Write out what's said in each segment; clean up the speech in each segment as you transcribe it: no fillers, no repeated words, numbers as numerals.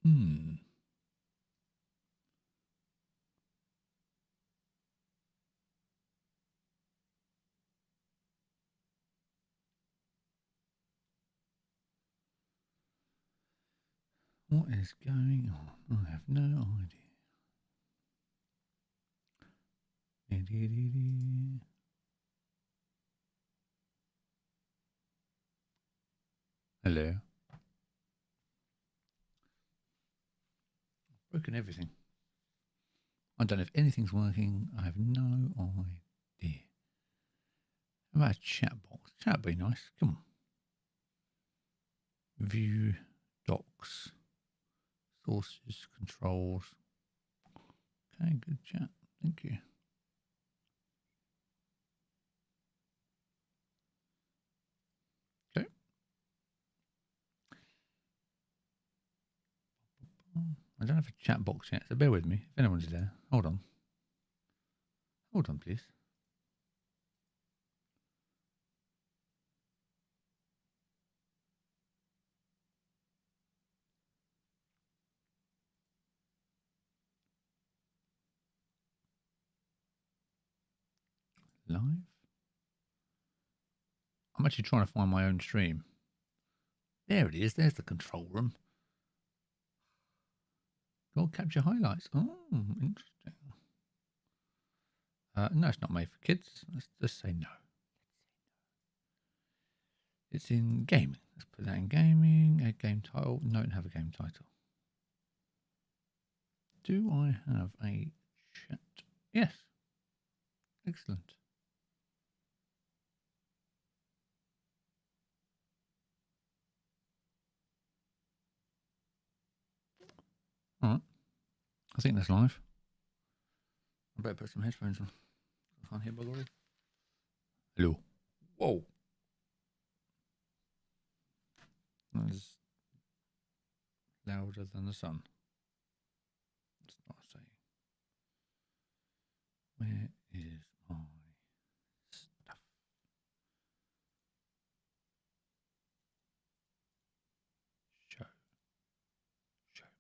What is going on? I have no idea. Hello. Broken everything. I don't know if anything's working. I have no idea. How about a chat box? Chat would be nice. Come on. View, docs, sources, controls. Okay, good chat. Thank you. Okay. I don't have a chat box yet, so bear with me. If anyone's there, hold on. Hold on, please. Live? I'm actually trying to find my own stream. There it is. There's the control room. Go capture highlights. Oh, interesting. No, it's not made for kids. Let's just say no. It's in gaming. Let's put that in gaming. A game title. No, don't have a game title. Do I have a chat? Yes. Excellent. All right. I think that's live. I better put some headphones on. I can't hear Buggery. Hello. Whoa. That is louder than the sun. It's not saying. Where is my stuff? Show me.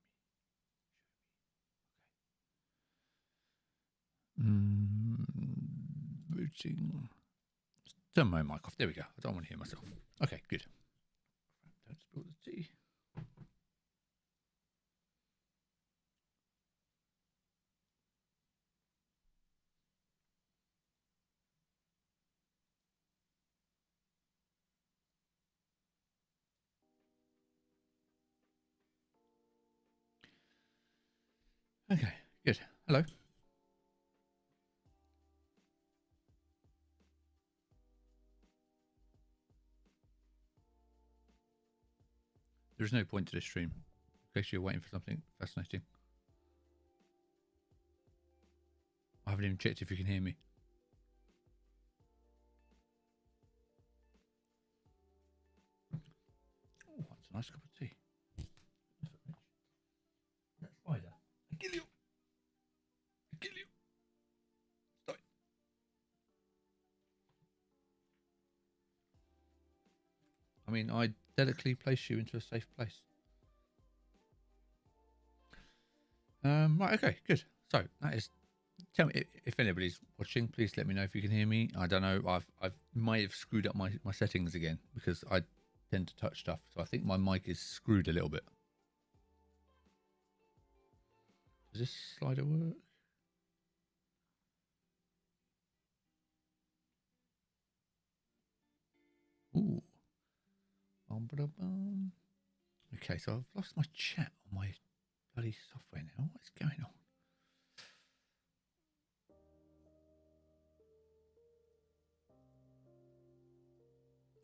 Routing. Turn my mic off. There we go. I don't want to hear myself. Okay, good. Don't spill the tea. Okay, good. Hello. There's no point to this stream, in case you're waiting for something fascinating. I haven't even checked if you can hear me. Oh, that's a nice cup of tea. That spider. I kill you. I kill you. Stop it. I mean, I delicately place you into a safe place. Right, okay, good. So that is. Tell me if anybody's watching. Please let me know if you can hear me. I don't know. I might have screwed up my settings again because I tend to touch stuff. So I think my mic is screwed a little bit. Does this slider work? Ooh. Okay, so I've lost my chat on my bloody software now. What's going on?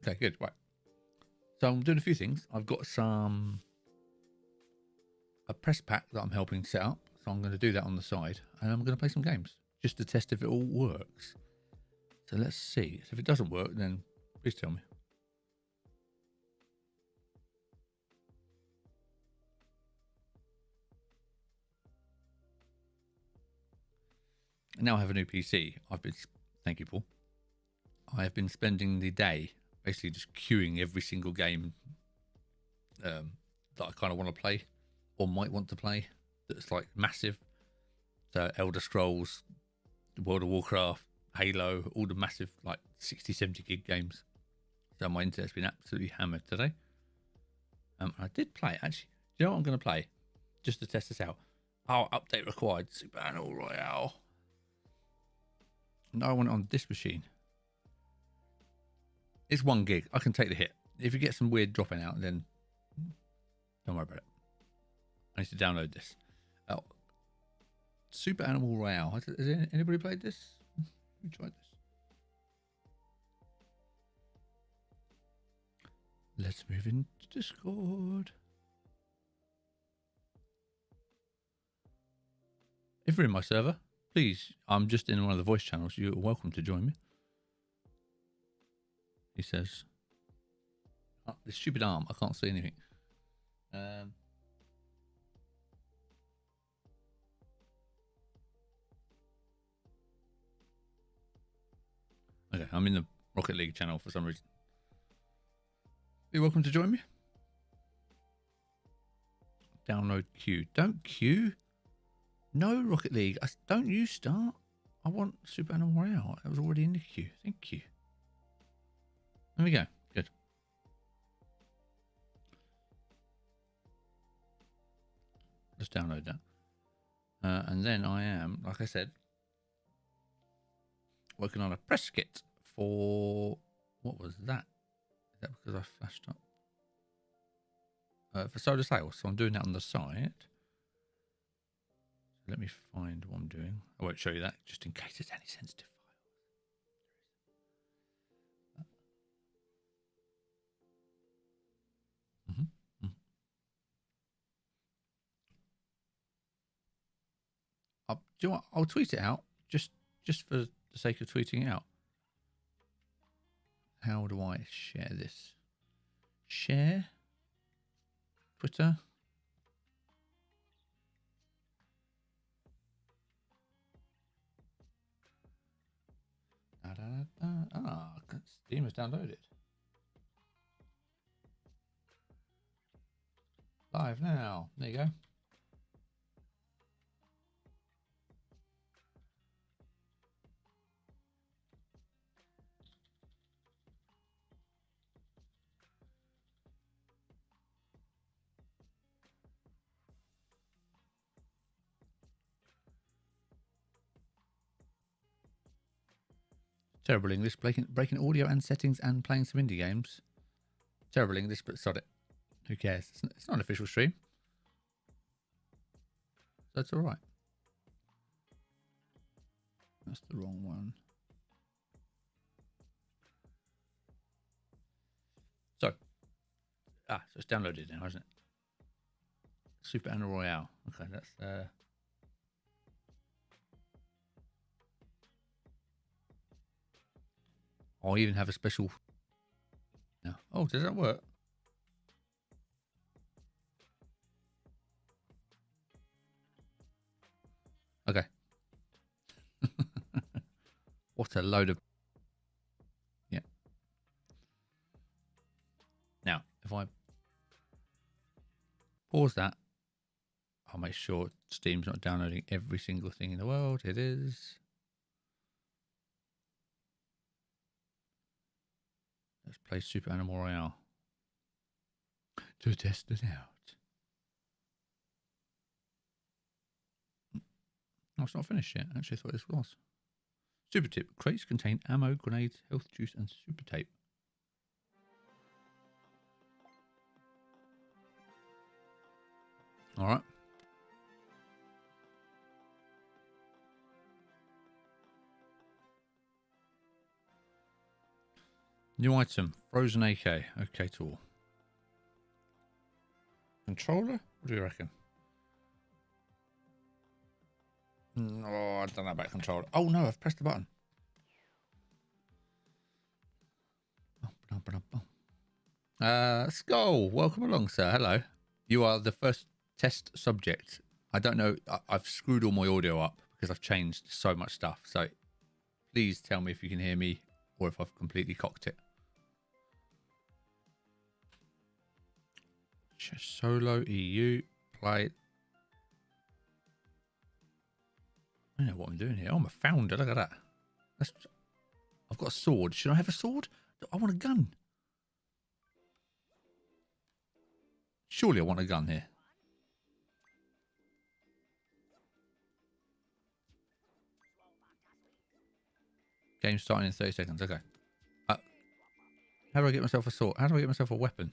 Okay, good. Right. So I'm doing a few things. I've got a press pack that I'm helping set up. So I'm going to do that on the side. And I'm going to play some games just to test if it all works. So let's see. So if it doesn't work, then please tell me. Now I have a new PC. Thank you, Paul. I have been spending the day basically just queuing every single game that I kind of want to play or might want to play that's like massive. So Elder Scrolls, World of Warcraft, Halo, all the massive like 60, 70 gig games. So my internet's been absolutely hammered today. I did play actually. Do you know what I'm going to play? Just to test this out. Oh, update required. Super Animal Royale. No, I want it on this machine. It's 1 gig. I can take the hit. If you get some weird dropping out, then don't worry about it. I need to download this. Oh, Super Animal Royale. Has anybody played this? Who tried this? Let's move into Discord. If you're in my server, please, I'm just in one of the voice channels. You're welcome to join me. He says, oh, this stupid arm, I can't see anything. Okay, I'm in the Rocket League channel for some reason. You're welcome to join me. Download queue. Don't queue. No, Rocket League. Don't you start. I want Super Animal Royale. I was already in the queue. Thank you. There we go. Good. Let's download that. And then I am, like I said, working on a press kit for... What was that? Is that because I flashed up? For solar sales. So I'm doing that on the side. Let me find what I'm doing. I won't show you that just in case it's any sensitive file. Do you know what? I'll tweet it out just for the sake of tweeting it out. How do I share this? Share? Twitter? Ah, Steam has downloaded. Live now. There you go. Terrible English, breaking audio and settings and playing some indie games. Terrible English, but sod it. Who cares? It's not an official stream. That's all right. That's the wrong one. So it's downloaded now, isn't it? Super Animal Royale. Okay, that's I even have a special. No. Oh, does that work? Okay. What a load of. Yeah. Now, if I pause that, I'll make sure Steam's not downloading every single thing in the world. It is. Let's play Super Animal Royale to test it out. Oh, it's not finished yet. Actually, I thought this was. Super tip. Crates contain ammo, grenades, health juice, and super tape. All right. New item. Frozen AK. Okay, tool. Controller? What do you reckon? Oh, I don't know about controller. Oh, no, I've pressed the button. Skull, welcome along, sir. Hello. You are the first test subject. I don't know. I've screwed all my audio up because I've changed so much stuff. So please tell me if you can hear me or if I've completely cocked it. Solo EU plate. I don't know what I'm doing here. Oh, I'm a founder. Look at that. I've got a sword. Should I have a sword? I want a gun. Surely I want a gun here. Game starting in 30 seconds. Okay. How do I get myself a sword? How do I get myself a weapon?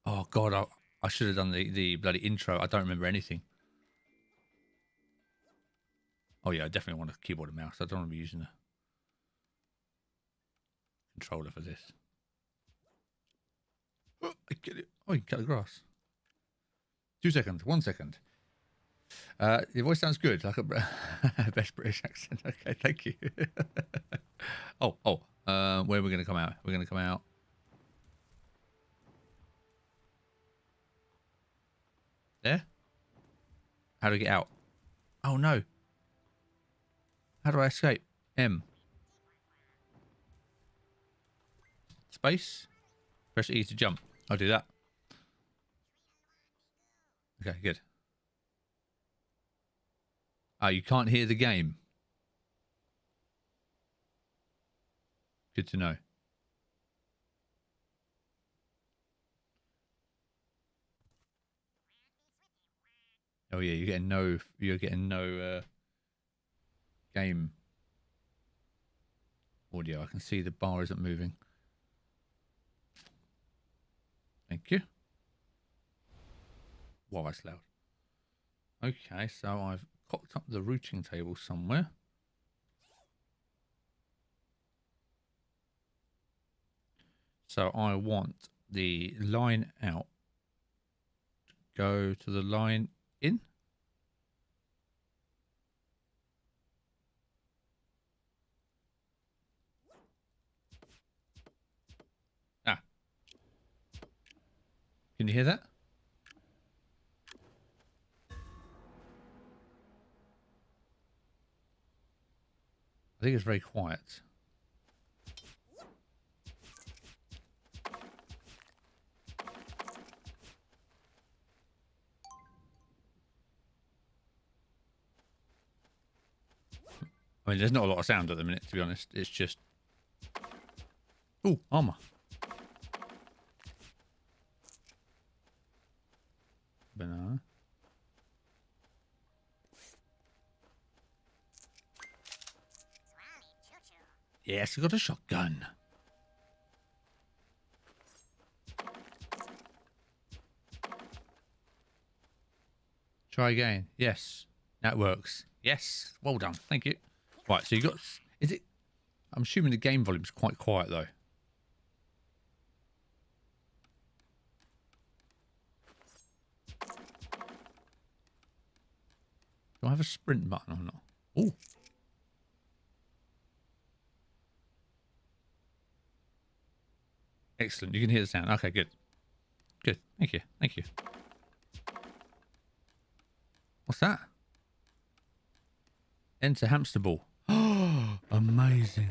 Oh, God. I should have done the bloody intro. I don't remember anything. Oh, yeah. I definitely want a keyboard and mouse. I don't want to be using a controller for this. Oh, I get it. Oh, you can cut the grass. 2 seconds. 1 second. Your voice sounds good, like a best British accent. Okay, thank you. Where are we going to come out? We're going to come out. There? How do we get out? Oh, no. How do I escape? M. Space. Press E to jump. I'll do that. Okay, good. Oh, you can't hear the game. Good to know. Oh yeah, you're getting no game audio. I can see the bar isn't moving. Thank you. Wow, that's loud. Okay, so I've cocked up the routing table somewhere. So I want the line out to go to the line in. Ah. Can you hear that? I think it's very quiet. I mean, there's not a lot of sound at the minute, to be honest. It's just... Ooh, armor. Banana. Yes, I got a shotgun. Try again. Yes. That works. Yes. Well done. Thank you. Right, so you got... Is it... I'm assuming the game volume's quite quiet, though. Do I have a sprint button or not? Ooh. Excellent. You can hear the sound. Okay, good. Good. Thank you. Thank you. What's that? Enter hamster ball. Oh, amazing.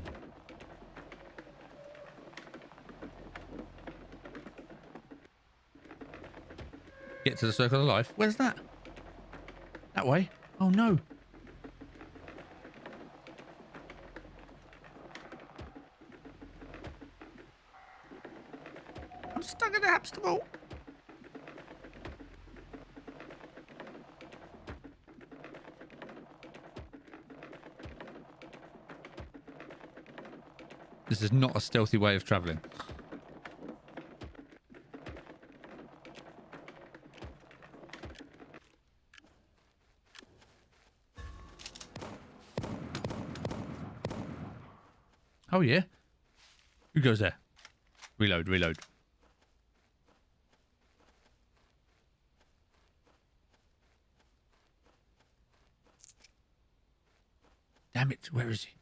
Get to the circle of life. Where's that? That way? Oh, no. I'm stuck in the hamster ball. This is not a stealthy way of traveling. Oh, yeah. Who goes there? Reload, reload. Damn it. Where is he?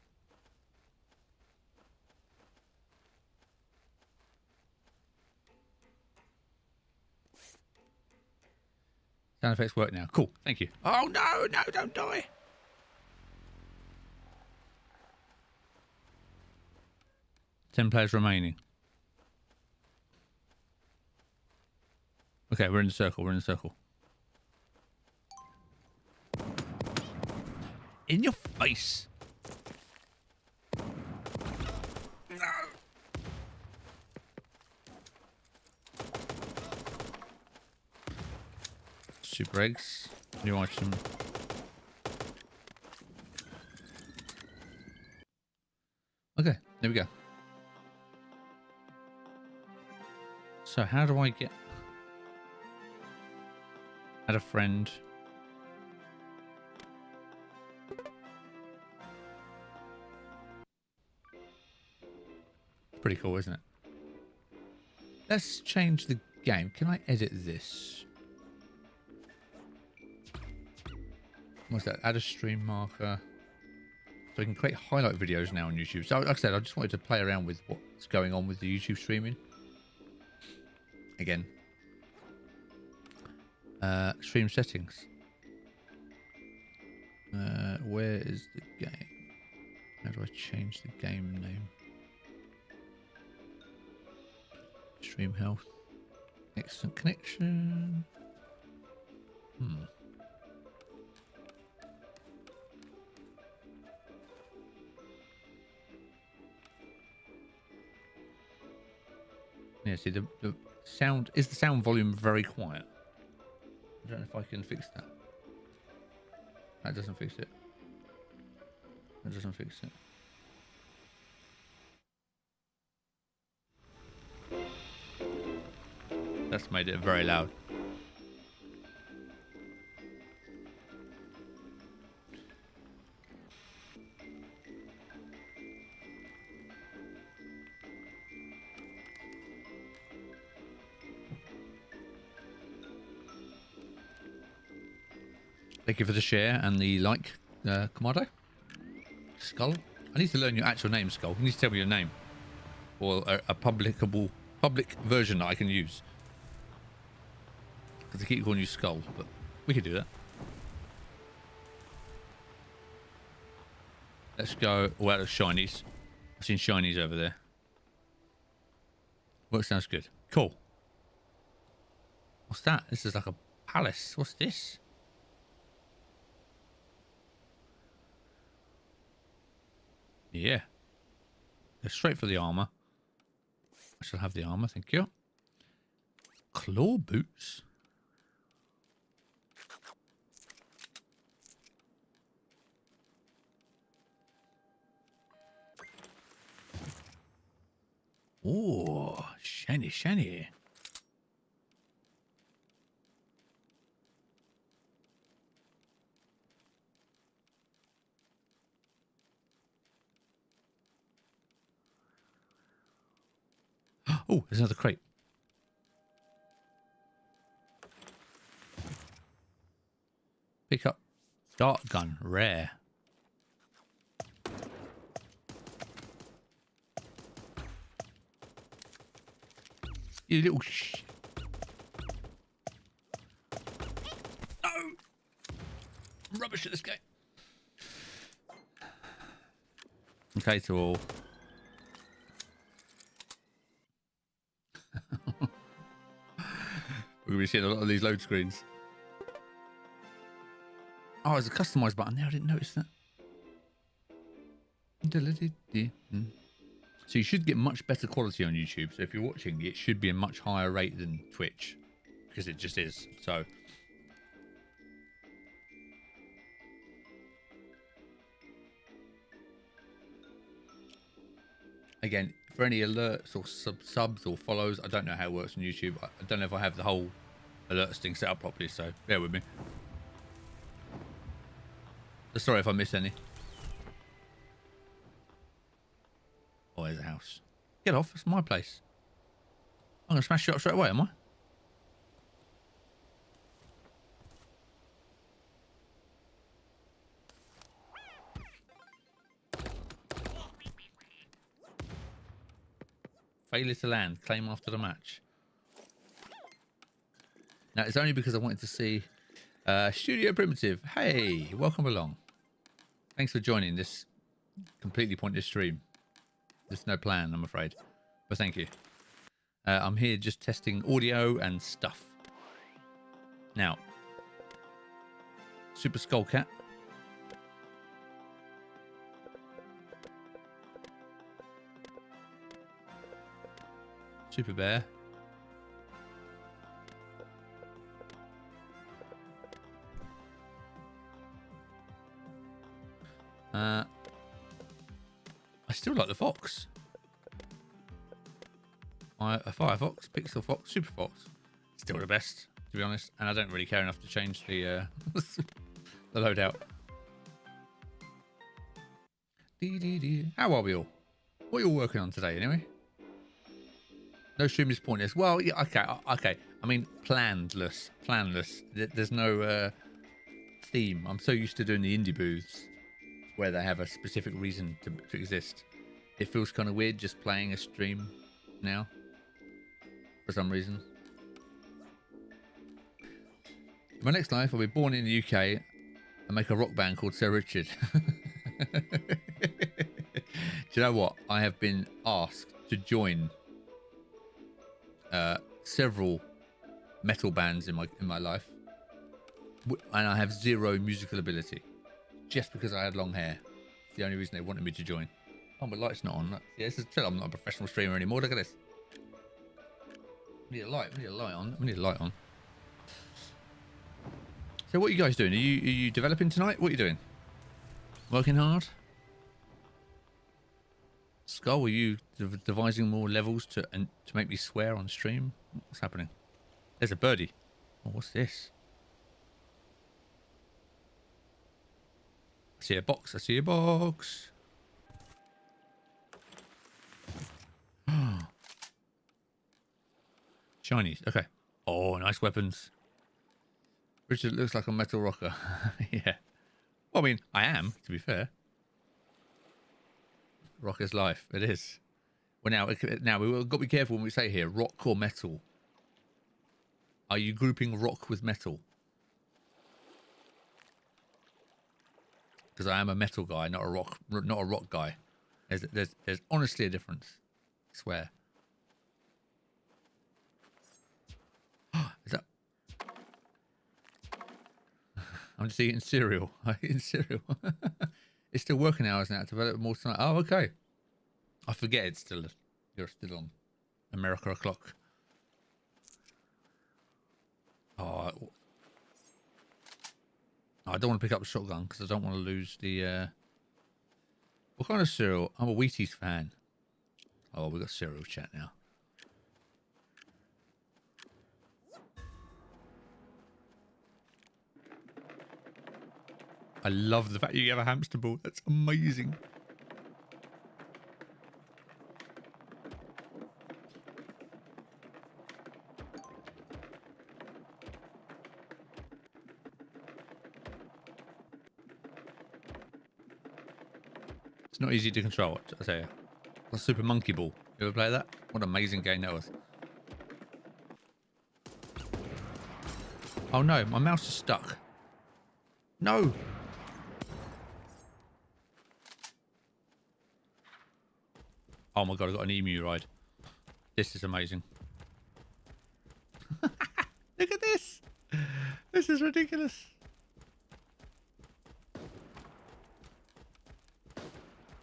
Sound effects work now. Cool. Thank you. Oh, no, no, don't die. Ten players remaining. Okay, we're in the circle. We're in the circle. In your face. No. Super eggs. New item. Okay, there we go. So how do I get... Add a friend. Pretty cool, isn't it? Let's change the game. Can I edit this? What's that? Add a stream marker. So I can create highlight videos now on YouTube. So like I said, I just wanted to play around with what's going on with the YouTube streaming. Again. Stream settings. Where is the game? How do I change the game name? Stream health. Excellent connection. Yeah, see the sound, is the sound volume very quiet? I don't know if I can fix that. That doesn't fix it. That doesn't fix it. That's made it very loud. Thank you for the share and the like, Komodo. Skull. I need to learn your actual name, Skull. You need to tell me your name. Or a public version that I can use. Because I keep calling you Skull, but we could do that. Let's go out of shinies. I've seen shinies over there. Work sounds good. Cool. What's that? This is like a palace. What's this? Yeah. Go straight for the armor. I shall have the armor, thank you. Claw boots. Oh, shiny, shiny. Oh, there's another crate. Pick up dart gun, rare. You little No! I'm rubbish at this game. Okay, to all. We're going to be seeing a lot of these load screens. Oh, there's a customize button there. I didn't notice that. So you should get much better quality on YouTube. So if you're watching, it should be a much higher rate than Twitch. Because it just is. So... Again, for any alerts or subs or follows, I don't know how it works on YouTube. I don't know if I have the whole alerts thing set up properly, so bear with me. Sorry if I miss any. Oh, there's a house. Get off, it's my place. I'm going to smash you up straight away, am I? Failure to land. Claim after the match. Now, it's only because I wanted to see Studio Primitive. Hey, welcome along. Thanks for joining this completely pointless stream. There's no plan, I'm afraid. But thank you. I'm here just testing audio and stuff. Now, Super Skull Cat. Super Bear. I still like the fox. A Firefox, Pixel Fox, Super Fox. Still the best, to be honest. And I don't really care enough to change the the loadout. How are we all? What are you all working on today, anyway? No stream is pointless. Well, yeah, okay. I mean, planless. There's no theme. I'm so used to doing the indie booths where they have a specific reason to exist. It feels kind of weird just playing a stream now for some reason. In my next life, I'll be born in the UK and make a rock band called Sir Richard. Do you know what? I have been asked to join several metal bands in my life, and I have zero musical ability. Just because I had long hair, it's the only reason they wanted me to join. Oh, my light's not on. Look. Yeah, this is tell I'm not a professional streamer anymore. Look at this. We need a light. We need a light on. We need a light on. So, what are you guys doing? Are you developing tonight? What are you doing? Working hard? Skull, are you devising more levels to make me swear on stream? What's happening? There's a birdie. Oh, what's this? I see a box. I see a box. Chinese. Okay. Oh, nice weapons. Richard looks like a metal rocker. Yeah. Well, I mean, I am, to be fair. Rock is life. It is. Well, now we've got to be careful when we say here rock or metal. Are you grouping rock with metal? Because I am a metal guy, not a rock guy. There's honestly a difference. I swear. Is that? I'm just eating cereal. I'm eating cereal. It's still working hours now to develop more tonight. Oh, okay. I forget it's still you're still on America o'clock. Oh, I don't want to pick up the shotgun because I don't want to lose the. What kind of cereal? I'm a Wheaties fan. Oh, we got cereal chat now. I love the fact you have a hamster ball. That's amazing. It's not easy to control, I tell you. The Super Monkey Ball. You ever play that? What an amazing game that was. Oh no, my mouse is stuck. No! Oh my god, I got an emu ride. This is amazing. Look at this! This is ridiculous.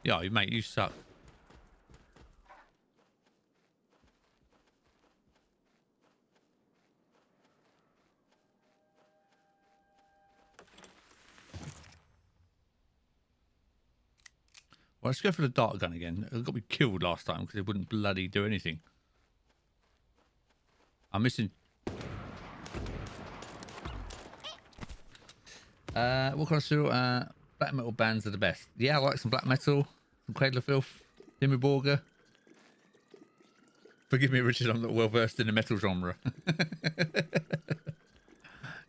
Yo, mate, you suck. Well, let's go for the dart gun again. It got me killed last time because it wouldn't bloody do anything. I'm missing. What kind of cereal? Black metal bands are the best. Yeah, I like some black metal, some Cradle of Filth, Dimmu Borgir. Forgive me, Richard, I'm not well versed in the metal genre.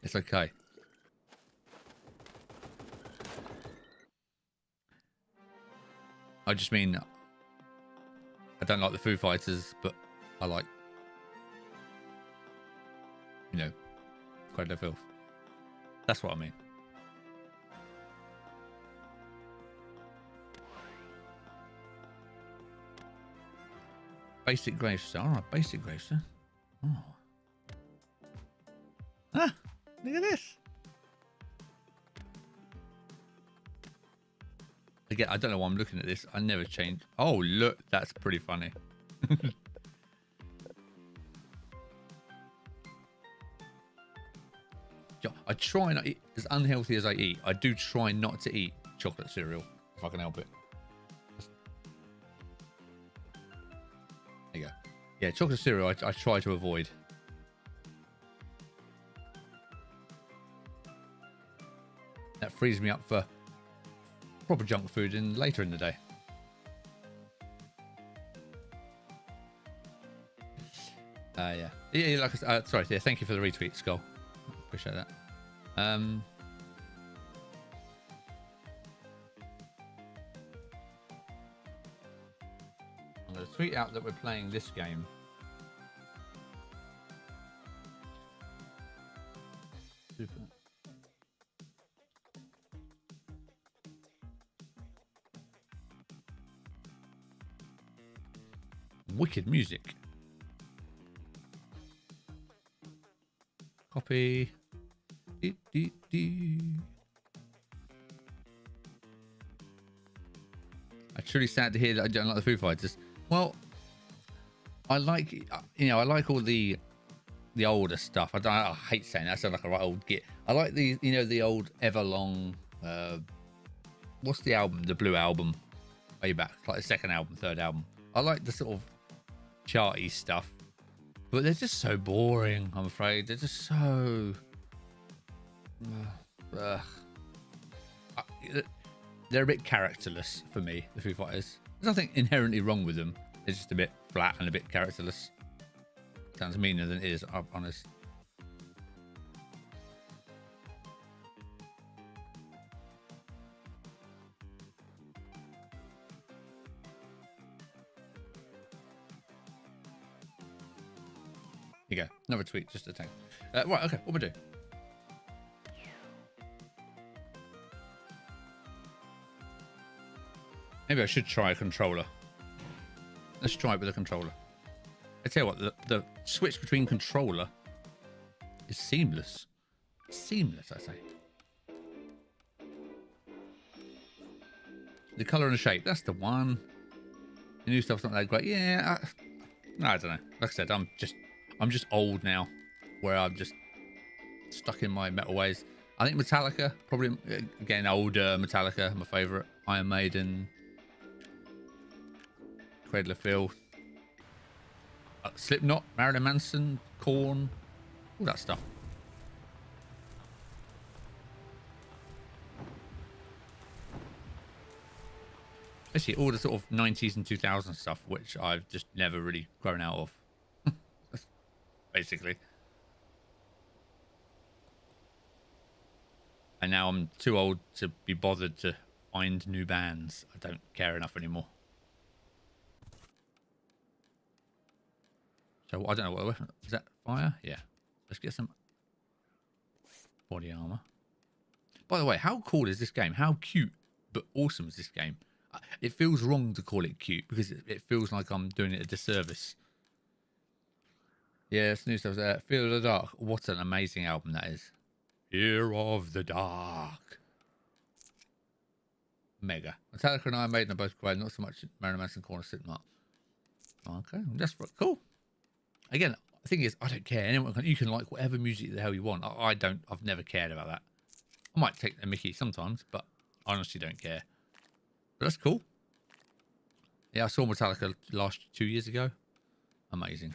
It's okay. I just mean, I don't like the Foo Fighters, but I like, you know, Cradle of Filth. That's what I mean. Basic gravestone. Alright, basic gravestone. Oh. Ah! Look at this. Again, I don't know why I'm looking at this. I never change. Oh, look, that's pretty funny. I try not to eat, as unhealthy as I eat, I do try not to eat chocolate cereal if I can help it. There you go. Yeah, chocolate cereal I try to avoid. That frees me up for proper junk food later in the day. Yeah, like I said, sorry, yeah, thank you for the retweet, Skull. Appreciate that. I'm going to tweet out that we're playing this game. Super. Wicked music. Copy. I'm truly sad to hear that I don't like the Foo Fighters. Well, I like, I like all the older stuff. I hate saying that. I sound like a right old git. I like the old Everlong. What's the album? The Blue Album, way back, like the second album, third album. I like the sort of charty stuff, but they're just so boring. I'm afraid they're just so. They're a bit characterless for me, the Foo Fighters. There's nothing inherently wrong with them. It's just a bit flat and a bit characterless. Sounds meaner than it is, I'm honest. Here you go. Another tweet, just a tank. Right, okay, what we do? Maybe I should try a controller. Let's try it with a controller. I tell you what, the switch between controller is seamless. Seamless, I say. The colour and the shape, that's the one. The new stuff's not that great. Yeah, I don't know. Like I said, I'm just old now, where I'm just stuck in my metal ways. I think Metallica, probably, again, older Metallica, my favourite. Iron Maiden. Cradle of Filth, Slipknot, Marilyn Manson, Korn, all that stuff. Basically, all the sort of 90s and 2000s stuff, which I've just never really grown out of. Basically. And now I'm too old to be bothered to find new bands. I don't care enough anymore. So I don't know what weapon is that. Fire? Yeah. Let's get some body armor. By the way, how cool is this game? How cute but awesome is this game? It feels wrong to call it cute because it feels like I'm doing it a disservice. Yeah, new stuff there. Fear of the Dark. What an amazing album that is. Fear of the Dark. Mega. Metallica and Iron Maiden are both great. Not so much Marilyn Manson, Korn, Slipknot. Okay, that's cool. Again, the thing is, I don't care. You can like whatever music the hell you want. I don't. I've never cared about that. I might take the mickey sometimes, but I honestly don't care. But that's cool. Yeah, I saw Metallica last 2 years ago. Amazing.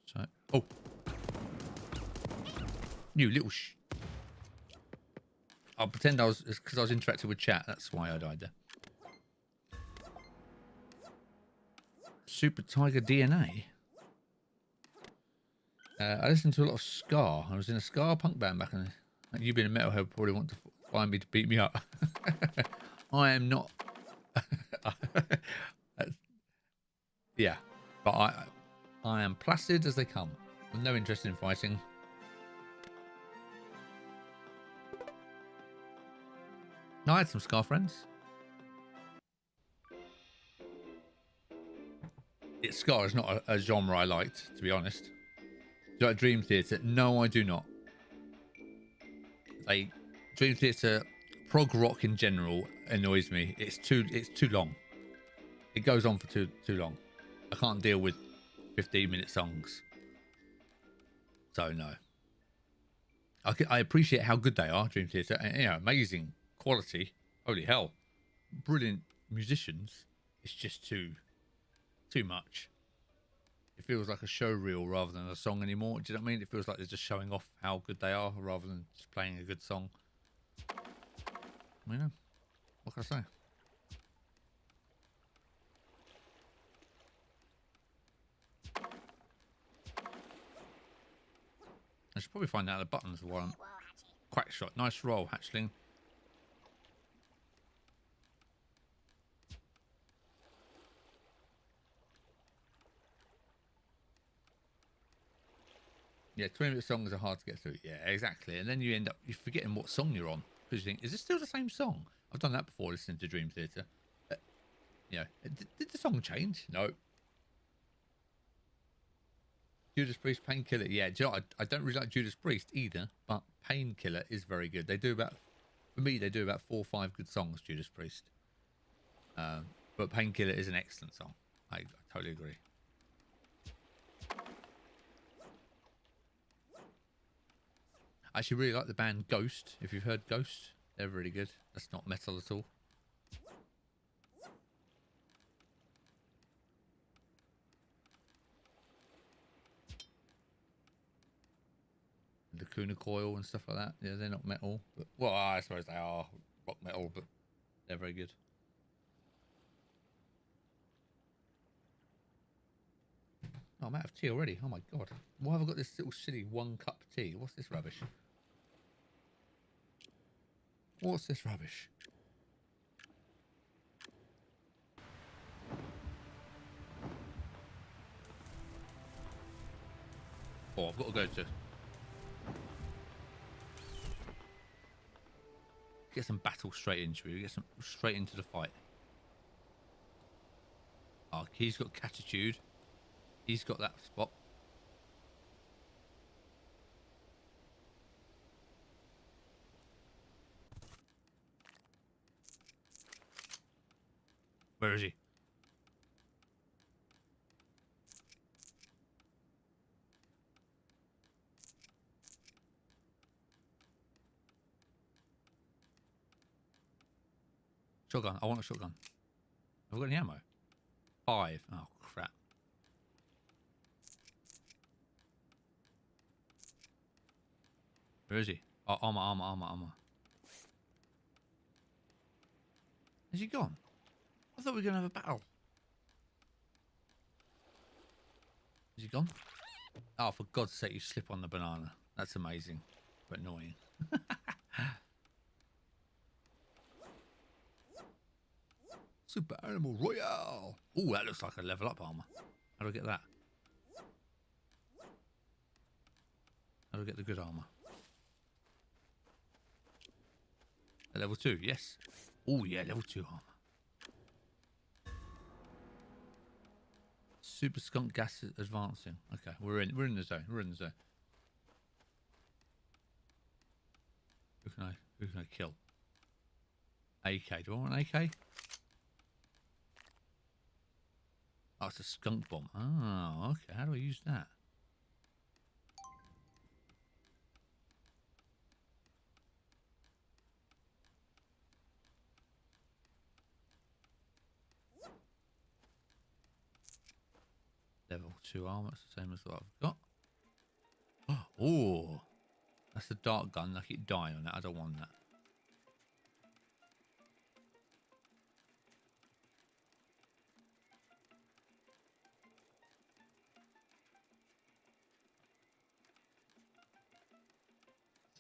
So, oh, you little I'll pretend it's because I was interacting with chat. That's why I died there. Super Tiger DNA. I listened to a lot of ska. I was in a ska punk band back in the... You being a metalhead probably want to find me to beat me up. I am not. Yeah, but I am placid as they come. With no interest in fighting. No, I had some ska friends. Ska is not a genre I liked, to be honest. Do you like Dream Theater? No, I do not. Like Dream Theater, prog rock in general annoys me. It's too long. It goes on for too long. I can't deal with 15-minute songs. So no. I appreciate how good they are, Dream Theater, and amazing quality. Holy hell, brilliant musicians. It's just too much. It feels like a show reel rather than a song anymore. Do you know what I mean? It feels like they're just showing off how good they are rather than just playing a good song. You know, what can I say? I should probably find out the buttons while I'm... Quack shot. Nice roll, hatchling. Yeah, 20-minute songs are hard to get through. Yeah, exactly. And then you end up forgetting what song you're on. Because you think, is this still the same song? I've done that before listening to Dream Theater. Did the song change? No. Judas Priest, Painkiller. Yeah, do you know, I don't really like Judas Priest either, but Painkiller is very good. They do about, for me, they do about 4 or 5 good songs, Judas Priest. But Painkiller is an excellent song. I totally agree. I actually really like the band Ghost. If you've heard Ghost, they're really good. That's not metal at all. Lacuna Coil and stuff like that. Yeah, they're not metal, but well, I suppose they are rock metal, but they're very good. Oh, I'm out of tea already. Oh my god. Why have I got this little silly 1-cup tea? What's this rubbish? What's this rubbish? Oh, I've got to go to... Get some battle straight in, shall we? Get some straight into the fight. Oh, he's got Catitude. He's got that spot. Where is he? Shotgun. I want a shotgun. Have I got any ammo? 5. Oh, crap. Where is he? Oh, armor. Is he gone? I thought we were going to have a battle. Is he gone? Oh, for God's sake, you slip on the banana. That's amazing, but annoying. Super Animal Royale. Oh, that looks like a level up armor. How do I get that? How do I get the good armor? At level 2, yes. Oh yeah, level 2 armor. Super skunk gas is advancing. Okay, we're in the zone. We're in the zone. Who can I kill? AK. Do I want an AK? Oh, it's a skunk bomb. Oh, okay. How do I use that? Level 2 armor. It's the same as what I've got. Oh, that's the dark gun. I keep dying on that. I don't want that.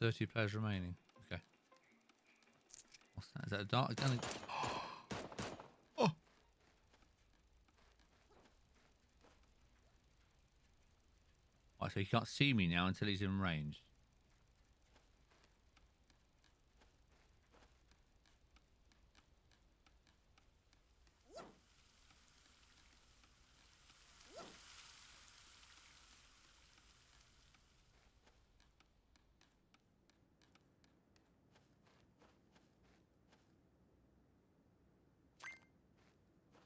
$30 players remaining. Okay. What's that? Is that a dark gun? Oh! Right, so he can't see me now until he's in range.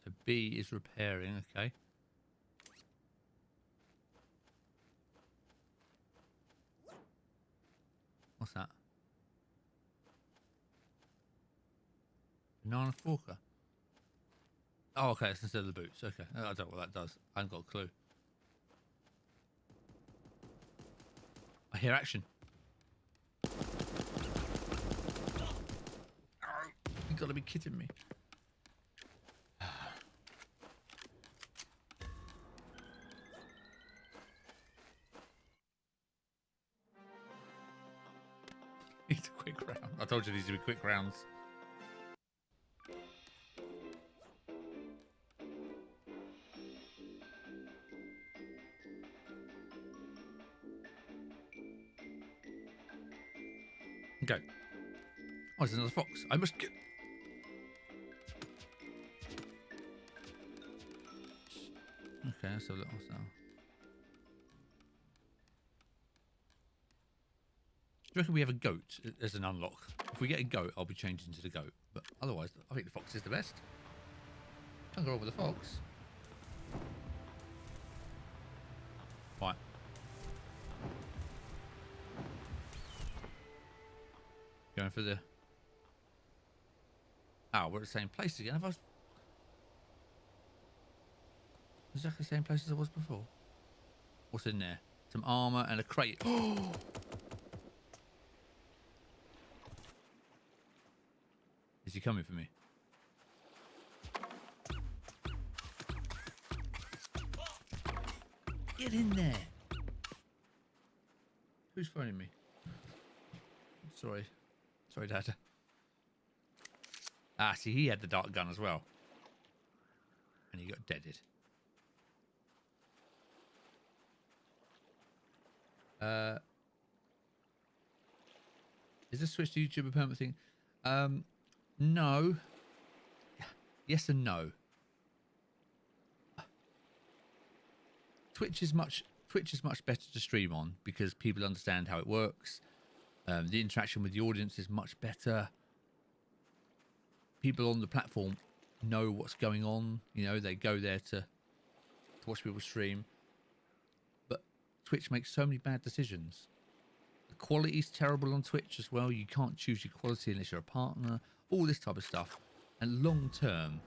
So B is repairing. Okay. What's that? Banana forker. Oh, okay. It's instead of the boots. Okay. I don't know what that does. I haven't got a clue. I hear action. Oh, you got to be kidding me. It's a quick round. I told you these would be quick rounds. Okay. Oh, there's another fox. I must get... Okay, let's have a look. What's that? Do you reckon we have a goat as an unlock? If we get a goat, I'll be changing to the goat. But otherwise, I think the fox is the best. Can't go wrong with the fox. Right. Going for the... Oh, we're at the same place again. Have I... Exactly the same place as I was before. What's in there? Some armor and a crate. Oh! Is he coming for me? Get in there. Who's phoning me? Sorry. Sorry, Dad. Ah, see, he had the dark gun as well. And he got deaded. Is this switch to YouTube a permanent thing? No. Yes and no. Twitch is much better to stream on because people understand how it works. The interaction with the audience is much better. People on the platform know what's going on. You know, they go there to watch people stream. But Twitch makes so many bad decisions. The quality's terrible on Twitch as well. You can't choose your quality unless you're a partner. All this type of stuff. And long term...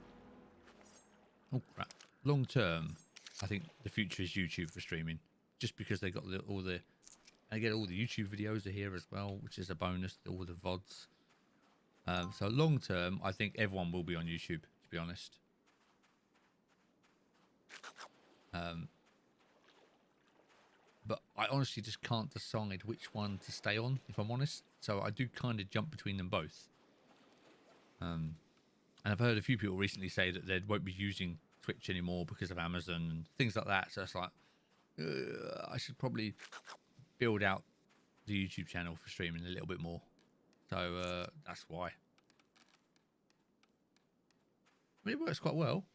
Oh, crap. Long term, I think the future is YouTube for streaming. Just because they got all the... And again, all the YouTube videos are here as well, which is a bonus. All the VODs. So long term, I think everyone will be on YouTube, to be honest. But I honestly just can't decide which one to stay on, if I'm honest. So I do kind of jump between them both. And I've heard a few people recently say that they won't be using Twitch anymore because of Amazon and things like that. So it's like, I should probably build out the YouTube channel for streaming a little bit more. So that's why. I mean, it works quite well.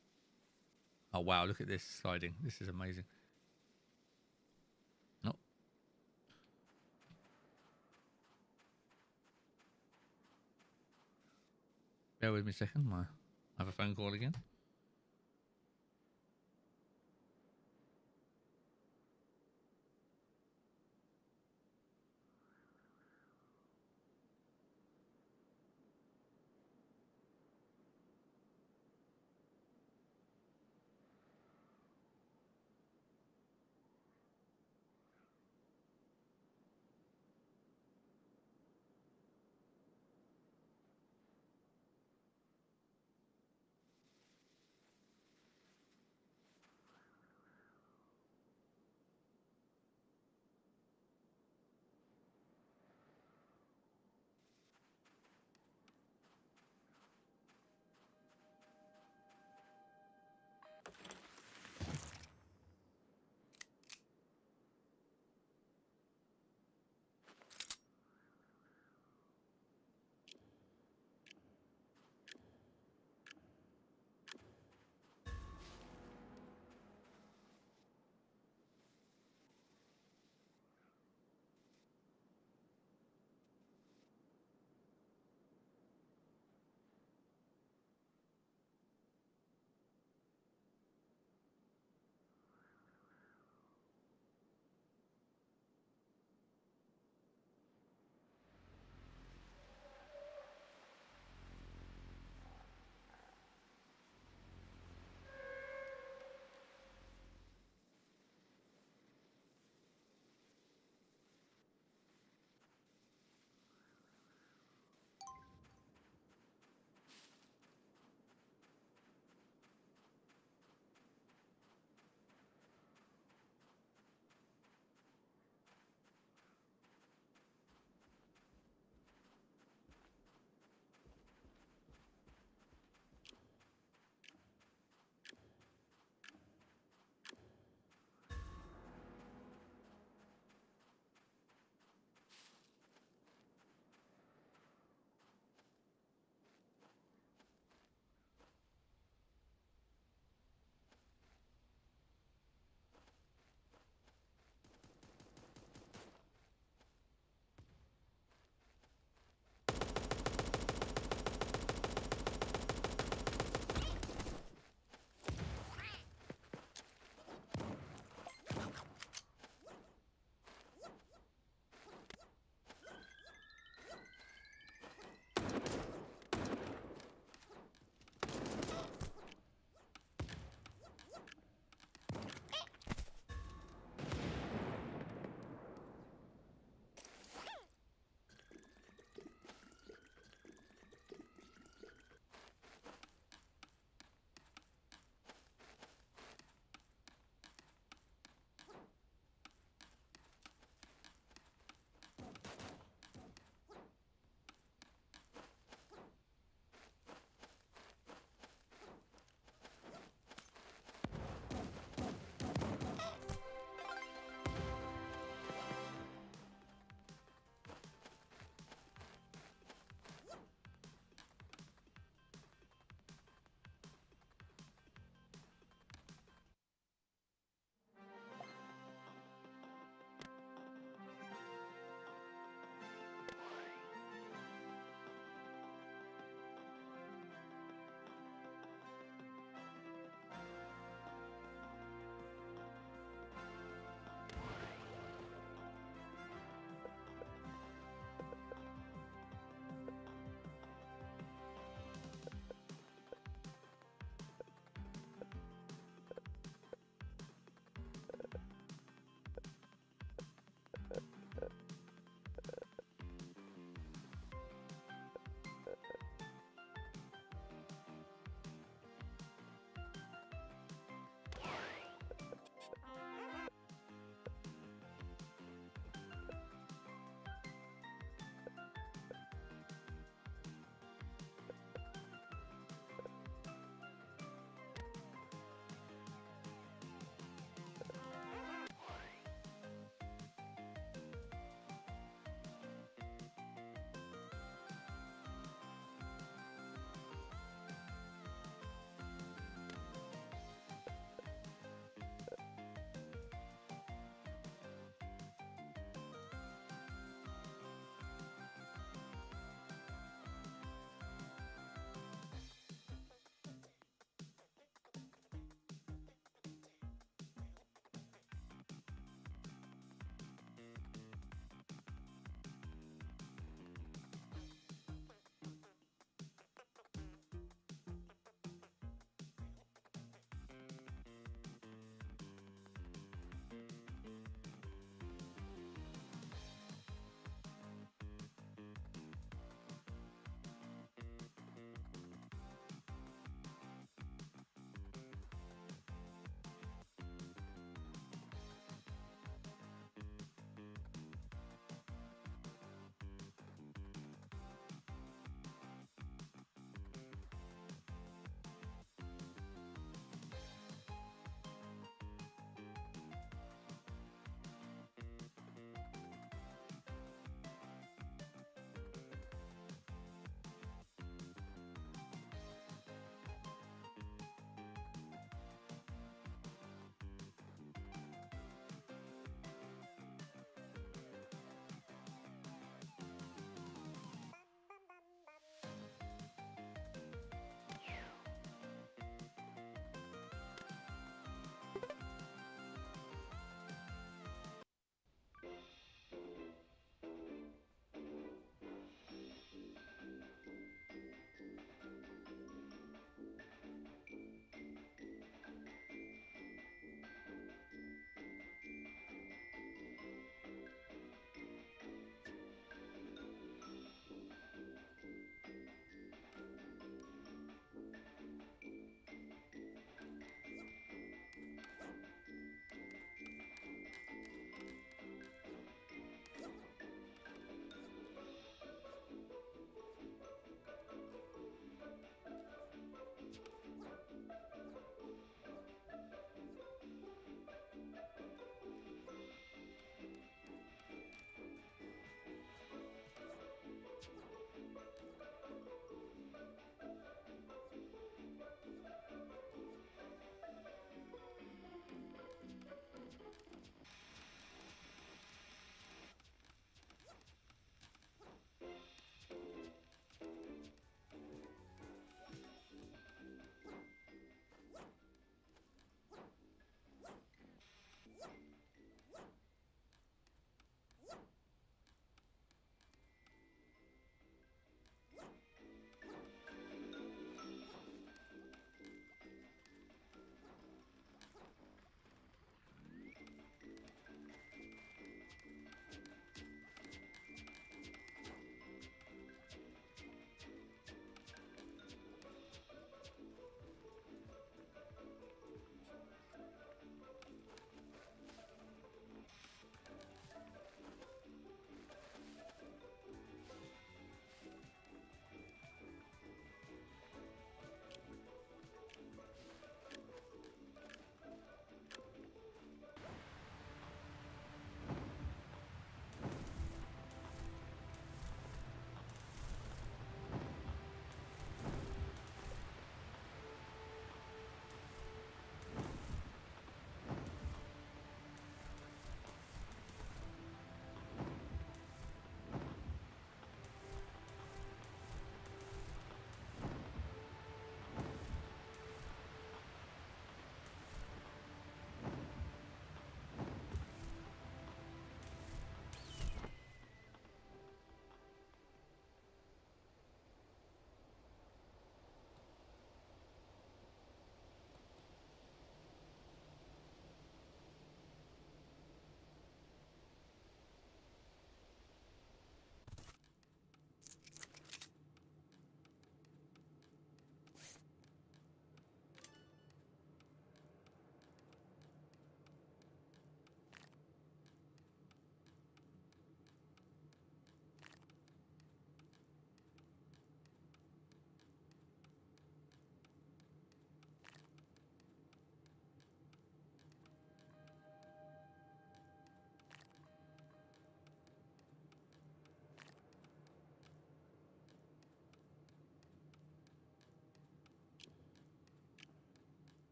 Oh, wow. Look at this sliding. This is amazing. Oh. Bear with me a second. I have a phone call again.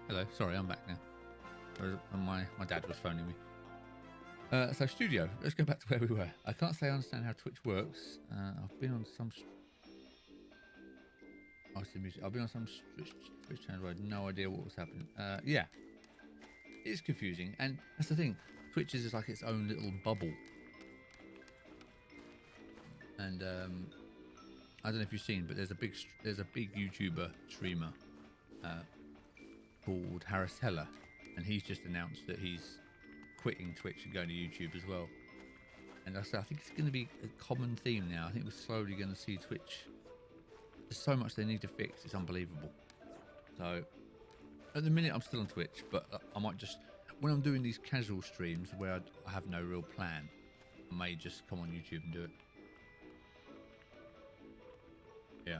Hello. Sorry, I'm back now. My dad was phoning me. So studio. Let's go back to where we were. I can't say I understand how Twitch works. I've been on some. I've been on some Twitch channel. I had no idea what was happening. Yeah, it's confusing, and that's the thing. Twitch is like its own little bubble, and I don't know if you've seen, but there's a big YouTuber streamer called Harris Heller, and he's just announced that he's quitting Twitch and going to YouTube as well. And I think it's going to be a common theme now. I think we're slowly going to see Twitch. There's so much they need to fix. It's unbelievable. So at the minute I'm still on Twitch, but I might just, when I'm doing these casual streams where I have no real plan, I may just come on YouTube and do it. Yeah.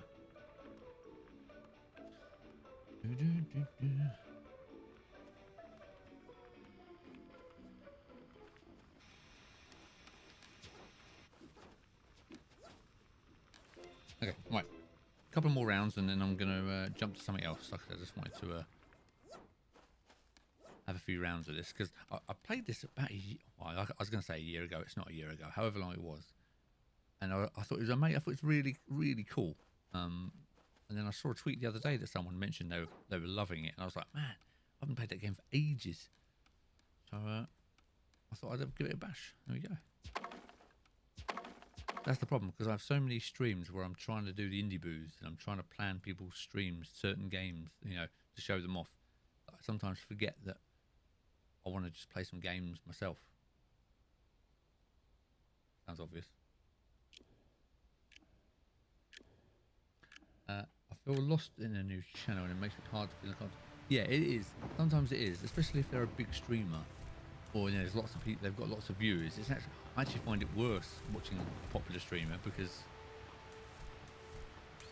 Okay, right. A couple more rounds and then I'm going to jump to something else. Like I just wanted to have a few rounds of this because I played this about a year, well, I was going to say a year ago. It's not a year ago, however long it was. And I thought it was amazing. I thought it was really, really cool. And then I saw a tweet the other day that someone mentioned they were loving it. And I was like, man, I haven't played that game for ages. So I thought I'd give it a bash. There we go. That's the problem, because I have so many streams where I'm trying to do the indie booze and I'm trying to plan people's streams, certain games, you know, to show them off. I sometimes forget that I want to just play some games myself. Sounds obvious. I feel lost in a new channel and it makes it hard to feel the content. Yeah, it is. Sometimes it is, especially if they're a big streamer or you know, there's lots of people, they've got lots of viewers. It's actually, I actually find it worse watching a popular streamer because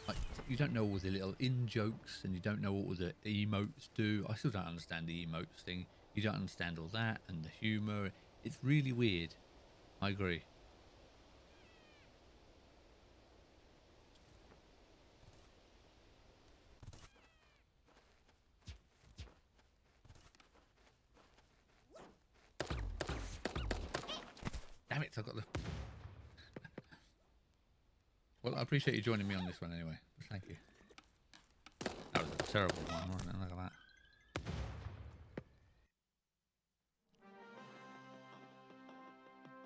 like, you don't know all the little in jokes and you don't know what all the emotes do. I still don't understand the emotes thing. You don't understand all that and the humor. It's really weird. I agree. Damn it, I got the... Well, I appreciate you joining me on this one anyway. Thank you. That was a terrible one, wasn't it? Look at that.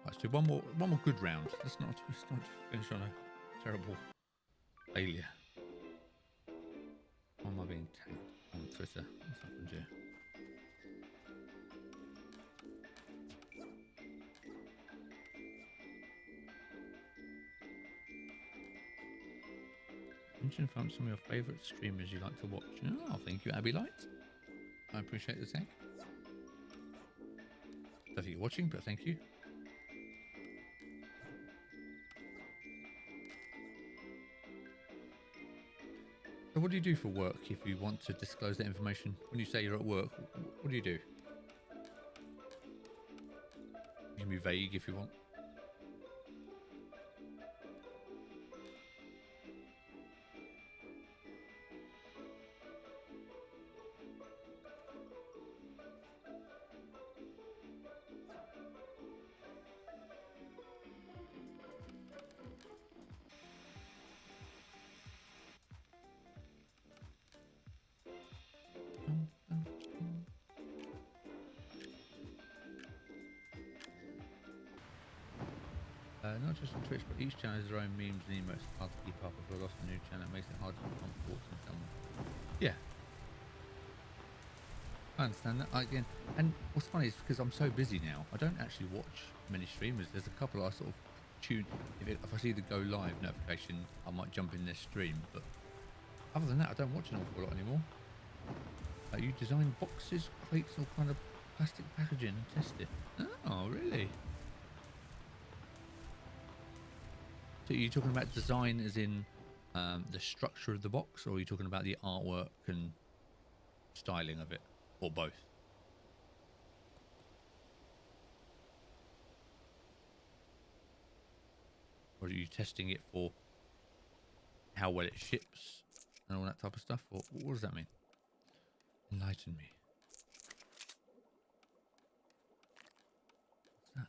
Let's do one more good round. Let's not finish on a terrible failure. Why am I being tagged on Twitter? What's happened here? Mention from some of your favourite streamers you like to watch. Oh, thank you, Abby Light. I appreciate the tag. Don't think you're watching, but thank you. So what do you do for work if you want to disclose that information? When you say you're at work, what do you do? You can be vague if you want. Not just on Twitch, but each channel has their own memes and emotes. It's hard to keep up if we're lost a new channel. It makes it hard to become watching someone. Yeah. I understand that. Again, and what's funny is because I'm so busy now, I don't actually watch many streamers. There's a couple I sort of tune. If I see the go live notification, I might jump in their stream. But other than that, I don't watch an awful lot anymore. You design boxes, crates, all kind of plastic packaging and test it. Oh, really? So you're talking about design as in the structure of the box, or are you talking about the artwork and styling of it, or both? Or are you testing it for how well it ships and all that type of stuff? Or what does that mean? Enlighten me. What's that?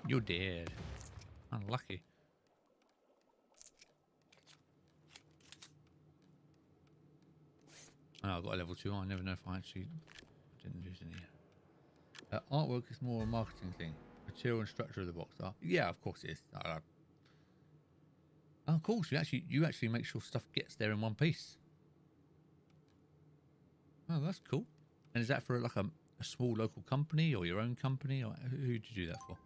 You're dead. Unlucky. Oh, I got a level 2. I never know if I actually didn't lose any. Artwork is more a marketing thing. Material and structure of the box are. Yeah, of course it is. Oh, of course, you actually make sure stuff gets there in one piece. Oh, that's cool. And is that for like a small local company or your own company, or who did you do that for?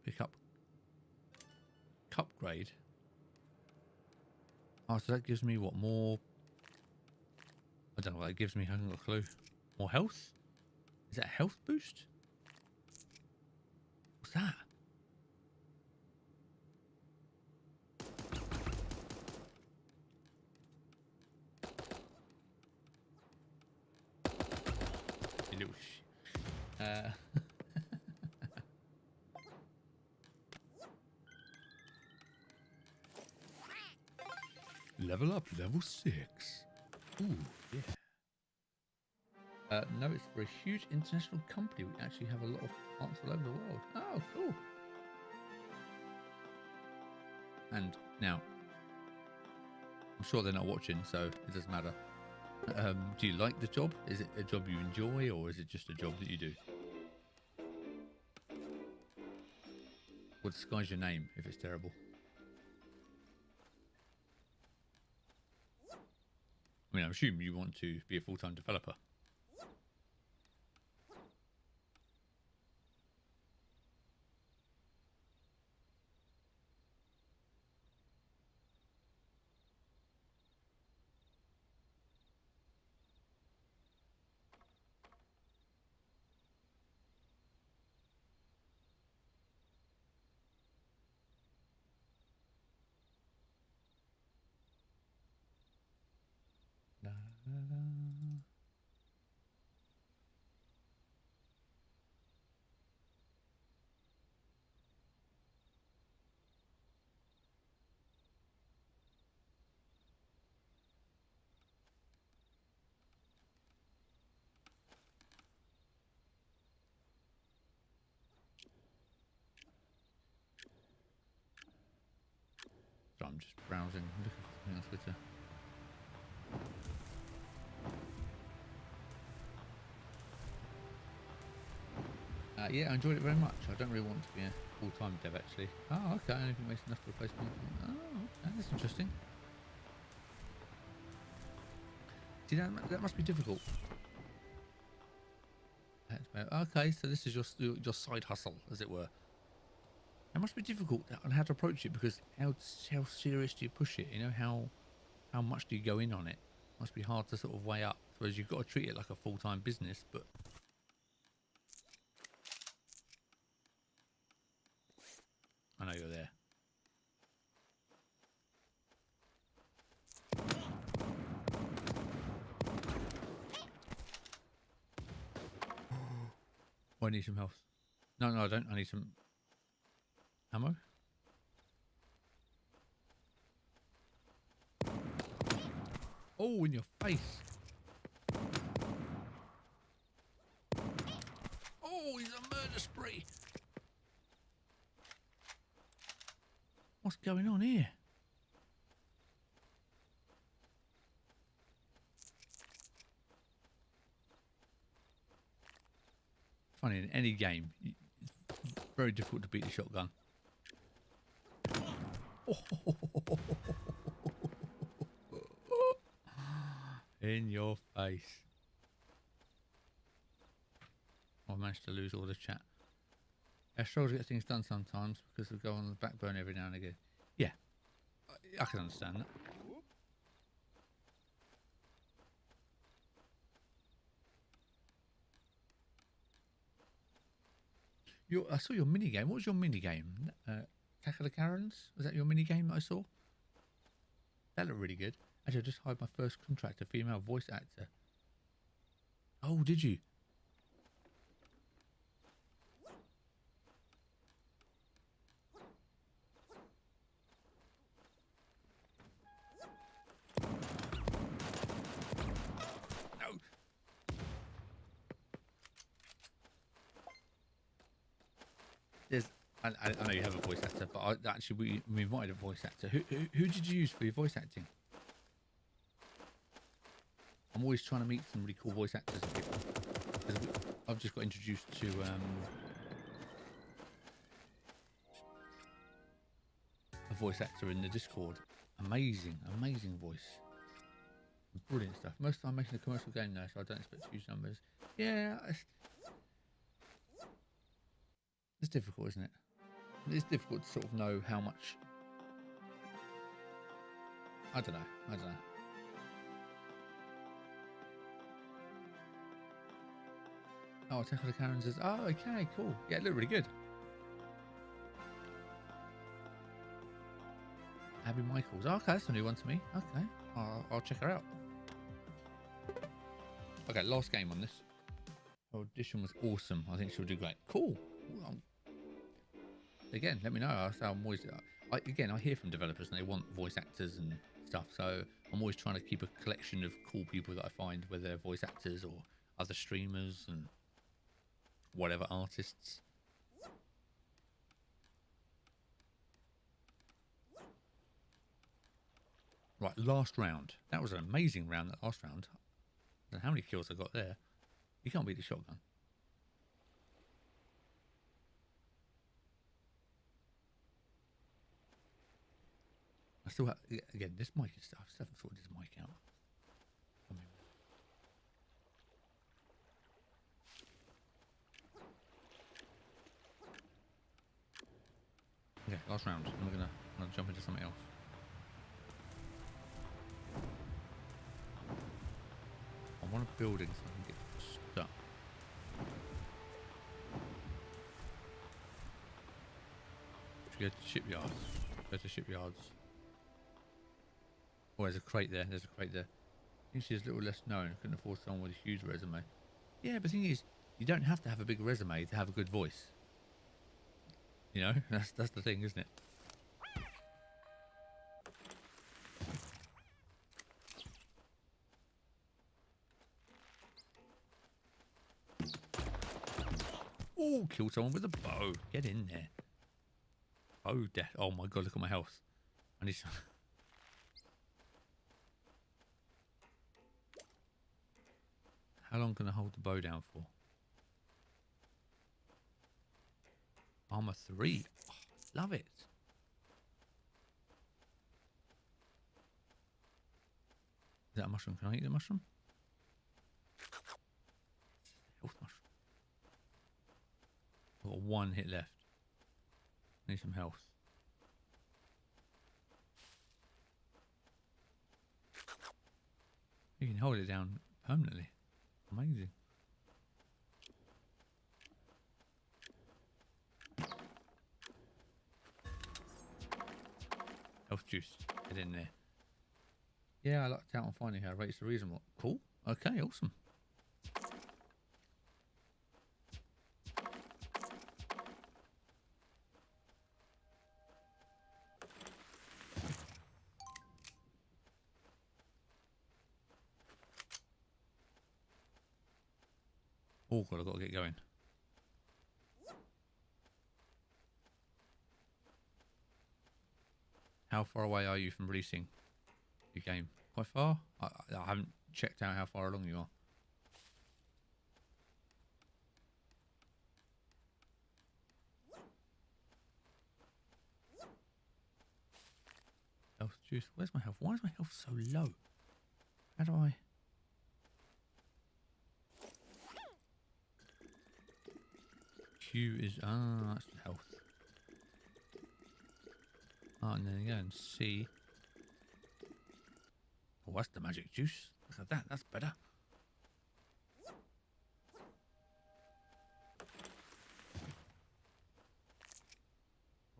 Pick up cup grade. Oh, so that gives me what more? I don't know what that gives me. I haven't got a clue. More health? Is that a health boost? What's that? You little level up, level 6. Ooh, yeah. No, it's for a huge international company. We actually have a lot of plants all over the world. Oh, cool. And now, I'm sure they're not watching, so it doesn't matter. Do you like the job? Is it a job you enjoy, or is it just a job that you do? Well, disguise your name if it's terrible. I mean, I assume you want to be a full-time developer. La, la, la. So I'm just browsing, looking for something on Twitter. Yeah, I enjoyed it very much. I don't really want to be a full-time dev, actually. Oh, okay. I don't think it makes enough to replace me. Oh, okay. That's interesting. See, that must be difficult. Okay, so this is your side hustle, as it were. It must be difficult on how to approach it, because how serious do you push it? You know, how much do you go in on it? Must be hard to sort of weigh up. I suppose you've got to treat it like a full-time business, but I know you're there. Oh, I need some health. No, I don't. I need some ammo. Oh, in your face. Oh, he's a murder spree. What's going on here? Funny, in any game, it's very difficult to beat the shotgun. In your face. I managed to lose all the chat. I struggle to get things done sometimes because they go on the back burner every now and again. Yeah, I can understand that. I saw your mini game. What was your mini game? Attack of the Karens? Was that your mini game that I saw? That looked really good. Actually, I just hired my first contract, a female voice actor. Oh, did you? No. I know you have a voice actor, but actually we invited a voice actor. Who did you use for your voice acting? I'm always trying to meet some really cool voice actors and people. Because I've just got introduced to a voice actor in the Discord. Amazing voice. Brilliant stuff. Most of the time I'm making a commercial game now, so I don't expect huge numbers. Yeah, it's difficult, isn't it? It's difficult to sort of know how much. I don't know. Oh, Attack of the Karens says, oh, okay, cool. Yeah, it looked really good. Abby Michaels. Oh, okay, that's a new one to me. Okay, I'll check her out. Okay, last game on this. Her audition was awesome. I think she'll do great. Cool. Again, let me know. I'm always, I hear from developers and they want voice actors and stuff. So I'm always trying to keep a collection of cool people that I find, whether they're voice actors or other streamers and whatever artists. Right, last round. That was an amazing round, that last round. I don't know how many kills I got there. You can't beat the shotgun. I still have, again, this mic and stuff. I still haven't sorted this mic out. Okay, last round. I'm gonna jump into something else. I want a building so I can get stuck. Should we go to shipyards? Go to shipyards. Oh, there's a crate there. There's a crate there. I think she's a little less known. Couldn't afford someone with a huge resume. Yeah, but the thing is, you don't have to have a big resume to have a good voice. You know, that's the thing, isn't it? Oh, killed someone with a bow. Get in there. Oh, death. Oh my god, look at my health. I need some. How long can I hold the bow down for? Armor 3. Oh, love it. Is that a mushroom? Can I eat the mushroom? Health mushroom. I've got 1 hit left. I need some health. You can hold it down permanently. Amazing. Health juice. Get in there. Yeah, I lucked out on finding her. Rates are reasonable. Cool. Okay, awesome. Oh god, I've got to get going. How far away are you from releasing your game? Quite far? I haven't checked out how far along you are. Health juice. Where's my health? Why is my health so low? How do I... Q is... Ah, that's the health. Ah, and then you go and C. Oh, that's the magic juice. Look at that. That's better.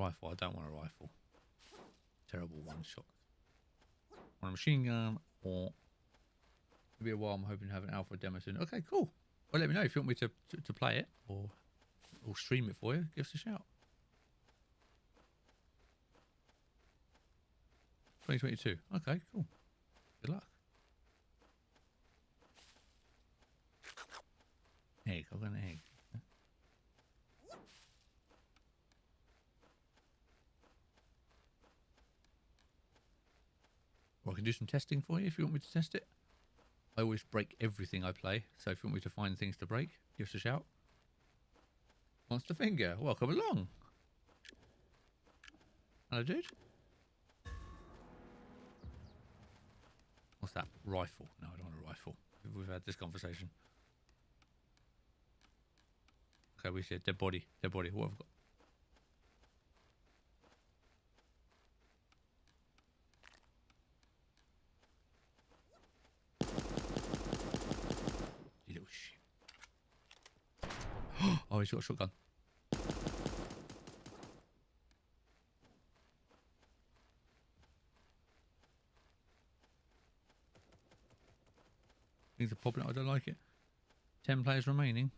Rifle. I don't want a rifle. Terrible one shot. I want a machine gun, or maybe a while. I'm hoping to have an alpha demo soon. Okay, cool. Well, let me know if you want me to play it or stream it for you. Give us a shout. 2022. Okay, cool. Good luck. Egg. I've got an egg. Well, I can do some testing for you if you want me to test it. I always break everything I play, so if you want me to find things to break, give us a shout. Monster Finger, welcome along. Hello, dude. What's that? Rifle. No, I don't want a rifle. We've had this conversation. Okay, we see a dead body. Dead body. What have we got? You little shit. Oh, he's got a shotgun. Things are popping out. I don't like it. 10 players remaining.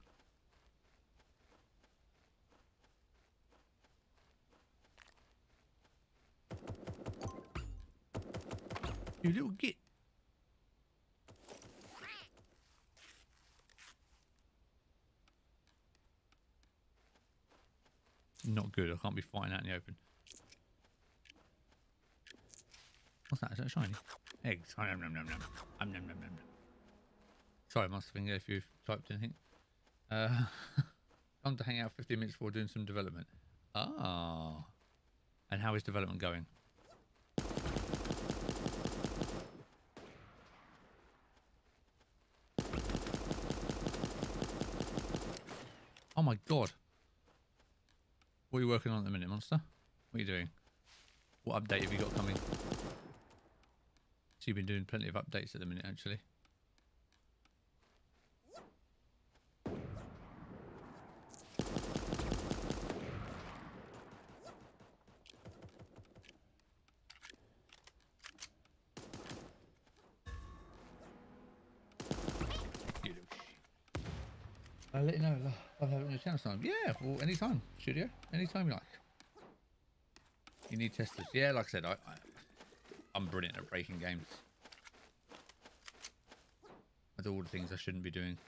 You little git. Not good. I can't be fighting out in the open. What's that? Is that shiny? Eggs. Nom, nom, nom, nom. Nom, nom, nom, nom. Sorry, Monster Finger, if you've typed anything. Come to hang out 15 minutes before doing some development. Ah. And how is development going? Oh my god. What are you working on at the minute, Monster? What are you doing? What update have you got coming? So you've been doing plenty of updates at the minute, actually. I'll let you know. I'll have it on your channel time. Yeah, well, anytime, studio. Anytime you like. You need testers. Yeah, like I said, I'm brilliant at breaking games. I do all the things I shouldn't be doing.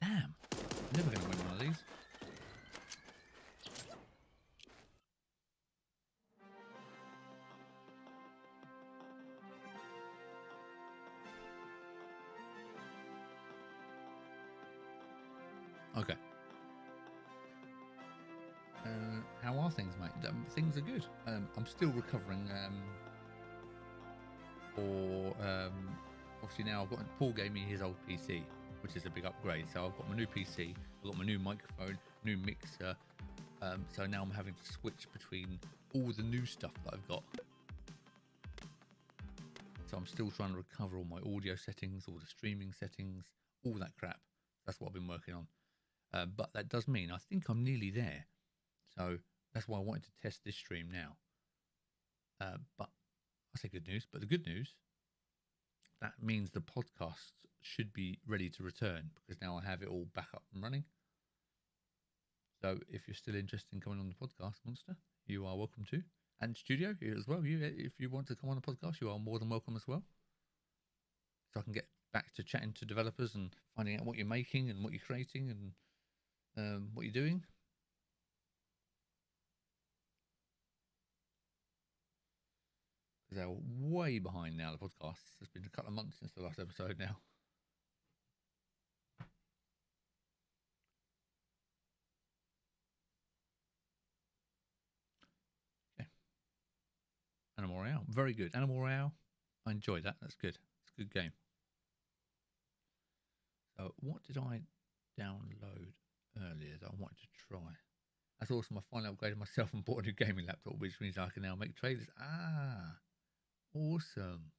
Damn. I'm never going to win one of these. Okay. How are things, mate? Things are good. I'm still recovering. Obviously now I've got Paul gave me his old PC, which is a big upgrade. So I've got my new PC, I've got my new microphone, new mixer. So now I'm having to switch between all the new stuff that I've got. So I'm still trying to recover all my audio settings, all the streaming settings, all that crap. That's what I've been working on. But that does mean I think I'm nearly there. So that's why I wanted to test this stream now. But I say good news, but the good news, that means the podcast should be ready to return because now I have it all back up and running. So if you're still interested in coming on the podcast, Monster, you are welcome to. And studio as well. If you want to come on the podcast, you are more than welcome as well. So I can get back to chatting to developers and finding out what you're making and what you're creating and what you're doing. Because they're way behind now, the podcast. It's been a couple of months since the last episode now. Okay. Animal Royale. Very good. Animal Royale. I enjoyed that. That's good. It's a good game. So what did I download earlier that I wanted to try? That's awesome. I finally upgraded myself and bought a new gaming laptop, which means I can now make trailers. Ah, awesome.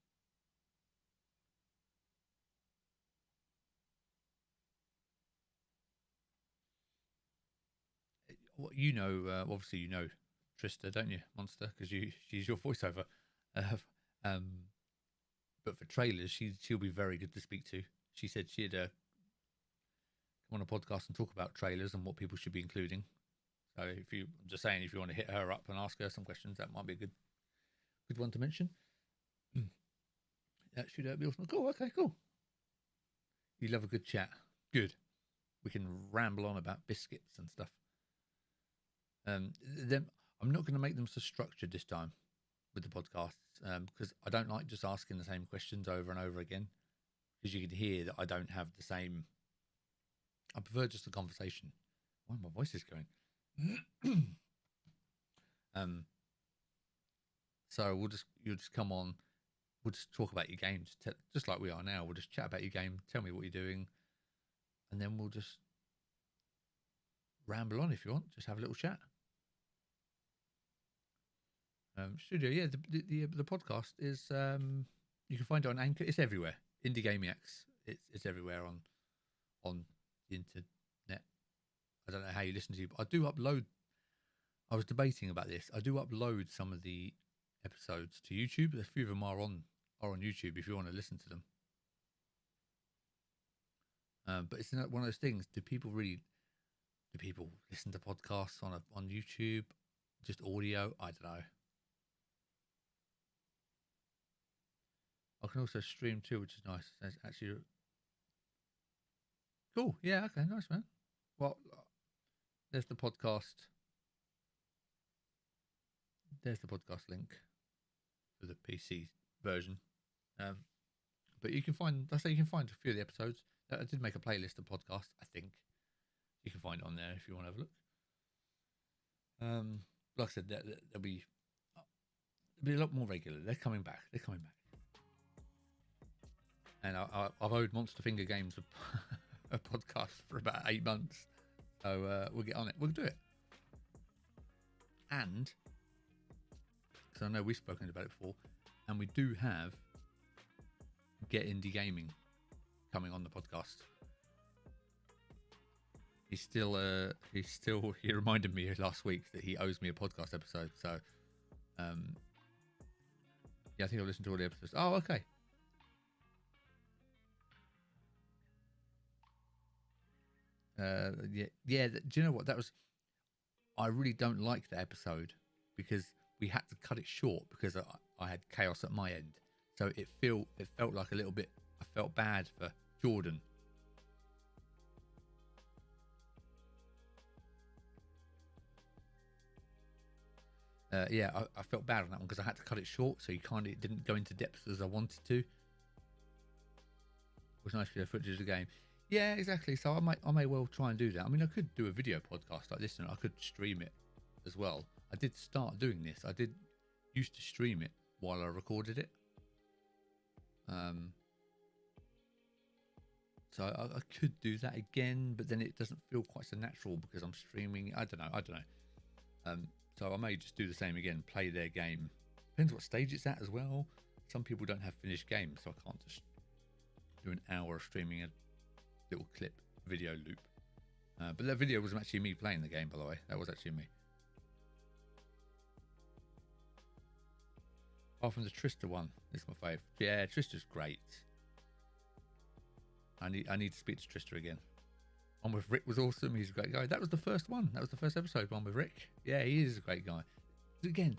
what you know, obviously you know Trista, don't you, Monster? Because she's your voiceover. Uh, um, but for trailers, she'll be very good to speak to. She said she'd come on a podcast and talk about trailers and what people should be including. So I'm just saying, if you want to hit her up and ask her some questions, that might be a good one to mention. That should be awesome. Cool. Okay. Cool. You love a good chat. Good. We can ramble on about biscuits and stuff. Then I'm not going to make them so structured this time with the podcasts because I don't like just asking the same questions over and over again, because you can hear that I don't have the same. I prefer just a conversation. Why my voice is going. So you'll just come on. We'll just talk about your games, just like we are now. We'll just chat about your game. Tell me what you're doing, and then we'll just ramble on if you want. Just have a little chat. Studio, yeah. The podcast is you can find it on Anchor. It's everywhere. Indie Gamiacs. It's everywhere on the internet. I don't know how you listen to it, but I do upload. I was debating about this. I do upload some of the episodes to YouTube. A few of them are on YouTube if you want to listen to them. But it's not one of those things. Do people listen to podcasts on YouTube? Just audio? I don't know. I can also stream too, which is nice. It's actually cool. Yeah. Okay. Nice, man. Well, there's the podcast. There's the podcast link for the PC version. But you can find a few of the episodes. I did make a playlist of podcasts. I think you can find it on there if you want to have a look. Like I said, there'll be a lot more regular. They're coming back. And I've owed Monster Finger Games a podcast for about 8 months. So we'll get on it. We'll do it. And, because I know we've spoken about it before, and we do have Get Indie Gaming coming on the podcast. He reminded me last week that he owes me a podcast episode. So, yeah, I think I've listened to all the episodes. Oh, okay. Yeah. Do you know what that was? I really don't like that episode because we had to cut it short because I had chaos at my end. So it felt like a little bit. I felt bad for Jordan. Yeah, I felt bad on that one because I had to cut it short, so it didn't go into depth as I wanted to. It was nice to show footage of the game. Yeah, exactly. So I may well try and do that. I mean, I could do a video podcast like this, and I could stream it as well. I did start doing this. I did used to stream it while I recorded it. So I could do that again, but then it doesn't feel quite so natural because I'm streaming. I don't know. So I may just do the same again, play their game. Depends what stage it's at as well. Some people don't have finished games, so I can't just do an hour of streaming a little clip video loop. But that video wasn't actually me playing the game, by the way. That was actually me. Apart from the Trista one, it's my favourite. Yeah, Trista's great. I need to speak to Trista again. One with Rick was awesome. He's a great guy. That was the first one. That was the first episode. One with Rick. Yeah, he is a great guy. But again,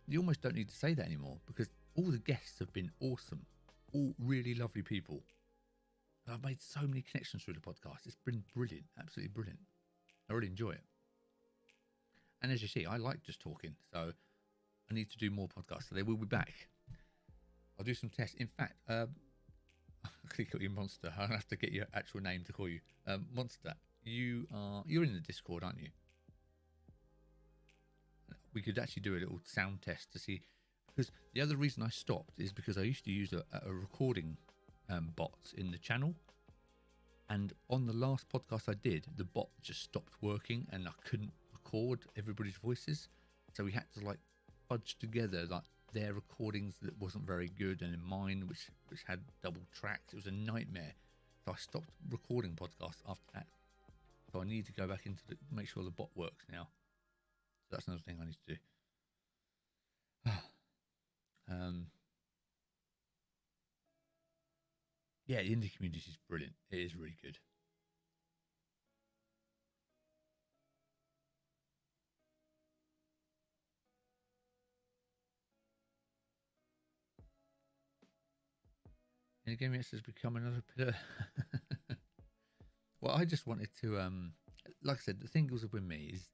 you almost don't need to say that anymore because all the guests have been awesome. All really lovely people. I've made so many connections through the podcast. It's been brilliant. Absolutely brilliant. I really enjoy it. And as you see, I like just talking. So I need to do more podcasts. So they will be back. I'll do some tests. In fact, I could call you Monster. I'll have to get your actual name to call you. Monster, you're in the Discord, aren't you? We could actually do a little sound test to see, because the other reason I stopped is because I used to use a recording bot in the channel, and on the last podcast I did, the bot just stopped working and I couldn't record everybody's voices, so we had to like fudge together like their recordings that wasn't very good and in mine which had double tracks. It was a nightmare, so I stopped recording podcasts after that. So I need to go back into make sure the bot works now. So that's another thing I need to do. Yeah, the indie community is brilliant. It is really good. And again, it has become another pillar. Well, I just wanted to, like I said, the thing was with me is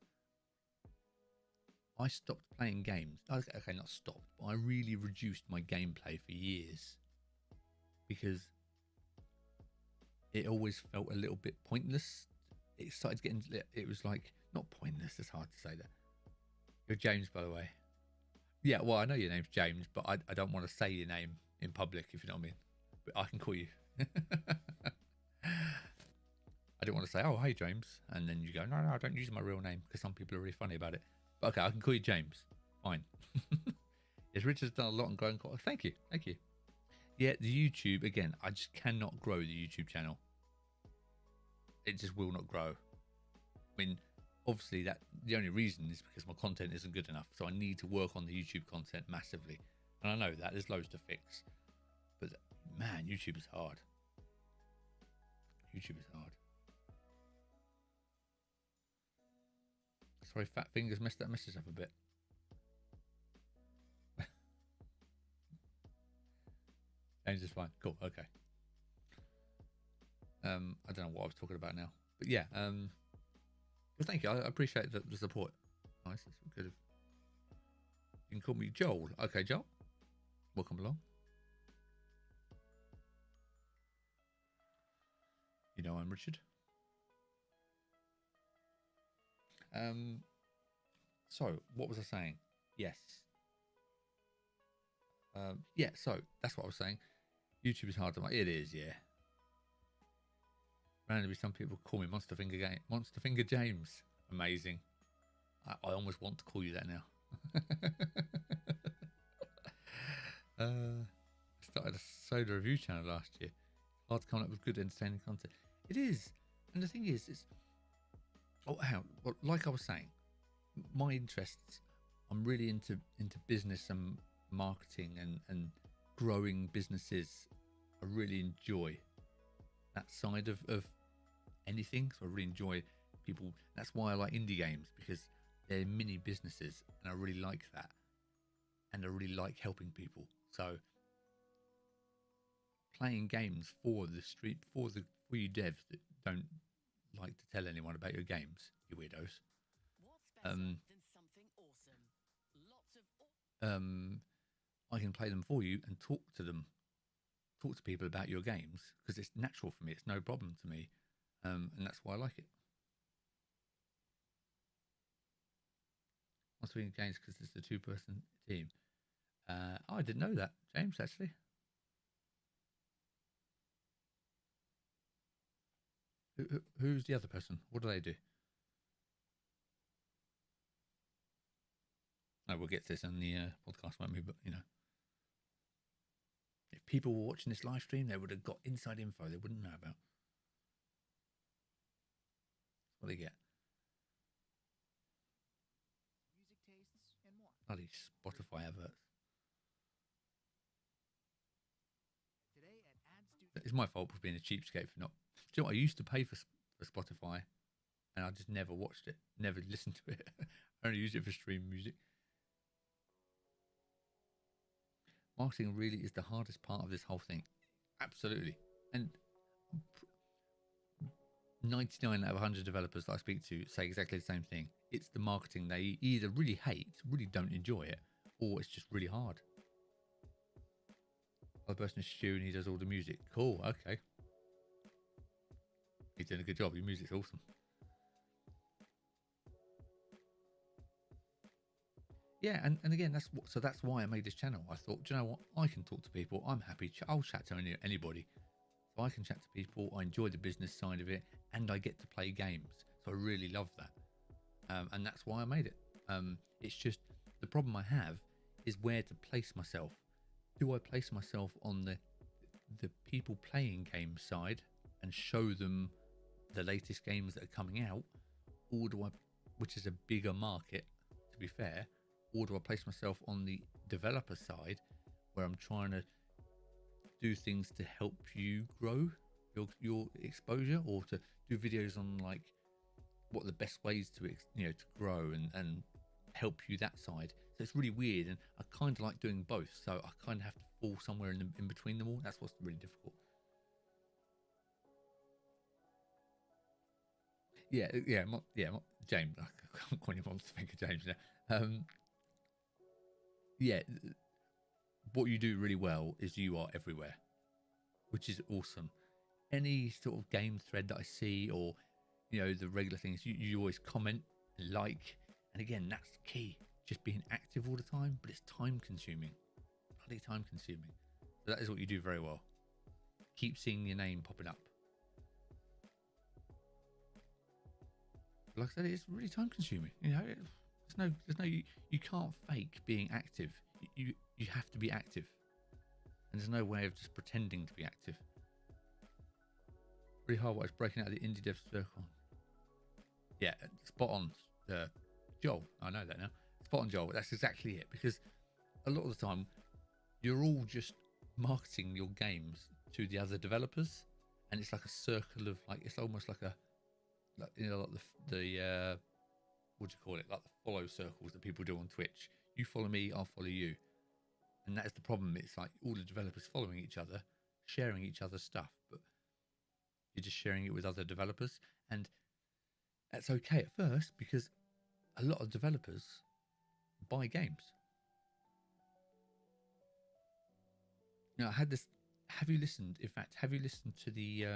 I stopped playing games. Okay, not stopped, but I really reduced my gameplay for years because it always felt a little bit pointless. It started getting, it was like, not pointless, it's hard to say that. You're James, by the way. Yeah, well, I know your name's James, but I don't want to say your name in public, if you know what I mean. But I can call you. I didn't want to say, oh, hey, James. And then you go, no, I don't use my real name because some people are really funny about it. But okay, I can call you James. Fine. Yes, Richard's done a lot on growing. Thank you. Thank you. Yeah, the YouTube, again, I just cannot grow the YouTube channel. It just will not grow. I mean, obviously, that the only reason is because my content isn't good enough. So I need to work on the YouTube content massively. And I know that. There's loads to fix. But man, YouTube is hard. YouTube is hard. Sorry, Fat Fingers messed that message up a bit. James is fine. Cool. Okay. I don't know what I was talking about now, but yeah. Well, thank you. I appreciate the support. Nice. That's good. You can call me Joel. Okay, Joel. Welcome along. You know I'm Richard. So what was I saying? Yes. Yeah. So that's what I was saying. YouTube is hard to make. It is, yeah. Randomly, some people call me Monster Finger James. Amazing. I almost want to call you that now. I started a soda review channel last year. Hard to come up with good, entertaining content. It is, and the thing is, it's well, like I was saying, my interests. I'm really into business and marketing and growing businesses. I really enjoy that side of anything. So I really enjoy people. That's why I like indie games, because they're mini businesses, and I really like that. And I really like helping people. So playing games for the street, for you devs that don't like to tell anyone about your games, you weirdos. I can play them for you and talk to people about your games, because it's natural for me. It's no problem to me, and that's why I like it. Must be games because it's a two-person team. I didn't know that, James. Actually, who's the other person? What do they do? No, we'll get to this on the podcast, won't we? But you know, if people were watching this live stream, they would have got inside info they wouldn't know about. That's what they get. Music tastes and more. Bloody Spotify adverts. It's my fault for being a cheapskate for not. Do you know what? I used to pay for Spotify, and I just never watched it, never listened to it. I only used it for stream music. Marketing really is the hardest part of this whole thing. Absolutely. And 99 out of 100 developers that I speak to say exactly the same thing. It's the marketing they either really hate, really don't enjoy it, or it's just really hard. Other person is Stu and he does all the music. Cool, okay. He's doing a good job. Your music's awesome. Yeah, and again, that's why I made this channel. I thought, do you know what? I can talk to people. I'm happy. I'll chat to anybody. So I can chat to people. I enjoy the business side of it, and I get to play games. So I really love that, and that's why I made it. It's just the problem I have is where to place myself. Do I place myself on the people playing game side and show them the latest games that are coming out, or do I, which is a bigger market, to be fair, or do I place myself on the developer side where I'm trying to do things to help you grow your exposure, or to do videos on like what are the best ways to to grow and help you that side. So it's really weird, and I kind of like doing both, so I kind of have to fall somewhere in between them all. That's what's really difficult. James. I'm calling him Monster Finger James now. Yeah, what you do really well is you are everywhere, which is awesome. Any sort of game thread that I see, or the regular things, you always comment, like, and again, that's key. Just being active all the time, but it's time consuming, bloody time consuming. So that is what you do very well. Keep seeing your name popping up. Like I said, it's really time consuming. You can't fake being active. You have to be active, and there's no way of just pretending to be active. Really hard work breaking out of the indie dev circle. Yeah, spot on, Joel. I know that now. Spot on, Joel. That's exactly it. Because a lot of the time, you're all just marketing your games to the other developers, and it's like a circle of it's almost like like the what do you call it? Like the follow circles that people do on Twitch. You follow me, I'll follow you, and that is the problem. It's like all the developers following each other, sharing each other's stuff, but you're just sharing it with other developers, and that's okay at first because a lot of developers buy games. Now, I had this. Have you listened? In fact, have you listened to the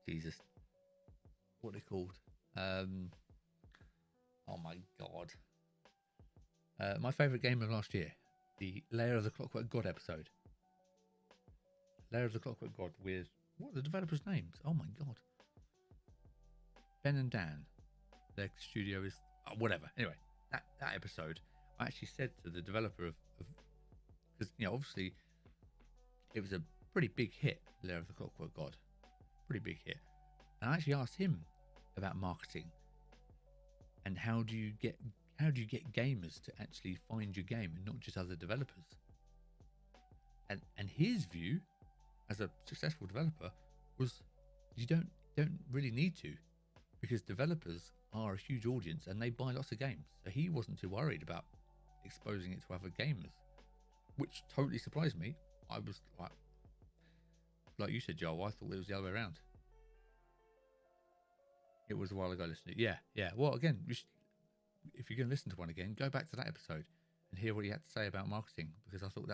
Jesus, what are they called? Oh my god, my favorite game of last year, the Layer of the Clockwork God episode. Layer of the Clockwork God with what are the developers' names? Oh my god, Ben and Dan. Their studio is whatever. Anyway, that episode, I actually said to the developer of because obviously it was a pretty big hit, Lair of the Clockwork God, pretty big hit, and I actually asked him about marketing and how do you get gamers to actually find your game and not just other developers. And his view as a successful developer was you don't really need to, because developers are a huge audience and they buy lots of games. So he wasn't too worried about exposing it to other gamers, which totally surprised me. I was like you said, Joel, I thought it was the other way around. It was a while ago. Listening, yeah. Well, again, if you're going to listen to one again, go back to that episode and hear what he had to say about marketing, because I thought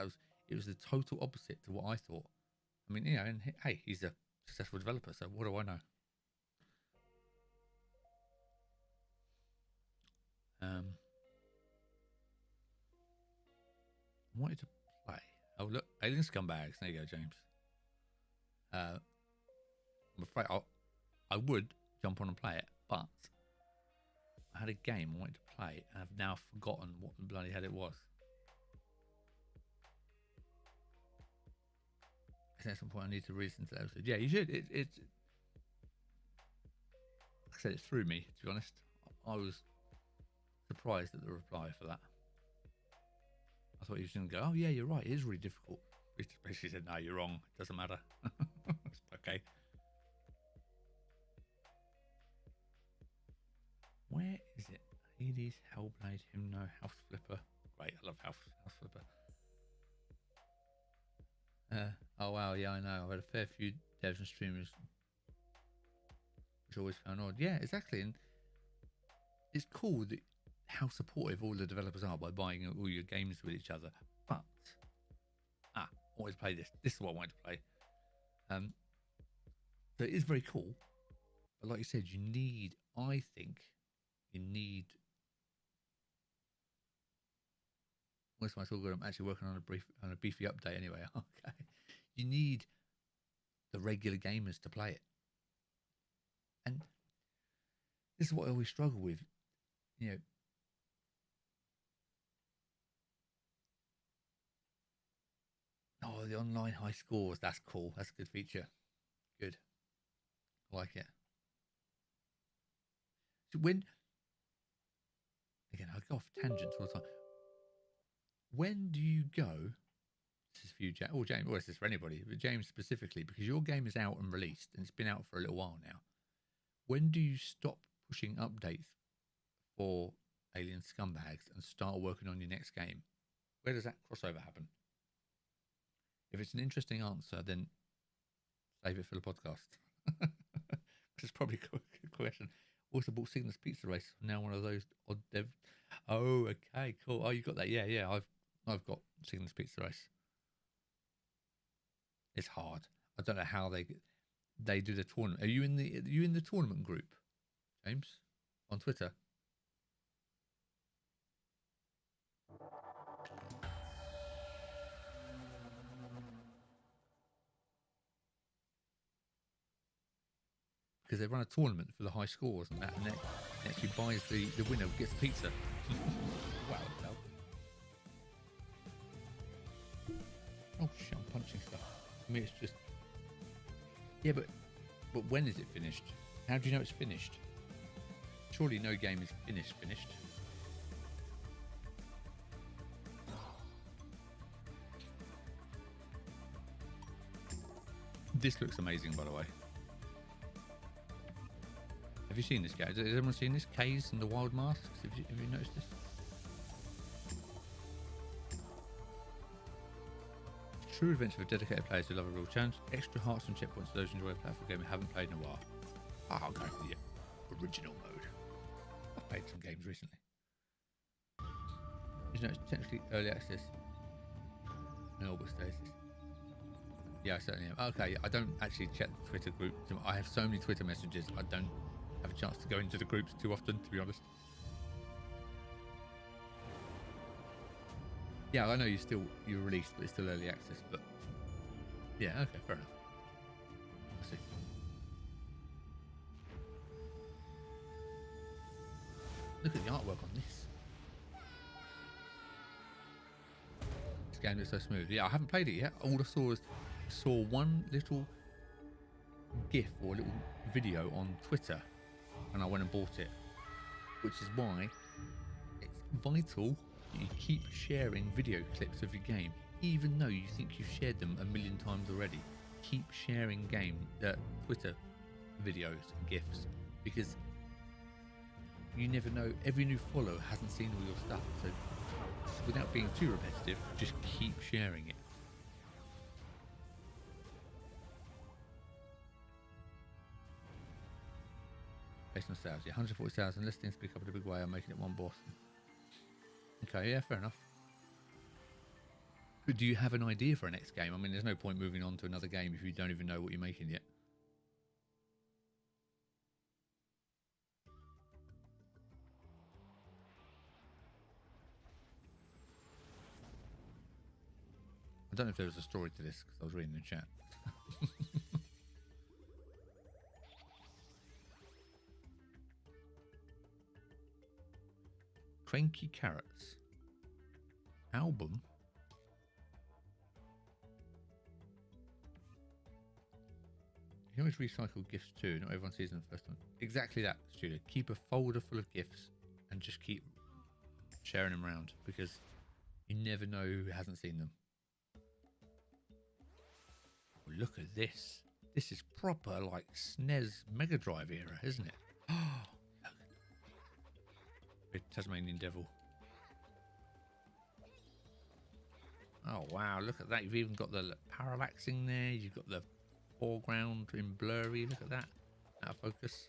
it was the total opposite to what I thought. I mean, and hey, he's a successful developer, so what do I know? I wanted to play. Oh look, Alien Scumbags. There you go, James. I'm afraid I would jump on and play it, but I had a game I wanted to play, and I've now forgotten what the bloody hell it was. At some point, I need to listen to that episode. Yeah, you should. Like I said, it threw me. To be honest, I was surprised at the reply for that. I thought he was going to go, "Oh yeah, you're right. It is really difficult." He basically said, "No, you're wrong. It doesn't matter." Okay. Where is it? Hades, Hellblade, Hymno, House Flipper. Great, I love House Flipper. Oh wow, yeah, I know. I've had a fair few devs and streamers, which I always found odd. Yeah, exactly, and it's cool that how supportive all the developers are by buying all your games with each other. But I always play this. This is what I wanted to play. So it is very cool, but like you said, I think you need. Where's my all good? I'm actually working on a beefy update anyway. Okay, you need the regular gamers to play it, and this is what I always struggle with. Oh, Oh, the online high scores. That's cool. That's a good feature. Good. I like it. So when, again, I go off tangents all the time. When do you go? This is for you, James, or James, or this is for anybody, but James specifically, because your game is out and released and it's been out for a little while now. When do you stop pushing updates for Alien Scumbags and start working on your next game? Where does that crossover happen? If it's an interesting answer, then save it for the podcast. It's probably a good question. Also bought Cygnus Pizza Race. Now one of those odd dev. Oh, okay, cool. Oh, you got that? Yeah. I've got Cygnus Pizza Race. It's hard. I don't know how they do the tournament. Are you in the tournament group, James, on Twitter? Because they run a tournament for the high scores and that, and it actually buys the winner gets pizza. Wow. Oh shit, I'm punching stuff. I mean, it's just... Yeah, but when is it finished? How do you know it's finished? Surely no game is finished. This looks amazing, by the way. Have you seen this, guys? Has everyone seen this? K's and the Wild Masks? Have you noticed this? True adventure for dedicated players who love a real challenge. Extra hearts and checkpoints for those who enjoy a platform game and haven't played in a while. I'll go for the original mode. I've played some games recently. You know, it's technically early access. In August stasis. Yeah, I certainly am. Okay, I don't actually check the Twitter group. I have so many Twitter messages. I don't have a chance to go into the groups too often, to be honest. Yeah, I know you're released, but it's still early access. But yeah, okay, fair enough. I see. Look at the artwork on this. This game looks so smooth. Yeah, I haven't played it yet. All I saw one little GIF or a little video on Twitter, and I went and bought it. Which is why it's vital you keep sharing video clips of your game, even though you think you've shared them 1,000,000 times already. Keep sharing Twitter videos and GIFs, because you never know. Every new follower hasn't seen all your stuff, so without being too repetitive, just keep sharing it. Based on sales, yeah, 140,000 listings. Pick up in a big way. I'm making it one boss. Okay, yeah, fair enough. But do you have an idea for a next game? I mean, there's no point moving on to another game if you don't even know what you're making yet. I don't know if there was a story to this because I was reading the chat. Cranky Carrots album. You can always recycle gifts too. Not everyone sees them the first time. Exactly that, Studio. Keep a folder full of gifts and just keep sharing them around, because you never know who hasn't seen them. Oh, look at this. This is proper like SNES Mega Drive era, isn't it? Oh, Tasmanian Devil. Oh wow, look at that. You've even got the parallaxing there. You've got the foreground in blurry. Look at that. Out of focus.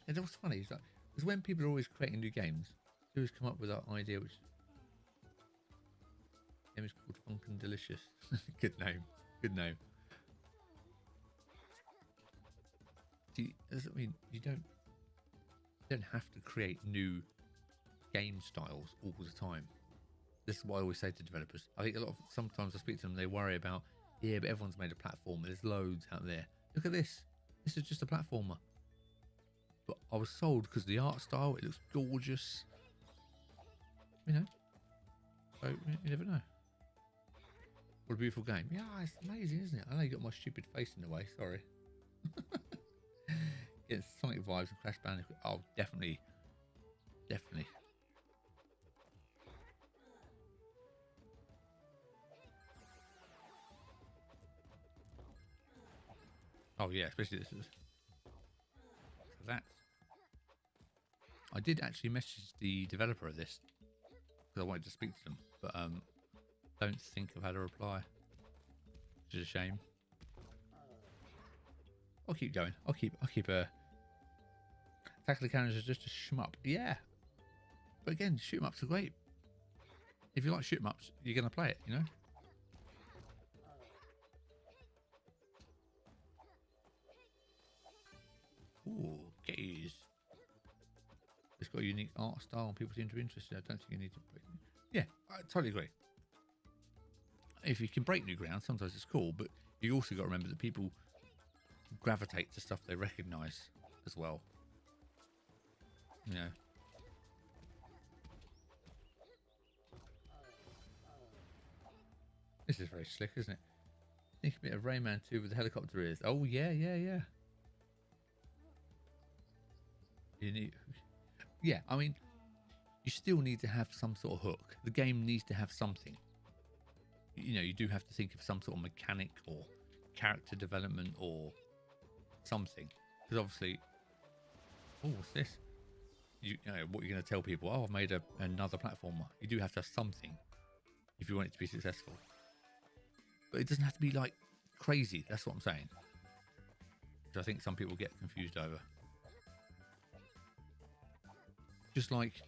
And what's funny is that because when people are always creating new games, they always come up with that idea, which name is called Funkin' Delicious. Good name. Good name. I mean, you don't have to create new game styles all the time. This is what I always say to developers. I think sometimes I speak to them, they worry about, yeah, but everyone's made a platformer. There's loads out there. Look at this. This is just a platformer. But I was sold because the art style, it looks gorgeous. You know, So you never know. What a beautiful game. Yeah, it's amazing, isn't it? I know you got my stupid face in the way. Sorry. It's Sonic vibes and Crash Bandicoot. Oh, definitely. Definitely. Oh, yeah, especially this is. So that's. I did actually message the developer of this because I wanted to speak to them, but don't think I've had a reply, which is a shame. I'll keep going. I'll keep Attack of the Cannons is just a shmup. Yeah. But again, shoot 'em ups are great. If you like shoot 'em ups, you're gonna play it, you know? Ooh, gaze. It's got a unique art style and people seem to be interested. I don't think you need to break. Yeah, I totally agree. If you can break new ground, sometimes it's cool, but you also got to remember that people gravitate to stuff they recognise as well. You know. This is very slick, isn't it? Think a bit of Rayman 2 with the helicopter ears. Oh yeah, yeah, yeah. You need, yeah. I mean, you still need to have some sort of hook. The game needs to have something. You know, you do have to think of some sort of mechanic or character development or something. Because obviously, oh, what's this? You know, what you're going to tell people? Oh, I've made another platformer. You do have to have something if you want it to be successful. But it doesn't have to be like crazy. That's what I'm saying. Which I think some people get confused over. Just like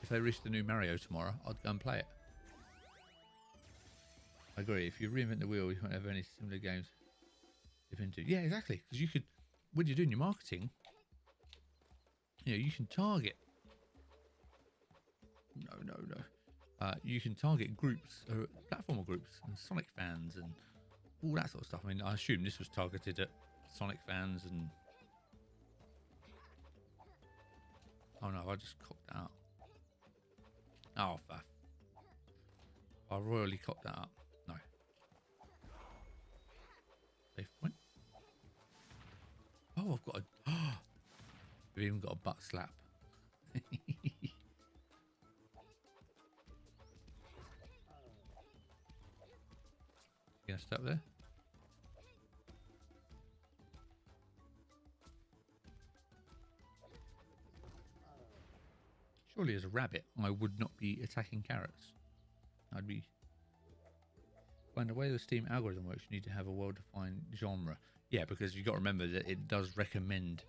if they release the new Mario tomorrow, I'd go and play it. I agree. If you reinvent the wheel, you won't have any similar games dip into. Yeah, exactly. Because you could, when you're doing your marketing, you know, you can target. No. You can target groups, platformer groups, and Sonic fans, and all that sort of stuff. I mean, I assume this was targeted at Sonic fans and. Oh no, I just cocked that up. Oh, faff. I royally cocked that up. No. Save point. Oh, I've got a. Oh, we've even got a butt slap. You gonna stop there? Surely as a rabbit, I would not be attacking carrots. I'd be... Find the way the Steam algorithm works, you need to have a well-defined genre. Yeah, because you've got to remember that it does recommend...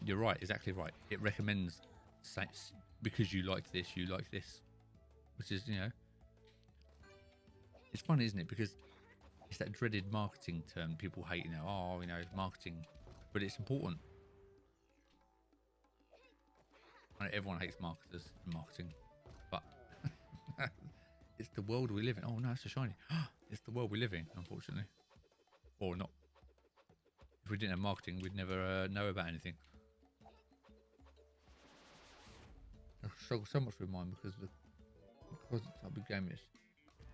You're right, exactly right. It recommends sites because you like this, which is, you know... It's funny, isn't it? Because it's that dreaded marketing term people hate, you know, oh, you know, marketing. But it's important. I know everyone hates marketers and marketing, but it's the world we live in. Oh no, it's a shiny. It's the world we live in, unfortunately. Or not. If we didn't have marketing, we'd never know about anything. I struggle so much with mine because the type of game is.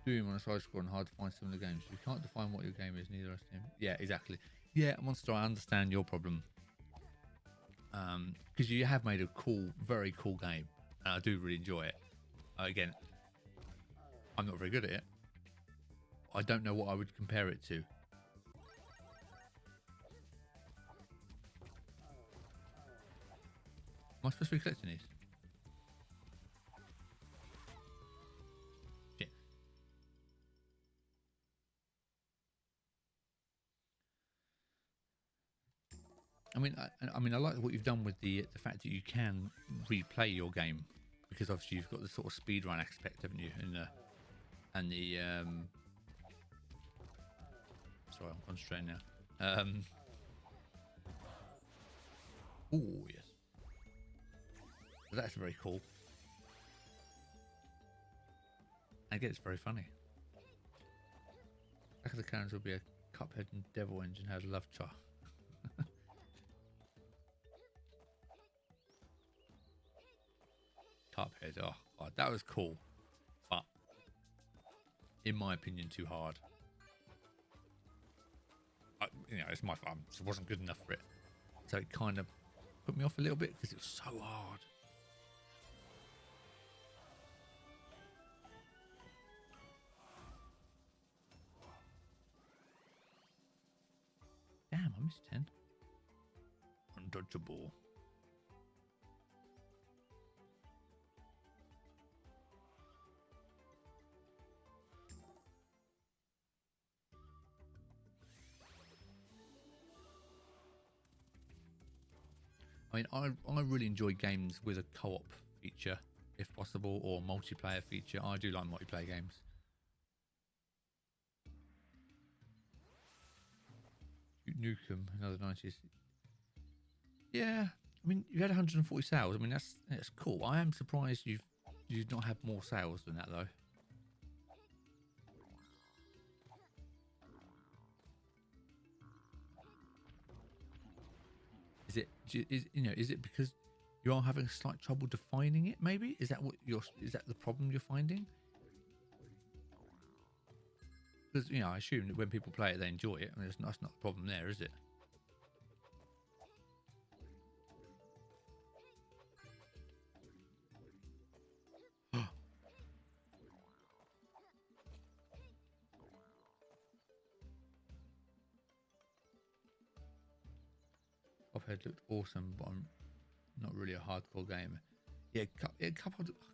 Doing on a side scroll and hard to find similar games. You can't define what your game is, neither are Steam. Yeah, exactly. Yeah, Monster, I understand your problem. Because you have made a cool, very cool game, and I do really enjoy it. Again, I'm not very good at it. I don't know what I would compare it to. Am I supposed to be collecting these? Yeah. I mean, I like what you've done with the fact that you can replay your game, because obviously you've got the sort of speedrun aspect, haven't you? And the sorry, I'm concentrating now. Oh yes, so that's very cool. And again, it's very funny. Back of the Cannons will be a Cuphead and Devil engine has love char. Cuphead. Oh God, that was cool, but in my opinion, too hard. You know, it's my fun. It wasn't good enough for it, so it kind of put me off a little bit because it was so hard. Damn, I missed 10. Undodgeable. I mean, I really enjoy games with a co-op feature, if possible, or multiplayer feature. I do like multiplayer games. Nukem, another 90s. Yeah, I mean, you had 140 sales. I mean, that's cool. I am surprised you've not had more sales than that though. Is it because you are having slight trouble defining it? Maybe is that the problem you're finding? Because I assume that when people play it, they enjoy it, and that's not the problem there, is it? Cuphead looked awesome, but I'm not really a hardcore gamer. Yeah,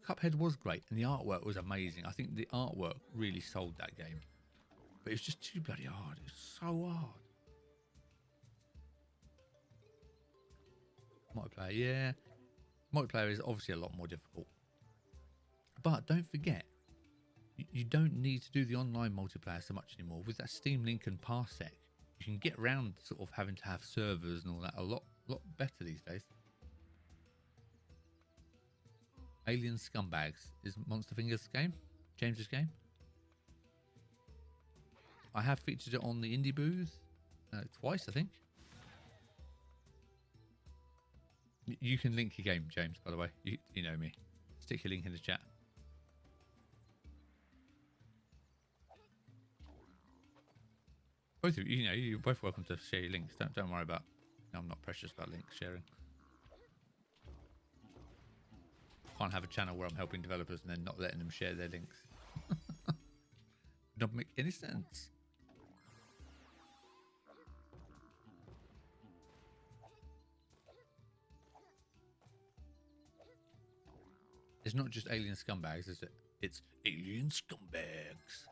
Cuphead was great, and the artwork was amazing. I think the artwork really sold that game, but it's just too bloody hard. It's so hard. Multiplayer, yeah, multiplayer is obviously a lot more difficult, but don't forget, you don't need to do the online multiplayer so much anymore. With that Steam Link and Parsec, you can get around sort of having to have servers and all that a lot better these days. Alien Scumbags is Monster Fingers game, James's game. I have featured it on the indie booth twice, I think. You can link your game, James, by the way. You know me. Stick your link in the chat. Both of you, you're both welcome to share your links. Don't worry about. I'm not precious about link sharing. Can't have a channel where I'm helping developers and then not letting them share their links. Don't make any sense. It's not just alien scumbags, is it? It's alien scumbags.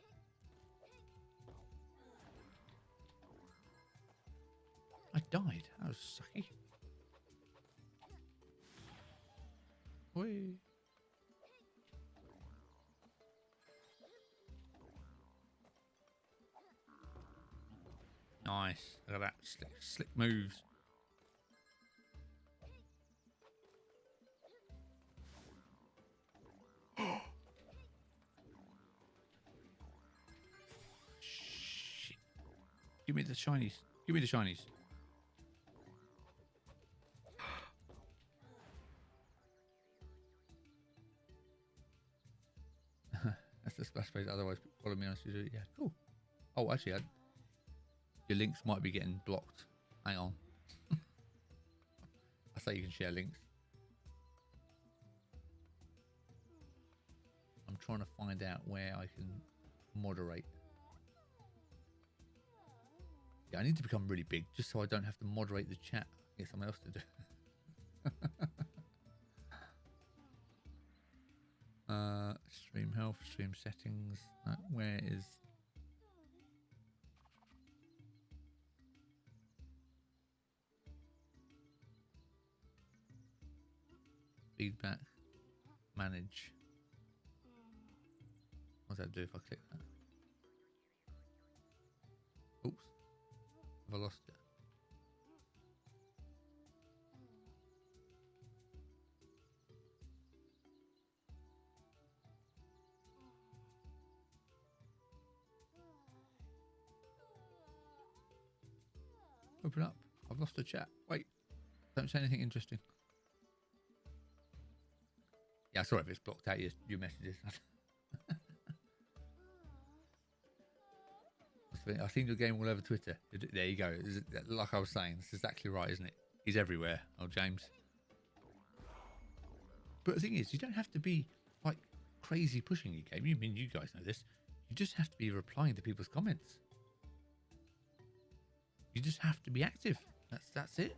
I died. That was sucky. Whee. Nice. Look at that. Slick moves. Shit. Give me the shinies. Give me the shinies. That's the splash page. Otherwise, follow me on studio. Yeah, cool. Oh, actually, your links might be getting blocked. Hang on. I say you can share links. I'm trying to find out where I can moderate. Yeah, I need to become really big just so I don't have to moderate the chat. Get someone else to do. Stream health, stream settings. Where is feedback? Manage. What does that do if I click that? Oops. Have I lost it? Open up. I've lost the chat. Wait. Don't say anything interesting. Yeah, sorry if it's blocked out your messages. I think your game all over Twitter. There you go. Like I was saying, that's exactly right, isn't it? He's everywhere. Oh, James. But the thing is, you don't have to be like crazy pushing your game. You guys know this. You just have to be replying to people's comments. You just have to be active. That's it.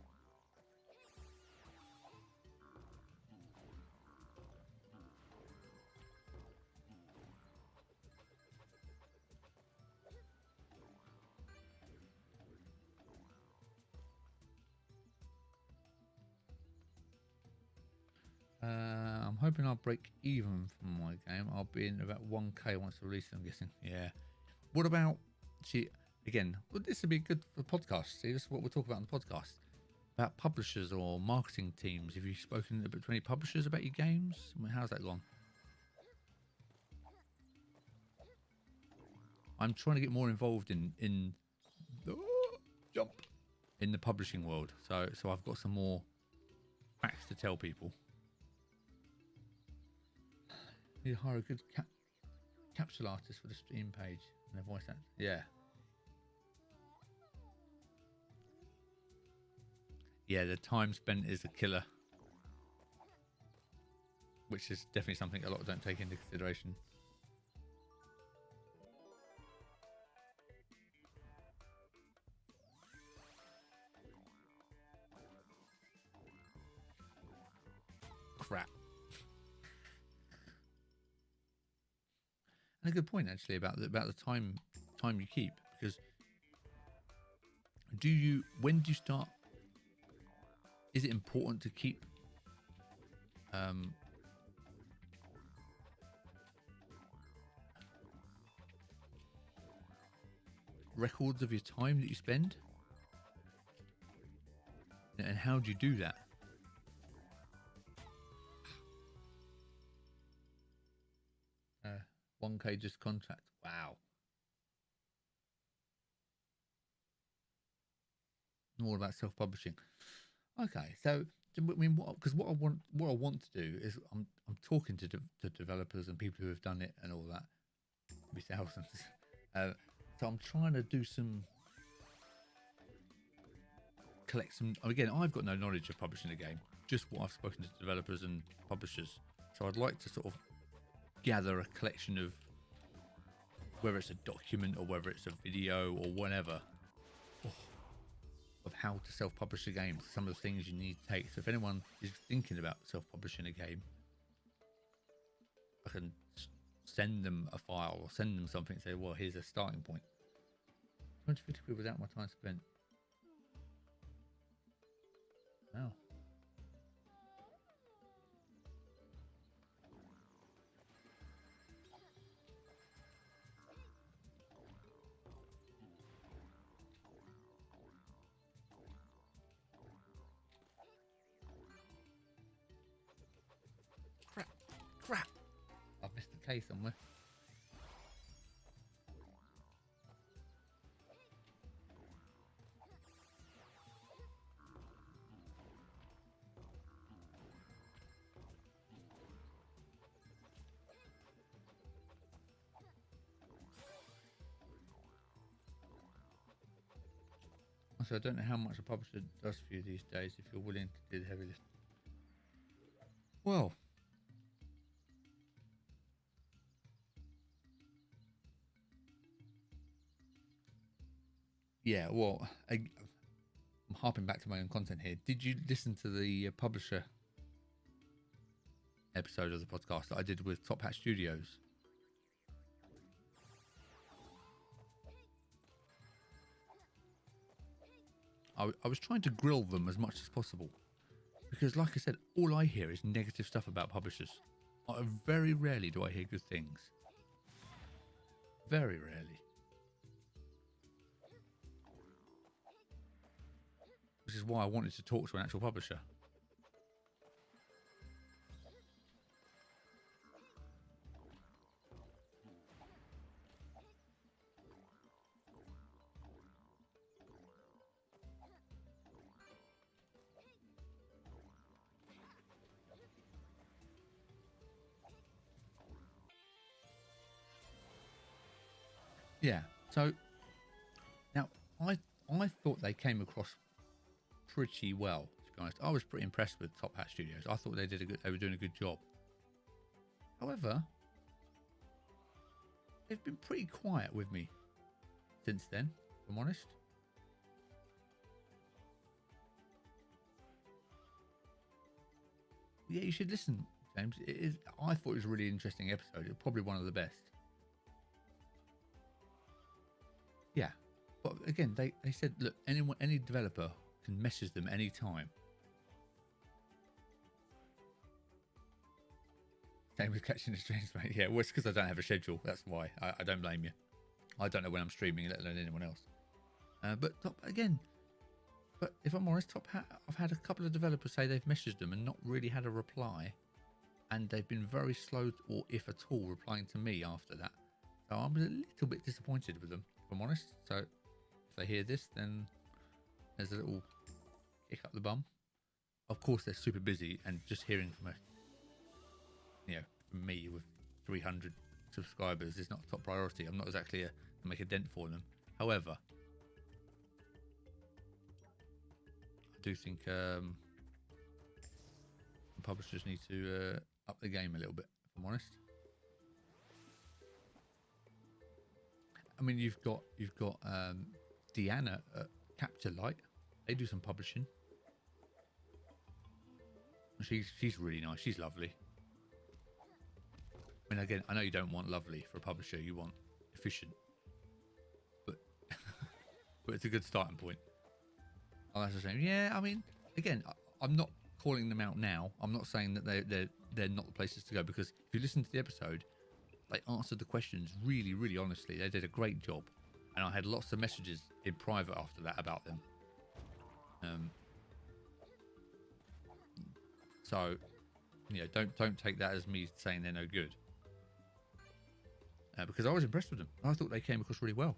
I'm hoping I'll break even from my game. I'll be in about 1k once I release it, I'm guessing. Yeah. What about, see, again, well, this would be good for podcasts. See, this is what we'll talk about on the podcast. About publishers or marketing teams. Have you spoken to any publishers about your games? I mean, how's that gone? I'm trying to get more involved in jump in the publishing world. So I've got some more facts to tell people. You hire a good capsule artist for the stream page and a voice actor. Yeah. Yeah, the time spent is a killer. Which is definitely something a lot don't take into consideration. Crap. And a good point actually about the time you keep, because when do you start? Is it important to keep records of your time that you spend? And how do you do that? 1k just contract. Wow. All about self-publishing. Okay, so I mean, because what I want to do is I'm talking to developers and people who have done it and all that. Be thousands. So I'm trying to do collect some. Again, I've got no knowledge of publishing a game. Just what I've spoken to developers and publishers. So I'd like to sort of gather a collection of, whether it's a document or whether it's a video or whatever, of how to self-publish a game. Some of the things you need to take. So if anyone is thinking about self-publishing a game, I can send them a file or send them something and say, well, here's a starting point. 250 quid without my time spent. Wow. Crap. I've missed the K somewhere. So I don't know how much a publisher does for you these days if you're willing to do the heavy lift. Well, yeah, well, I'm harping back to my own content here. Did you listen to the publisher episode of the podcast that I did with Top Hat Studios? I was trying to grill them as much as possible, because like I said, all I hear is negative stuff about publishers. Very rarely do I hear good things. Very rarely. Which is why I wanted to talk to an actual publisher. yeah. So now I thought they came across pretty well. To be honest, I was pretty impressed with Top Hat Studios. I thought they were doing a good job. However, they've been pretty quiet with me since then, if I'm honest. Yeah, you should listen, James. I thought it was a really interesting episode. It was probably one of the best. Yeah, but again, they said, look, any developer can message them anytime. Same with catching the streams, mate. Yeah, well, it's because I don't have a schedule. That's why. I don't blame you. I don't know when I'm streaming, let alone anyone else. But if I'm honest, Top Hat, I've had a couple of developers say they've messaged them and not really had a reply. And they've been very slow, or if at all, replying to me after that. So I was a little bit disappointed with them, if I'm honest. So if they hear this, then there's a little kick up the bum. Of course, they're super busy, and just hearing from from me with 300 subscribers is not a top priority. I'm not exactly to make a dent for them. However, I do think publishers need to up the game a little bit, if I'm honest. I mean, you've got Deanna at Capture Light. They do some publishing. She's really nice. She's lovely. I mean, again, I know you don't want lovely for a publisher. You want efficient, but but it's a good starting point. Oh, that's the same. Yeah, I mean, again, I'm not calling them out now. I'm not saying that they're not the places to go, because if you listen to the episode, they answered the questions really, really honestly. They did a great job, and I had lots of messages in private after that about them. So, don't take that as me saying they're no good, because I was impressed with them. I thought they came across really well.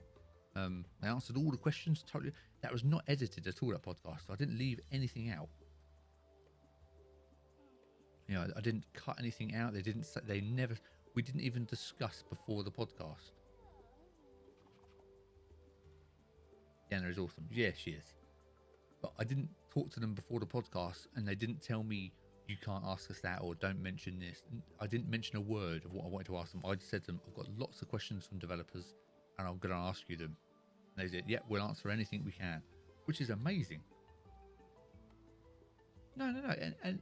They answered all the questions totally. That was not edited at all, that podcast. I didn't leave anything out. I didn't cut anything out. We didn't even discuss before the podcast. Deanna is awesome. Yeah, she is. But I didn't talk to them before the podcast, and they didn't tell me, you can't ask us that, or don't mention this. I didn't mention a word of what I wanted to ask them. I just said to them, I've got lots of questions from developers, and I'm going to ask you them. And they said, yeah, we'll answer anything we can, which is amazing. No. And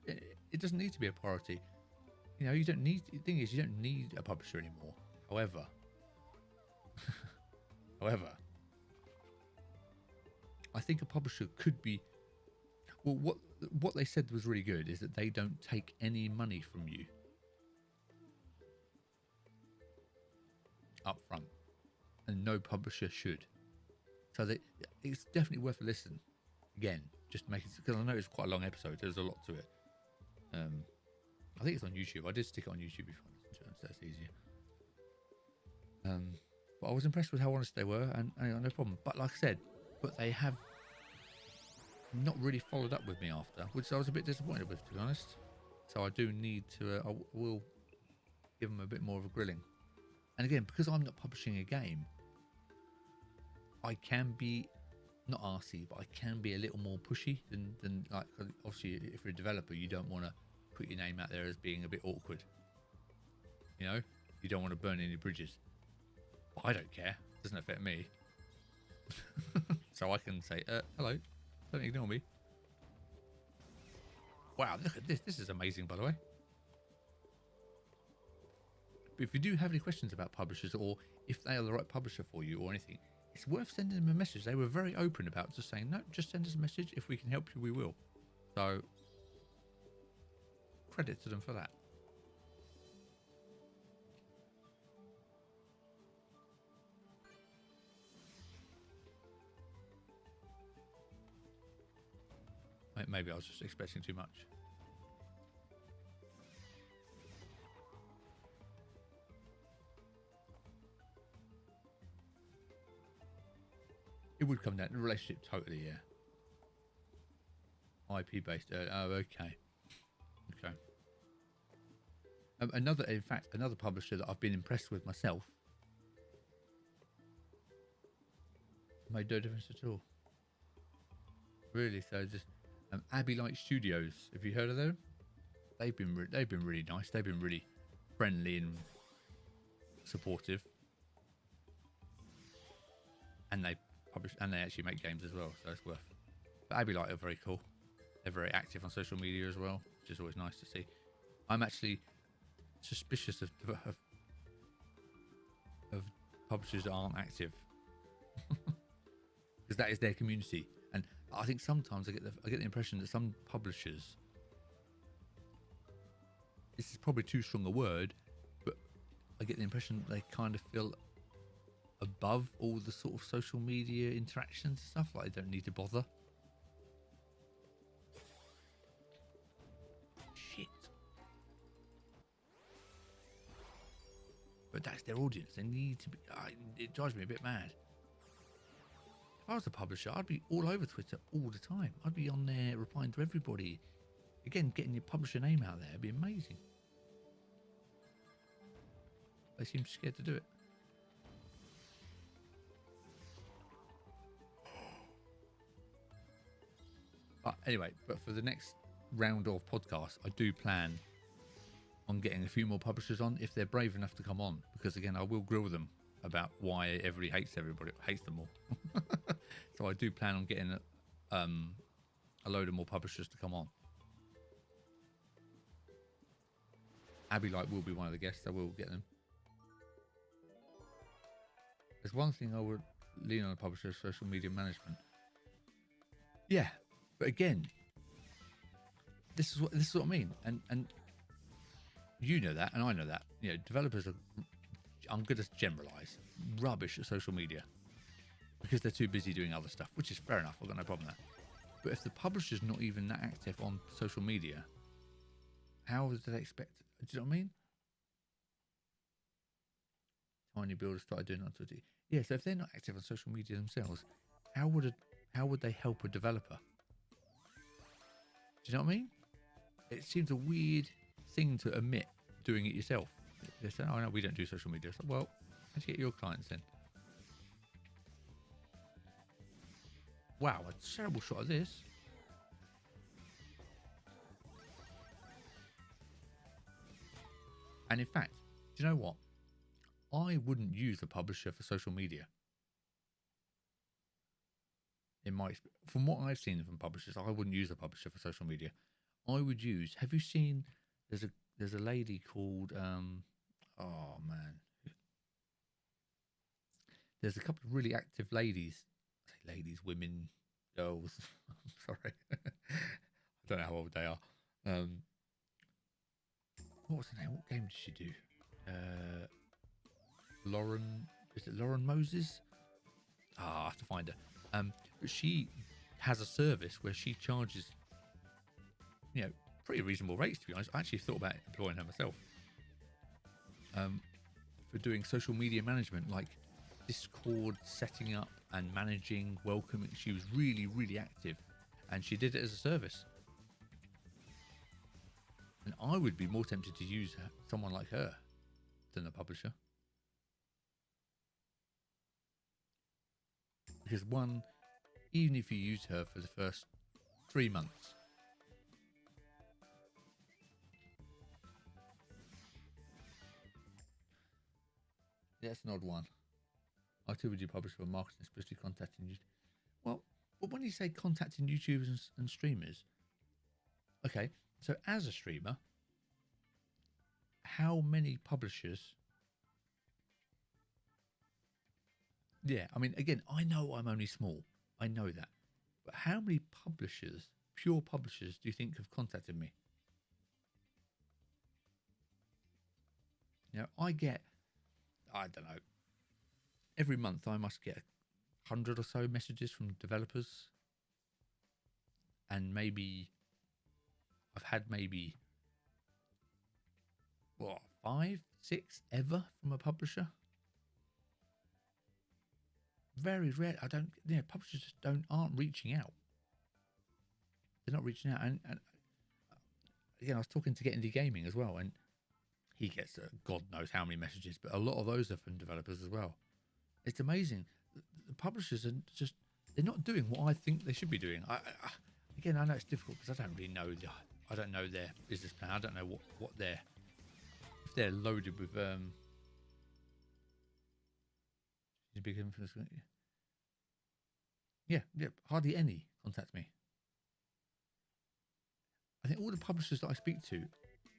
it doesn't need to be a priority. You don't need, the thing is, you don't need a publisher anymore. However, I think a publisher could be, well, what they said was really good is that they don't take any money from you up front, and no publisher should. So it's definitely worth a listen. Again, just make it, because I know it's quite a long episode. There's a lot to it. I think it's on YouTube. I did stick it on YouTube before, so that's easier. But I was impressed with how honest they were, and no problem. But like I said, they have not really followed up with me after, which I was a bit disappointed with, to be honest. So I do need to, I will give them a bit more of a grilling. And again, because I'm not publishing a game, I can be, not arsey, but I can be a little more pushy than like, obviously if you're a developer, you don't want to put your name out there as being a bit awkward. You don't want to burn any bridges. But I don't care. It doesn't affect me. So I can say, hello, don't ignore me. Wow, look at this. This is amazing, by the way. But if you do have any questions about publishers, or if they are the right publisher for you or anything, it's worth sending them a message. They were very open about just saying, no, just send us a message. If we can help you, we will. So credit to them for that. Maybe I was just expecting too much. It would come down to the relationship, totally, yeah. IP based. Oh, okay. In fact, another publisher that I've been impressed with myself Made no difference at all. Really, so just Abbey Light Studios. Have you heard of them? They've been really nice. They've been really friendly and supportive, and they publish and they actually make games as well. So it's worth. But Abbey Light are very cool. They're very active on social media as well, which is always nice to see. I'm actually suspicious of publishers that aren't active, because that is their community. And I think sometimes I get the impression that some publishers, this is probably too strong a word, but I get the impression that they kind of feel above all the sort of social media interactions and stuff, like they don't need to bother. Shit. But that's their audience. They need to be. It drives me a bit mad. If I was a publisher, I'd be all over Twitter all the time. I'd be on there replying to everybody. Again, getting your publisher name out there would be amazing. They seem scared to do it. But anyway, but for the next round of podcasts, I do plan on getting a few more publishers on if they're brave enough to come on, because again, I will grill them about why everybody hates them all. So I do plan on getting a load of more publishers to come on. Abbey Light will be one of the guests. I will get them. There's one thing I would lean on a publisher's social media management. Yeah, but again, this is what I mean, and you know that, and I know that. You know, developers are, I'm going to generalize, rubbish at social media because they're too busy doing other stuff, which is fair enough. I've got no problem with that. But if the publisher's not even that active on social media, how do they expect? Do you know what I mean? Tiny builders started doing it on Twitter. Yeah, so if they're not active on social media themselves, how would they help a developer? Do you know what I mean? It seems a weird thing to admit doing it yourself. They say, "Oh no, we don't do social media." It's like, well, how'd you get your clients then? Wow, a terrible shot of this. And in fact, do you know what? I wouldn't use a publisher for social media. From what I've seen from publishers, I wouldn't use a publisher for social media. I would use. Have you seen? There's a lady called. Oh man. There's a couple of really active ladies. I say ladies, women, girls. I'm sorry. I don't know how old they are. What was her name? What game did she do? Lauren. Is it Lauren Moses? I have to find her. But she has a service where she charges, pretty reasonable rates, to be honest. I actually thought about employing her myself. For doing social media management, like Discord setting up and managing, welcoming. She was really, really active, and she did it as a service. And I would be more tempted to use someone like her than a publisher. Because one, even if you use her for the first 3 months, that's an odd one. I too would you publish for marketing, especially contacting you. Well, but when you say contacting YouTubers and streamers, okay, so as a streamer, how many publishers? Yeah, I mean, again, I know I'm only small. I know that. But how many publishers, pure publishers, do you think have contacted me? I get, I don't know, every month I must get 100 or so messages from developers. And maybe I've had what, 5, 6 ever from a publisher. Very rare. Publishers just aren't reaching out. They're not reaching out. And again, I was talking to Get Indie Gaming as well, and he gets God knows how many messages, but a lot of those are from developers as well. It's amazing. the publishers are just, they're not doing what I think they should be doing. Again, I know it's difficult because I don't really know. I don't know their business plan. I don't know what they're, if they're loaded with big influence. Yeah, hardly any contact me. I think all the publishers that I speak to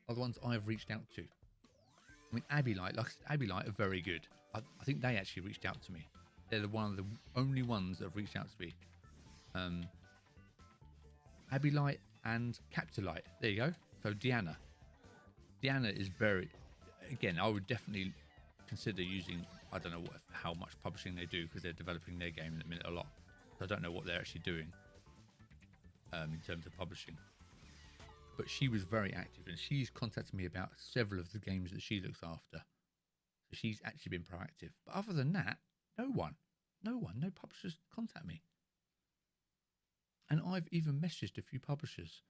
are the ones I've reached out to. I mean, Abbey Light, like I said, Abbey Light are very good. I think they actually reached out to me. They're one of the only ones that have reached out to me. Abbey Light and Capture Light. There you go. So Deanna is very, again, I would definitely consider using, I don't know how much publishing they do because they're developing their game in a minute a lot. So I don't know what they're actually doing in terms of publishing. But she was very active and she's contacted me about several of the games that she looks after. So she's actually been proactive. But other than that, no publishers contact me. And I've even messaged a few publishers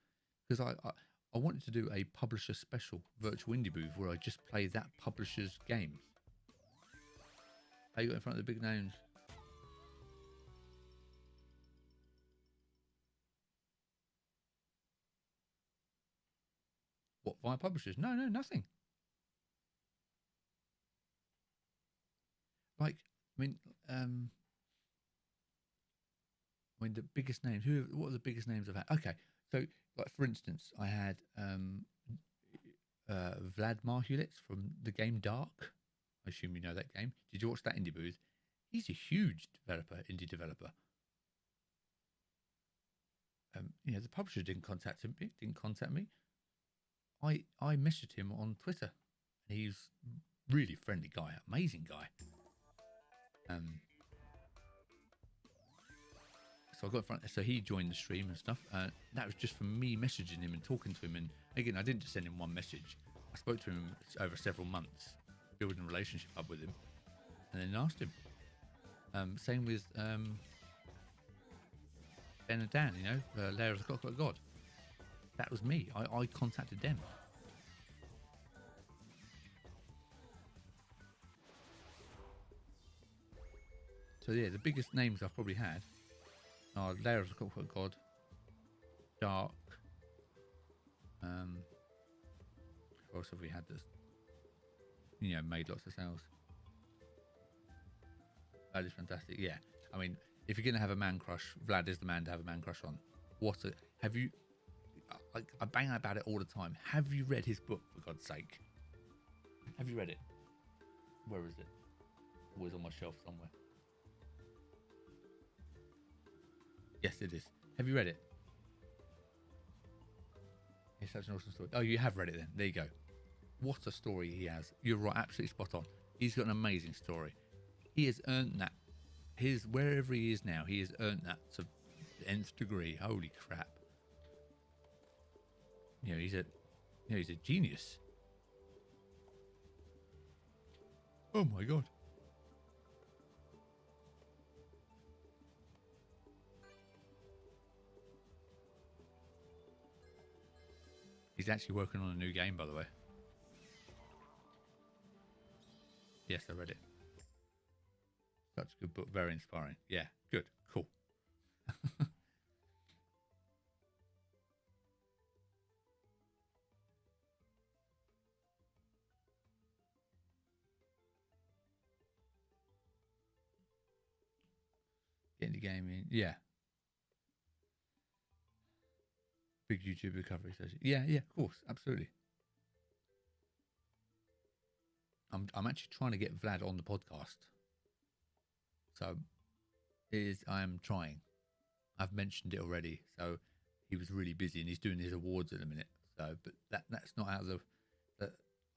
because I wanted to do a publisher special virtual indie booth where I just play that publisher's games. How you got in front of the big names? What, via publishers? No, nothing. Like, I mean, the biggest names. What are the biggest names I've had? Okay, so like for instance, I had Vlad Marhulitz from the game Dark. I assume you know that game. Did you watch that indie booth? He's a huge indie developer. The publisher didn't contact me. I messaged him on Twitter, and he's really friendly guy, amazing guy. So I got in front. So he joined the stream and stuff. That was just from me messaging him and talking to him. And again, I didn't just send him one message. I spoke to him over several months, building a relationship up with him, and then asked him. Same with Ben and Dan. Lair of the Clockwork God. That was me. I contacted them. So yeah, the biggest names I've probably had are Lair of the Clockwork God, Dark. Who else have we had that's made lots of sales? That is fantastic. Yeah, I mean, if you're gonna have a man crush, Vlad is the man to have a man crush on. Have you? I bang about it all the time. Have you read his book, for God's sake? Have you read it? Where is it? Always on my shelf somewhere. Yes, it is. Have you read it? It's such an awesome story. Oh, you have read it then. There you go. What a story he has. You're right, absolutely spot on. He's got an amazing story. He has earned that. Wherever he is now, he has earned that to the nth degree. Holy crap. He's a genius. Oh my God. He's actually working on a new game, by the way. Yes, I read it. Such a good book, very inspiring. Yeah, good, cool. Get into gaming, yeah. Big YouTube recovery session. Yeah, of course, absolutely. I'm actually trying to get Vlad on the podcast. So I am trying. I've mentioned it already. So he was really busy and he's doing his awards at the minute. So, but that's not out of the.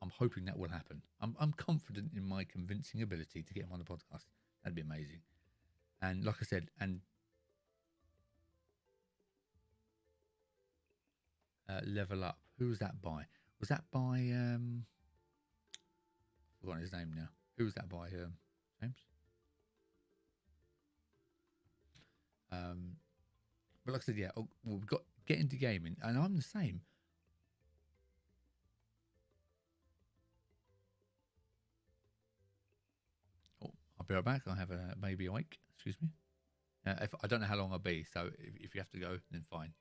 I'm hoping that will happen. I'm confident in my convincing ability to get him on the podcast. That'd be amazing. And like I said, Level Up. Who was that by? Was that by I've forgotten his name now. Who was that by, James? But like I said, yeah, we've got get into gaming, and I'm the same. Oh, I'll be right back. I have a baby awake. Excuse me. If I don't know how long I'll be, so if you have to go, then fine.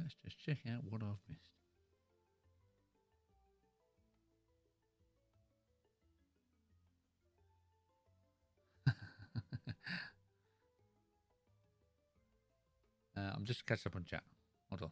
Let's just check out what I've missed. I'm just catching up on chat. Hold on.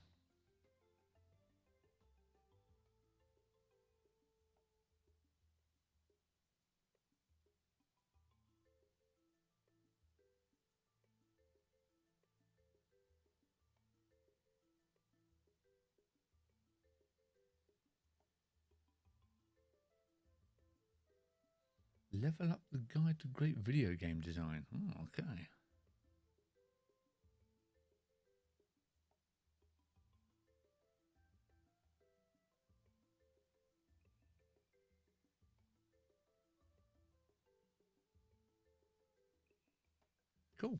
Level up the guide to great video game design. Oh, okay. Cool.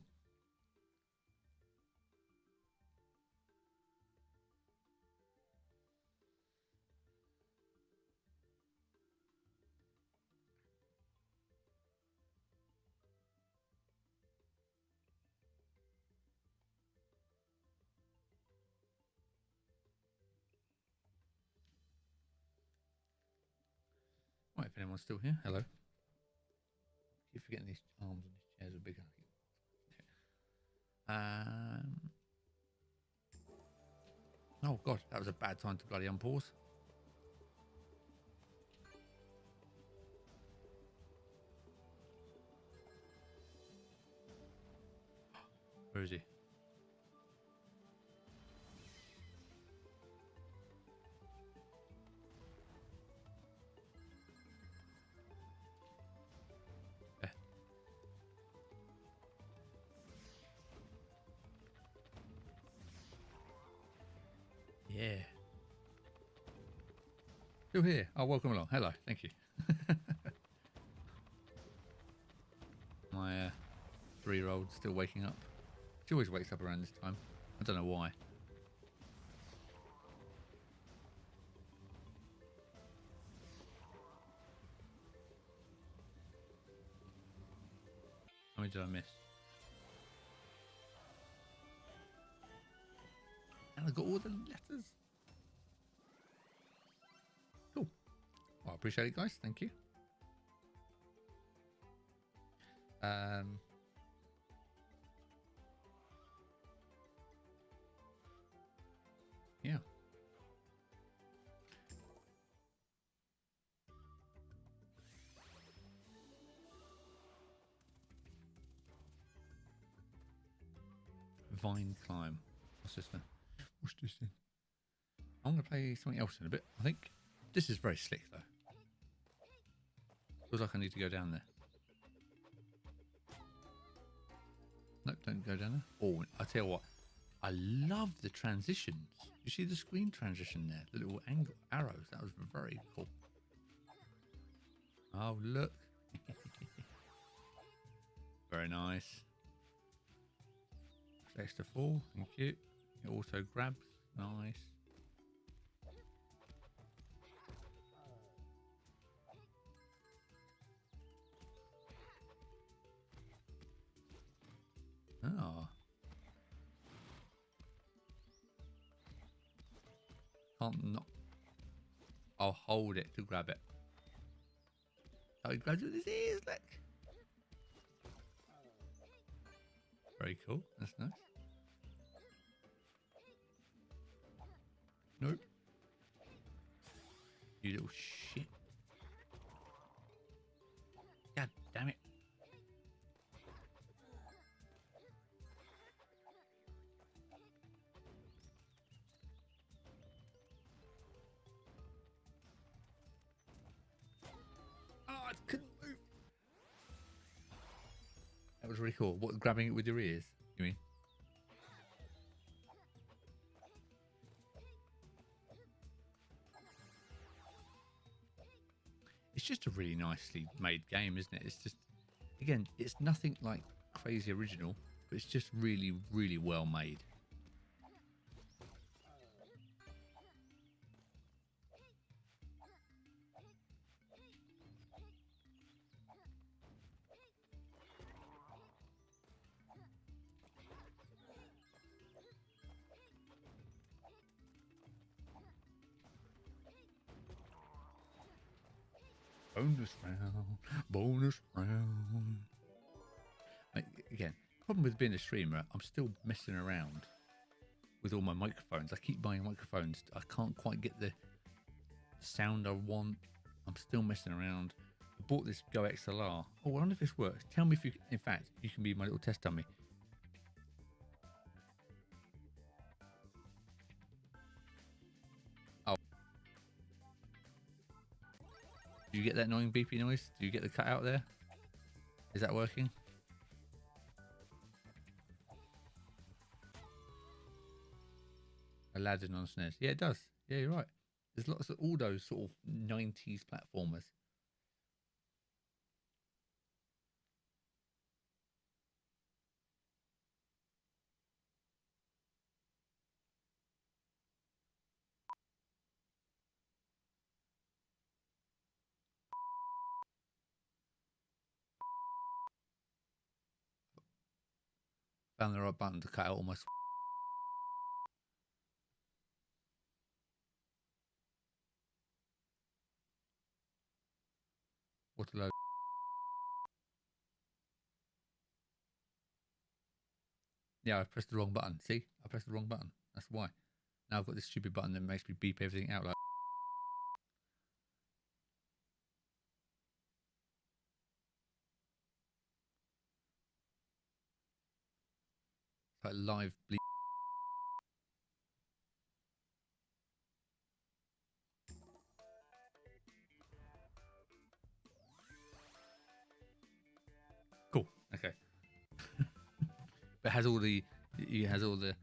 Right, if anyone's still here, hello. Keep forgetting these arms on these chairs are bigger. Oh god, that was a bad time to bloody unpause. Where is he? Yeah. Still here. Oh, welcome along. Hello. Thank you. My 3-year-old still waking up. She always wakes up around this time. I don't know why. How many did I miss? And I got all the letters. Cool. Well, I appreciate it, guys. Thank you. Yeah. Vine climb. What's this then? What's this then? I'm going to play something else in a bit, I think. This is very slick, though. Feels like I need to go down there. Nope, don't go down there. Oh, I tell you what. I love the transitions. You see the screen transition there? The little angle arrows. That was very cool. Oh, look. Very nice. Extra fall. Thank you. It also grabs. Nice. Oh. Can't not. I'll hold it to grab it. Oh, he grabs it with his ears, look. Very cool. That's nice. Nope. You little shit. God damn it. Oh, I couldn't move. That was really cool. What, grabbing it with your ears, you mean? It's just a really nicely made game, isn't it? It's just, again, it's nothing like crazy original, but it's just really, really well made. Bonus round. Bonus round. Again, problem with being a streamer, I'm still messing around with all my microphones. I keep buying microphones. I can't quite get the sound I want. I'm still messing around. I bought this Go XLR. Oh, I wonder if this works. Tell me if you, in fact, you can be my little test dummy. Oh. Do you get that annoying beepy noise? Do you get the cut out there? Is that working? Aladdin on SNES. Yeah, it does. Yeah, you're right. There's lots of all those sort of 90s platformers. Found the right button to cut out all my... What a load. Yeah, I pressed the wrong button. See? I pressed the wrong button. That's why. Now I've got this stupid button that makes me beep everything out like... It's like live bleep. Cool. Okay. But it has all the... It has all the...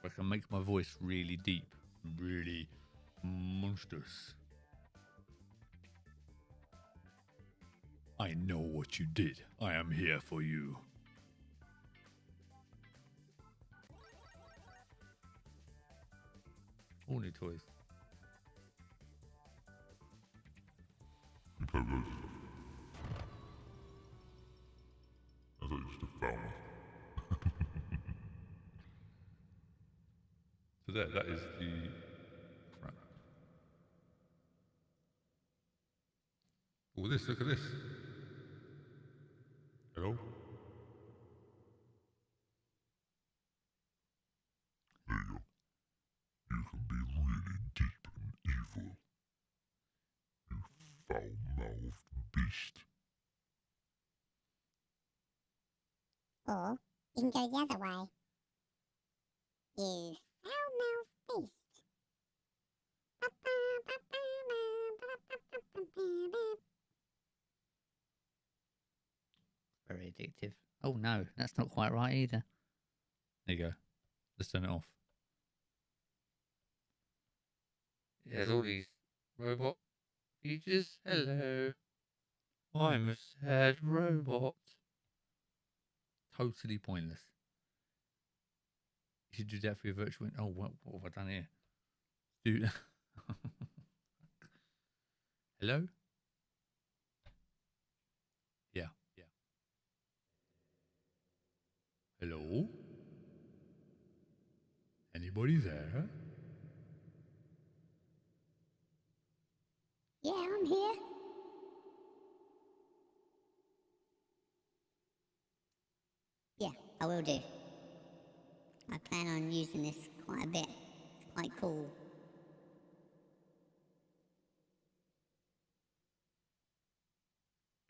I can make my voice really deep. Really monstrous. I know what you did. I am here for you. All new toys. You play with those? I thought you just a farmer. So that is the front. Oh, this, look at this. Hello? There you go. You can be really deep and evil. You foul-mouthed beast. Or you can go the other way. You foul-mouthed beast. Very addictive. Oh no, that's not quite right either. There you go. Let's turn it off. There's all these robot features. Hello. I'm a sad robot. Totally pointless. You should do that for your virtual... Oh, what have I done here? Dude. Hello? Yeah. Hello? Anybody there? Yeah, I'm here. Yeah, I will do. I plan on using this quite a bit. It's quite cool.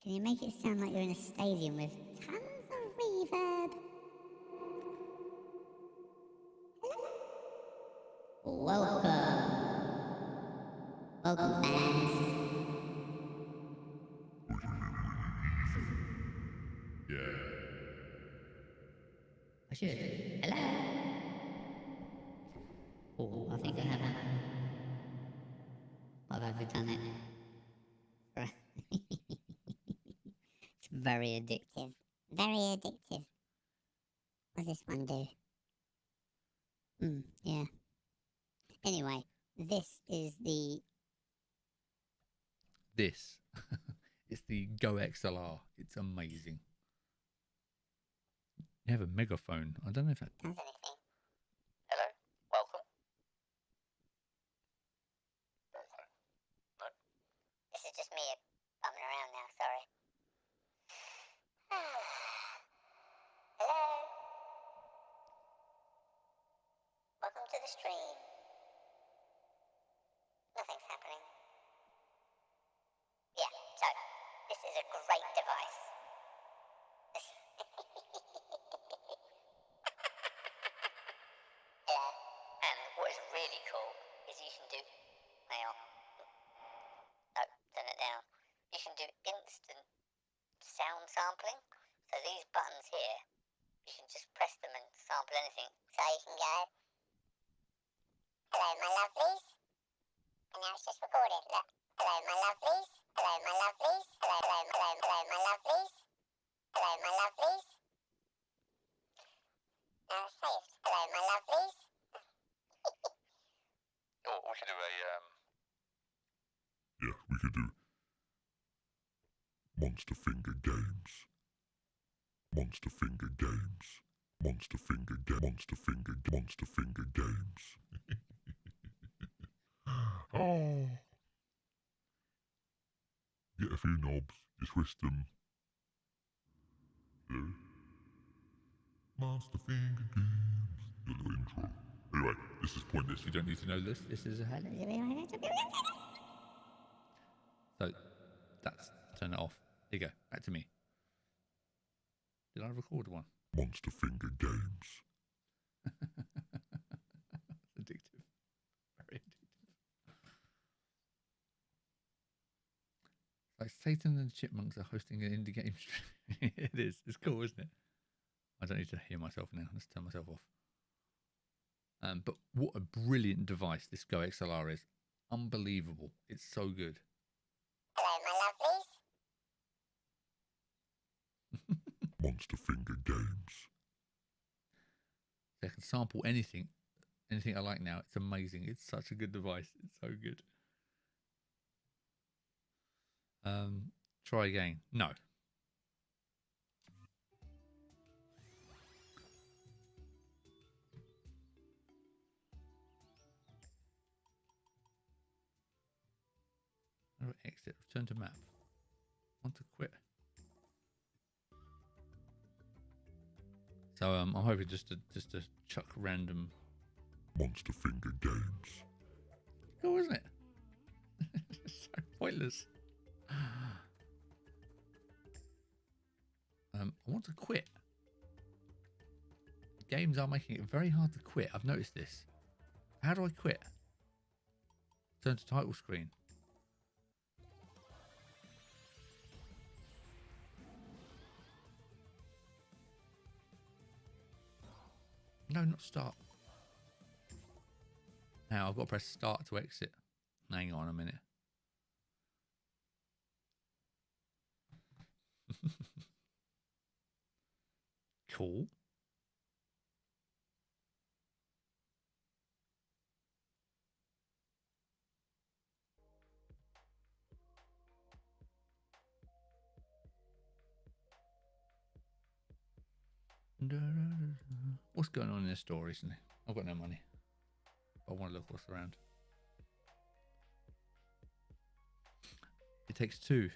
Can you make it sound like you're in a stadium with tons of reverb? Welcome, fans. Yeah. I should. Hello. Oh, I think I haven't. I've overdone it. It's very addictive. Very addictive. What does this one do? Yeah. Anyway, this is the... This. It's the Go XLR. It's amazing. You have a megaphone. I don't know if that... does anything. Hello. Welcome. No. This is just me bumming around now, sorry. Hello? Welcome to the stream. Nothing's happening. Yeah, so, this is a great device. Hello? And what is really cool is you can do... Hang on. No, turn it down. You can do instant sound sampling. So these buttons here, you can just press them and sample anything. So you can go, hello my lovelies, and now it's just recorded, look. Hello my lovelies, hello my lovelies, hello my lovelies, hello my lovelies. Now it's saved. Hello my lovelies. Or we should do a Yeah, we could do Monster Finger Games. Monster Finger Games. Monster Finger Games. Oh. Get a few knobs, you twist them. Hello. Monster Finger Games. Your little intro. Anyway, this is pointless. you don't need to know this. This is a so that's turn it off. There you go. Back to me. Did I record one? Monster Finger Games. Addictive. Very addictive. Like Satan and the Chipmunks are hosting an indie game stream. It is. It's cool, isn't it? I don't need to hear myself now. Let's turn myself off. But what a brilliant device this Go XLR is. Unbelievable. It's so good. Hello my lovelies. Monster Finger Games. They can sample anything I like now. It's amazing. It's such a good device. It's so good. Try again. No. How do I exit? Return to map. Want to quit. So I'm hoping just to chuck random. Monster Finger Games. Cool, isn't it? It's so pointless. I want to quit. Games are making it very hard to quit. I've noticed this. How do I quit? Turn to title screen. No, not start. Now I've got to press start to exit. Hang on a minute. Cool. What's going on in this store recently? I've got no money. But I want to look what's around. It Takes Two.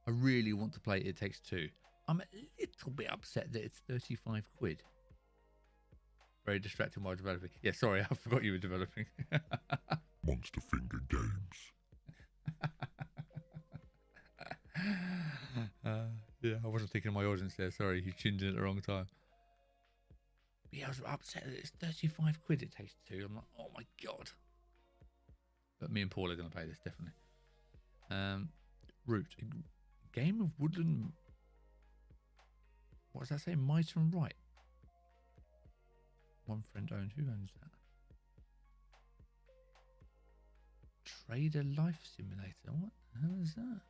I really want to play It Takes Two. I'm a little bit upset that it's 35 quid. Very distracted while developing. Yeah, sorry, I forgot you were developing. Monster Finger Games. Yeah, I wasn't thinking of my audience there. Sorry, you tuned in at the wrong time. But yeah, I was upset that it's 35 quid It Takes Two. I'm like, oh my God. But me and Paul are going to play this, definitely. Root. A game of woodland... What does that say? Might and Right. One friend owned. Who owns that? Trader Life Simulator. What the hell is that?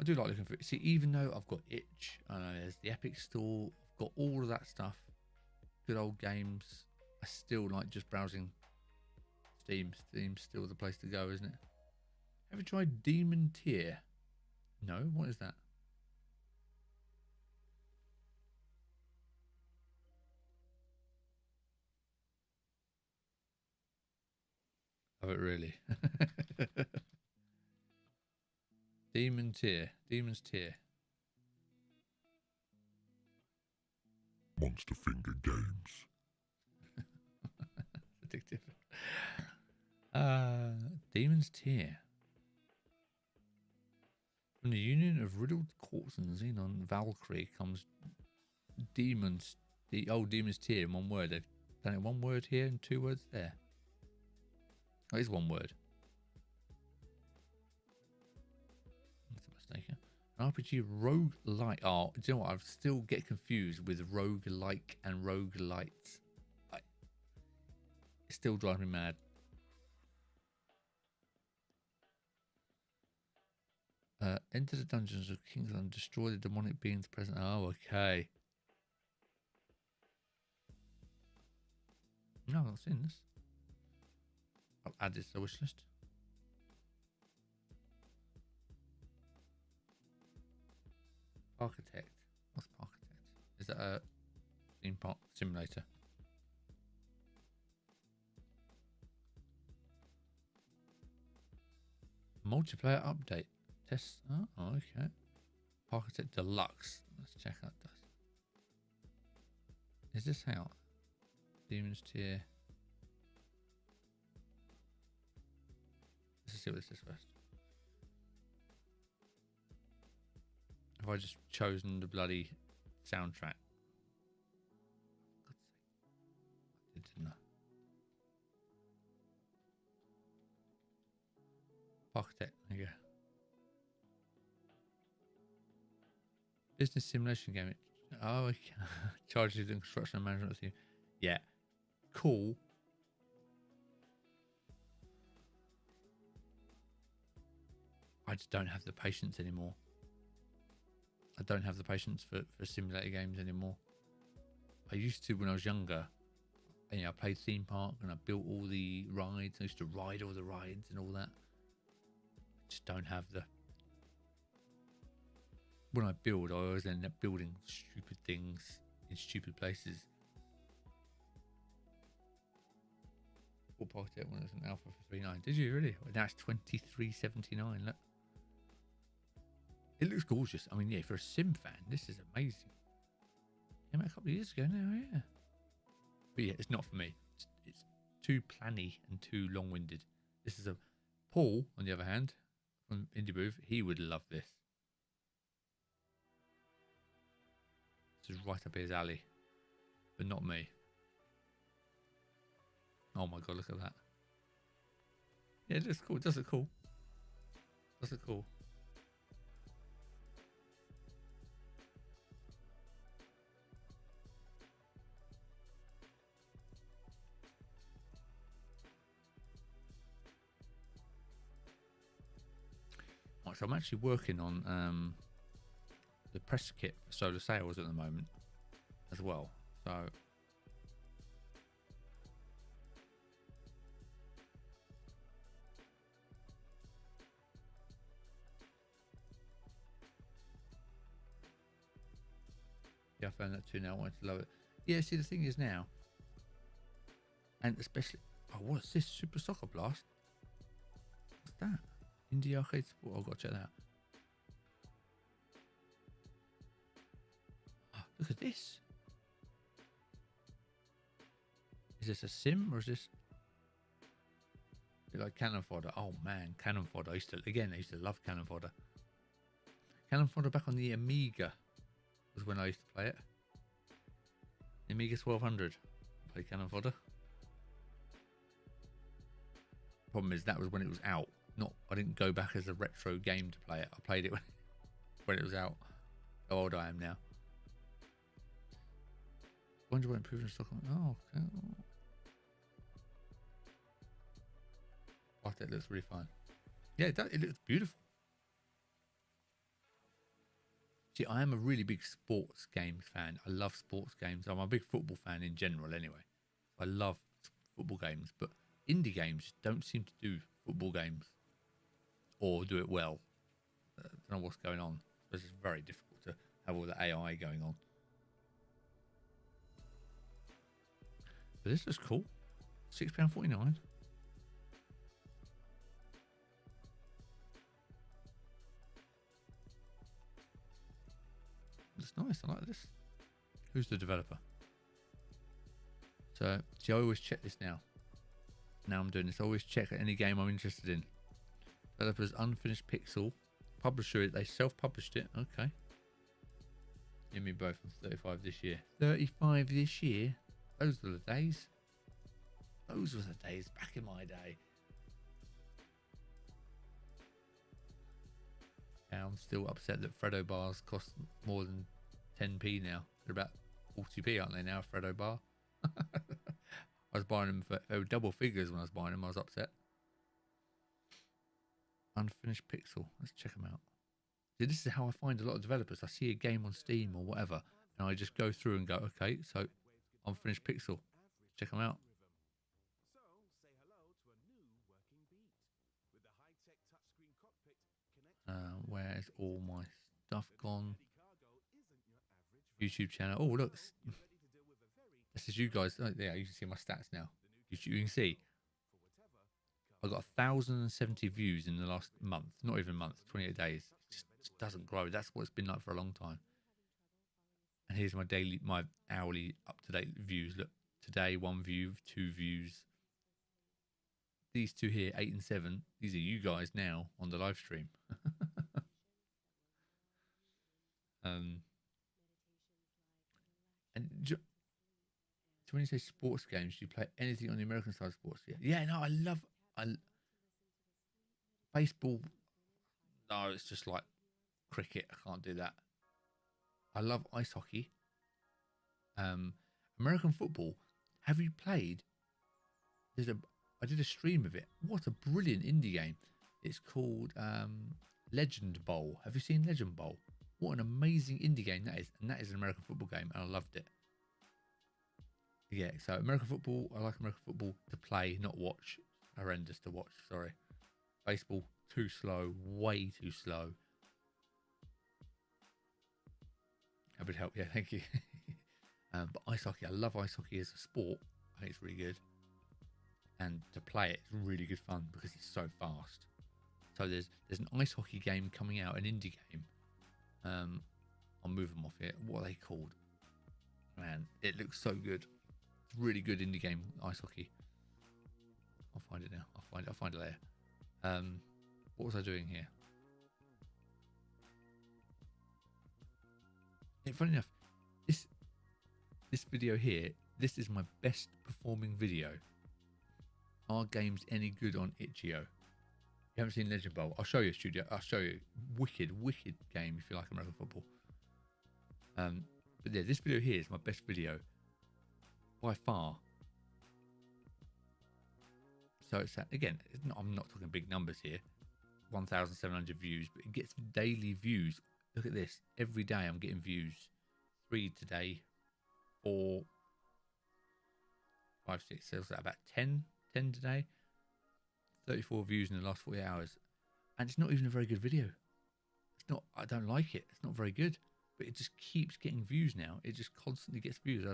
I do like looking for it. See, even though I've got Itch, I know there's the Epic Store, I've got all of that stuff, good old games, I still like just browsing Steam. Steam's still the place to go, isn't it? Have you tried Demon Tier? No? What is that? Oh, it really. Demon's Tier. Monster Finger Games. Addictive. Demon's Tier. From the union of riddled corpse and xenon Valkyrie comes Demon's Tier in one word. They've done it one word here and two words there. Oh, it is one word. That's a mistake. An RPG roguelike. Oh, do you know what? I still get confused with roguelike and roguelites. It still drives me mad. Enter the dungeons of Kingsland, destroy the demonic beings present. Oh, okay. No, I've not seen this. I'll add this to the wish list. Architect. What's Architect? Is that a theme park simulator? Multiplayer update. Test. Oh, okay. Architect Deluxe. Let's check out this. Is this out? Demon's Tier. Let's see what this is first. Have I just chosen the bloody soundtrack? For God's sake. I didn't know. Architect. There you go. Business simulation game. Oh, okay. Charges you the construction and management of the. Yeah. Cool. I just don't have the patience anymore. I don't have the patience for simulator games anymore. I used to when I was younger. And, I played theme park and I built all the rides. I used to ride all the rides and all that. I just don't have the. When I build, I always end up building stupid things in stupid places. What part it when it was an alpha for 3.9? Did you really? Well, now it's 23.79. Look, it looks gorgeous. I mean, yeah, for a sim fan, this is amazing. Came out a couple of years ago now, yeah. But yeah, it's not for me. It's too planny and too long-winded. This is a Paul, on the other hand, from Indie Booth. He would love this. This is right up his alley, but not me. Oh my god, look at that. Yeah, it looks cool. It does look cool. Does look cool. Right, so I'm actually working on the press kit for Solar Sails at the moment as well. So yeah, I found that too now. I wanted to lower it. Yeah, see the thing is now, and especially, oh, what's this? Super Soccer Blast? What's that? Indie Arcade Sport. I've got to check that out. Oh, look at this. Is this a sim or is this a bit like Cannon Fodder? Oh man, Cannon Fodder. I used to love Cannon Fodder. Cannon Fodder back on the Amiga was when I used to play it. The Amiga 1200. Play Cannon Fodder. Problem is that was when it was out. I didn't go back as a retro game to play it. I played it when it was out. How old I am now. Wonder what improving stock. Oh, okay. Oh, that looks really fun. Yeah, it looks beautiful. See, I am a really big sports games fan. I love sports games. I'm a big football fan in general anyway. I love football games, but indie games don't seem to do football games or do it well. I don't know what's going on. It's very difficult to have all the AI going on. But this is cool. £6.49. That's nice. I like this. Who's the developer? So, see, I always check this now. Now I'm doing this. I always check any game I'm interested in. Developers Unfinished Pixel. Publisher, they self-published it. Okay. Give me both. I'm 35 this year. 35 this year? Those were the days. Those were the days back in my day. Yeah, I'm still upset that Freddo bars cost more than 10p now. They're about 40p, aren't they now, Freddo bar? I was buying them for, they were double figures when I was buying them. I was upset. Unfinished Pixel. Let's check them out. See, this is how I find a lot of developers. I see a game on Steam or whatever, and I just go through and go, okay, so Unfinished Pixel. Check them out. Where's all my stuff gone? YouTube channel. Oh, look. This is you guys. Oh, yeah, you can see my stats now. You can see I got 1,070 views in the last month. Not even a month, 28 days. It just doesn't grow. That's what it's been like for a long time. And here's my daily, my hourly up-to-date views. Look, today 1 view, 2 views. These two here, 8 and 7. These are you guys now on the live stream. And so when you say sports games, do you play anything on the American side of sports? Yeah, no, I love baseball. No, it's just like cricket. I can't do that. I love ice hockey. American football. Have you played? I did a stream of it. What a brilliant indie game. It's called Legend Bowl. Have you seen Legend Bowl? What an amazing indie game that is. And that is an American football game, and I loved it. Yeah, so American football, I like American football to play, not watch. Horrendous to watch, sorry. Baseball, too slow, way too slow. That would help, yeah, thank you. But ice hockey, I love ice hockey as a sport. I think it's really good. And to play it, it's really good fun because it's so fast. So there's an ice hockey game coming out, an indie game. I'll move them off here. What are they called? Man, it looks so good. It's really good indie game, ice hockey. I'll find it now. I'll find it later. What was I doing here? Yeah, funny enough, this video here, this is my best performing video. Are games any good on Itch.io? You haven't seen Legend Bowl? I'll show you, studio. I'll show you. Wicked game if you like American football. But yeah, this video here is my best video by far. So it's again, I'm not talking big numbers here. 1,700 views, but it gets daily views. Look at this. Every day I'm getting views. 3 today, 4, 5, 6. So it's about 10 today. 34 views in the last 40 hours. And it's not even a very good video. It's not, I don't like it. It's not very good. But it just keeps getting views now. It just constantly gets views. I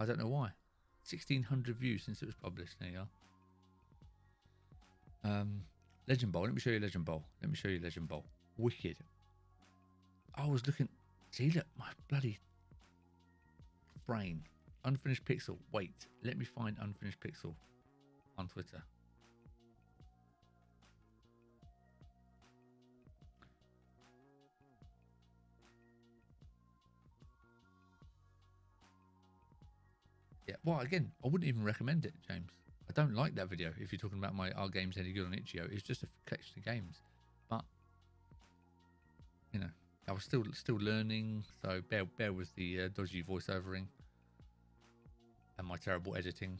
don't know why. 1,600 views since it was published. There you are. Legend Bowl. Let me show you Legend Bowl. Wicked. I was looking. See, look, my bloody brain. Unfinished Pixel. Wait, let me find Unfinished Pixel on Twitter. Yeah, well, again, I wouldn't even recommend it, James. I don't like that video. If you're talking about Are games any good on Itch.io, it's just a collection of games. But you know, I was still learning, so bear with the dodgy voiceovering and my terrible editing.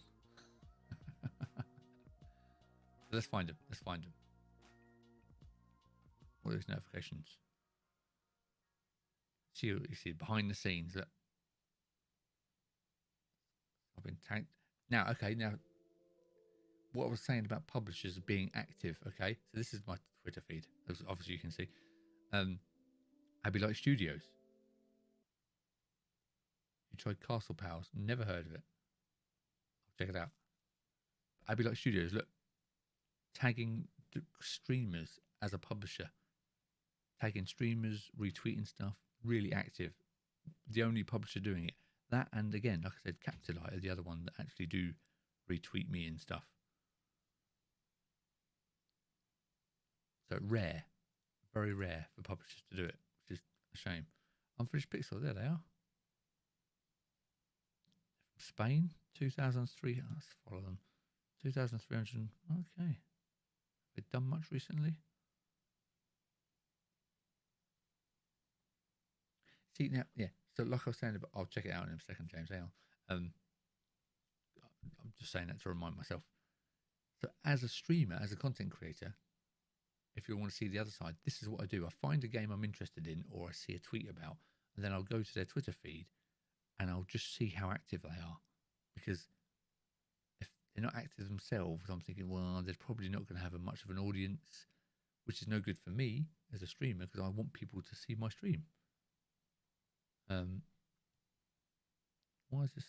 Let's find them. What are those notifications? You see behind the scenes that I've been tagged. Now, okay, what I was saying about publishers being active, okay? So this is my Twitter feed, as obviously you can see. Abbey Light Studios. You tried Castle Pals? Never heard of it. Check it out. Abbey Light Studios, look. Tagging streamers as a publisher. Tagging streamers, retweeting stuff. really active. The only publisher doing it. That, and again, like I said, Capsulite are the other one that actually do retweet me and stuff. So rare, very rare for publishers to do it, which is a shame. Unfinished Pixel, there they are. Spain, 2,003. Let's follow them. 2,300. Okay. They've done much recently. See now, yeah. So like I was saying, I'll check it out in a second, James. Hang on. I'm just saying that to remind myself. So as a streamer, as a content creator, if you want to see the other side, this is what I do. I find a game I'm interested in, or I see a tweet about, and then I'll go to their Twitter feed, and I'll just see how active they are. Because if they're not active themselves, I'm thinking, well, they're probably not going to have much of an audience, which is no good for me as a streamer, because I want people to see my stream. Why is this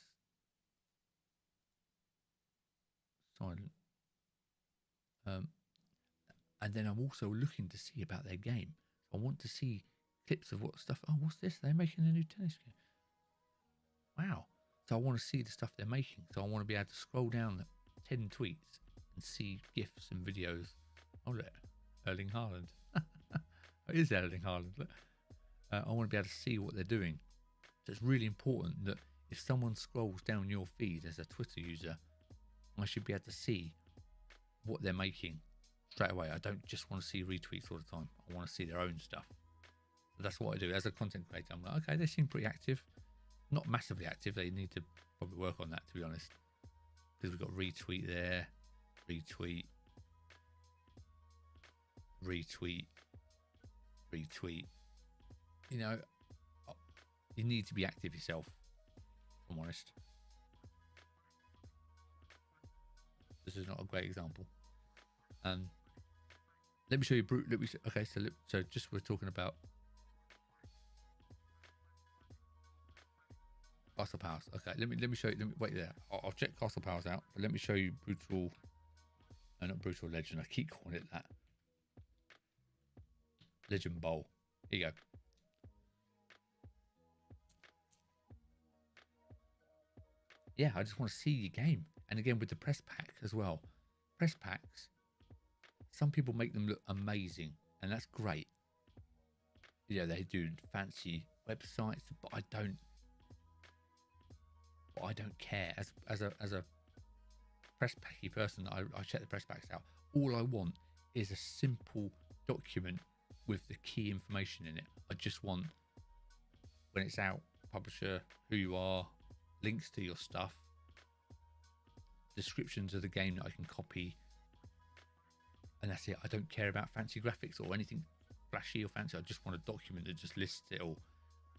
silent? And then I'm also looking to see about their game. So I want to see clips of what stuff. Oh, what's this? They're making a new tennis game. Wow. So I want to see the stuff they're making. So I want to be able to scroll down the 10 tweets and see GIFs and videos. Oh, look. Erling Haaland. It is Erling Haaland. Look. I want to be able to see what they're doing. So it's really important that if someone scrolls down your feed as a Twitter user, I should be able to see what they're making straight away. I don't just want to see retweets all the time. I want to see their own stuff. So that's what I do as a content creator. I'm like, okay, they seem pretty active. Not massively active. They need to probably work on that, to be honest. Because we've got retweet there, retweet, retweet, retweet. You know, you need to be active yourself, if I'm honest. This is not a great example. Let me show you. Okay, so just we're talking about Castle Powers. Okay, let me show you. Wait there. I'll check Castle Powers out, but let me show you Brutal. No, not Brutal Legend. I keep calling it that. Legend Bowl. Here you go. Yeah, I just want to see your game. And again, with the press pack as well. Press packs, some people make them look amazing, and that's great. You know, they do fancy websites, but I don't care. As a press packy person, I check the press packs out. All I want is a simple document with the key information in it. I just want, when it's out, publisher, who you are, links to your stuff, descriptions of the game that I can copy, and that's it. I don't care about fancy graphics or anything flashy or fancy. I just want a document that just lists it all,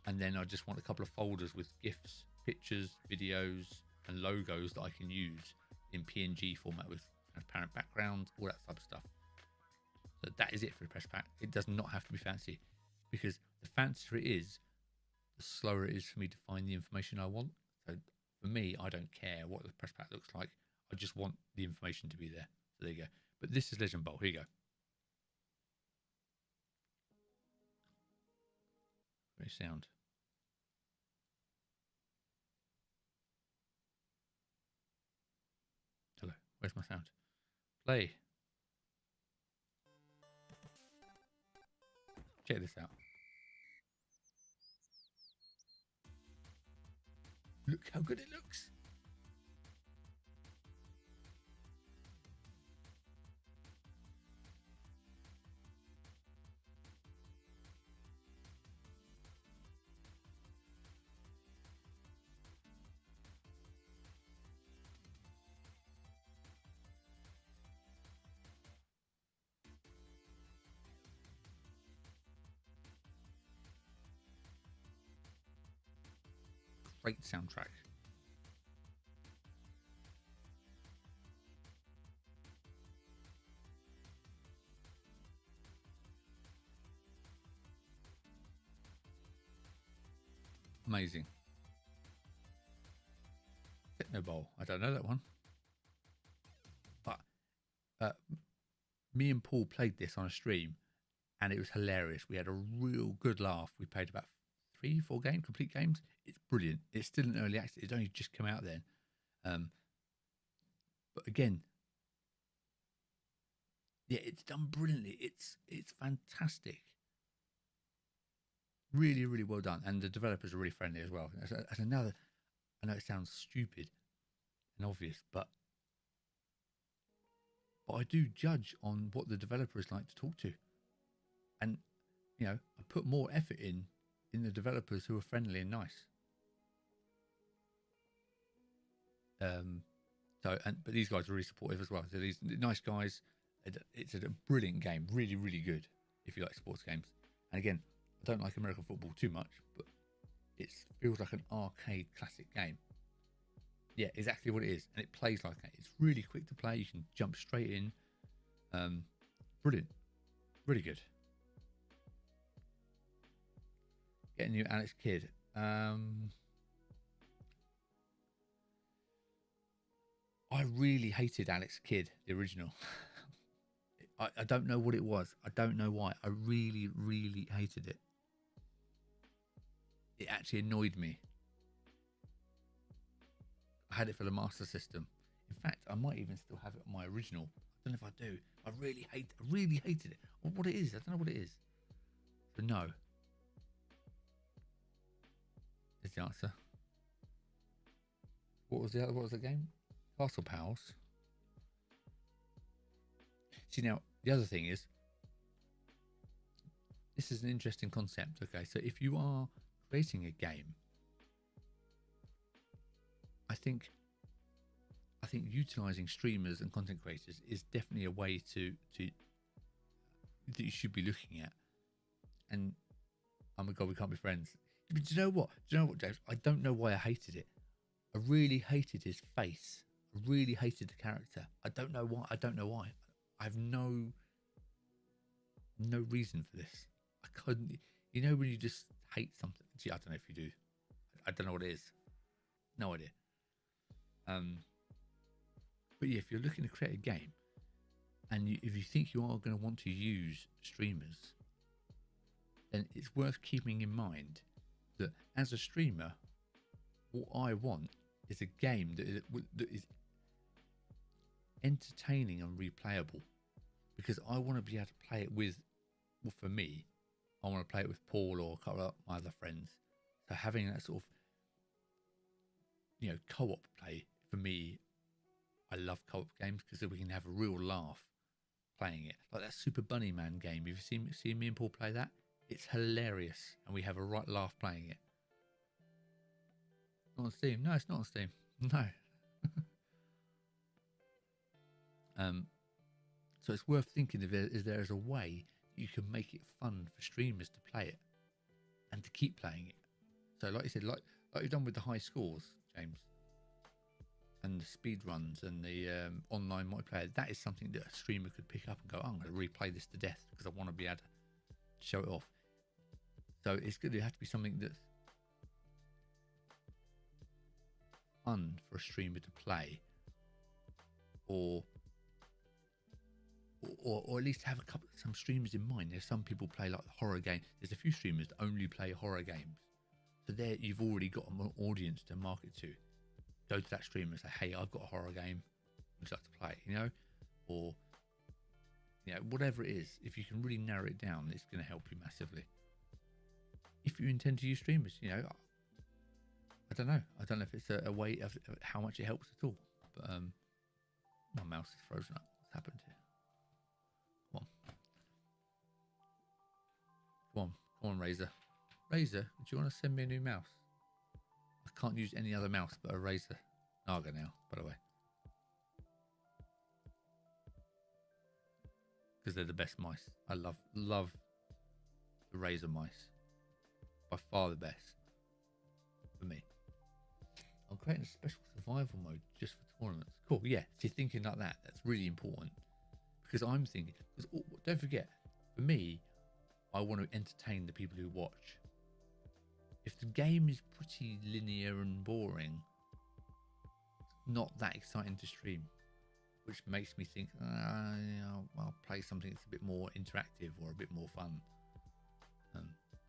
and then I just want a couple of folders with GIFs, pictures, videos, and logos that I can use in PNG format with transparent background, all that type of stuff. So that is it for the press pack. It does not have to be fancy, because the fancier it is, the slower it is for me to find the information I want. So for me, I don't care what the press pack looks like. I just want the information to be there. So there you go. But this is Legend Bowl. Here you go. Very sound. Hello. Where's my sound? Play. Check this out. Look how good it looks. Great soundtrack. Amazing. Techno Bowl. I don't know that one. But me and Paul played this on a stream, and it was hilarious. We had a real good laugh. We paid about 3-4 complete games. It's brilliant. It's still in early access. It's only just come out then. But again, yeah, it's done brilliantly. It's fantastic. Really, really well done. And the developers are really friendly as well. As another, I know it sounds stupid and obvious, but I do judge on what the developers like to talk to. And, you know, I put more effort in the developers who are friendly and nice. But these guys are really supportive as well. So these nice guys. It's a brilliant game. Really, really good if you like sports games. And again, I don't like American football too much, but it feels like an arcade classic game. Yeah, exactly what it is. And it plays like that. It's really quick to play. You can jump straight in. Brilliant. Really good. Getting you Alex Kidd. I really hated Alex Kidd, the original. I don't know what it was. I don't know why. I really, really hated it. It actually annoyed me. I had it for the Master System. In fact, I might even still have it on my original. I don't know if I do. I really hated it. Or what it is. I don't know what it is. So no. Is the answer. What was the game? Castle Pals. See, now the other thing is, this is an interesting concept. Okay, so if you are creating a game, I think utilizing streamers and content creators is definitely a way to that you should be looking at. And oh my god, we can't be friends. But do you know what? James? I don't know why I hated it. I really hated his face. I really hated the character. I don't know why. I have no reason for this. I couldn't. You know when you just hate something. Gee, I don't know if you do. I don't know what it is. No idea. But yeah, if you're looking to create a game, and if you think you are going to want to use streamers, then it's worth keeping in mind that as a streamer, what I want is a game that is entertaining and replayable, because I want to be able to play it with, well, for me, I want to play it with Paul or a couple of my other friends. So having that sort of, co-op play, for me, I love co-op games because we can have a real laugh playing it. Like that Super Bunny Man game. Have you seen me and Paul play that? It's hilarious, and we have a right laugh playing it. Not on Steam? No, it's not on Steam. No. So it's worth thinking if there is a way you can make it fun for streamers to play it and to keep playing it. So, like you said, like you've done with the high scores, James, and the speed runs and the online multiplayer, that is something that a streamer could pick up and go, I'm going to replay this to death because I want to be able to show it off. So it's going to have to be something that's fun for a streamer to play, or at least have some streamers in mind. There's some people play like the horror game. There's a few streamers that only play horror games. So there you've already got an audience to market to. Go to that streamer and say, hey, I've got a horror game. Would you like to play it? Or whatever it is. If you can really narrow it down, it's going to help you massively. If you intend to use streamers, I don't know. I don't know if it's a way of how much it helps at all. But my mouse is frozen up. What's happened here? Come on, Razer. Razer, do you want to send me a new mouse? I can't use any other mouse but a Razer Naga now, by the way. Because they're the best mice. I love the Razer mice. By far the best. For me. I'm creating a special survival mode just for tournaments. Cool, yeah. So you're thinking like that. That's really important. Because I'm thinking, don't forget, for me, I want to entertain the people who watch. If the game is pretty linear and boring, not that exciting to stream, which makes me think, I'll play something that's a bit more interactive or a bit more fun.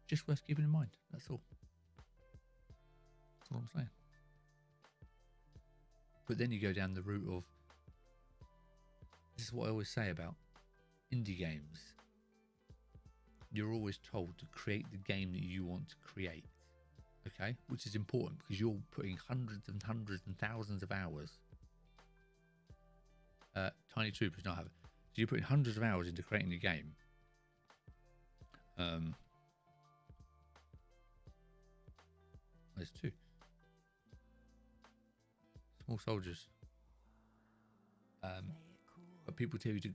Just worth keeping in mind. That's all. all I'm saying. But then you go down the route of, this is what I always say about indie games. You're always told to create the game that you want to create, okay? Which is important because you're putting hundreds and hundreds and thousands of hours. Tiny Troopers not have it. So you're putting hundreds of hours into creating a game. There's two. Small soldiers. But people tell you to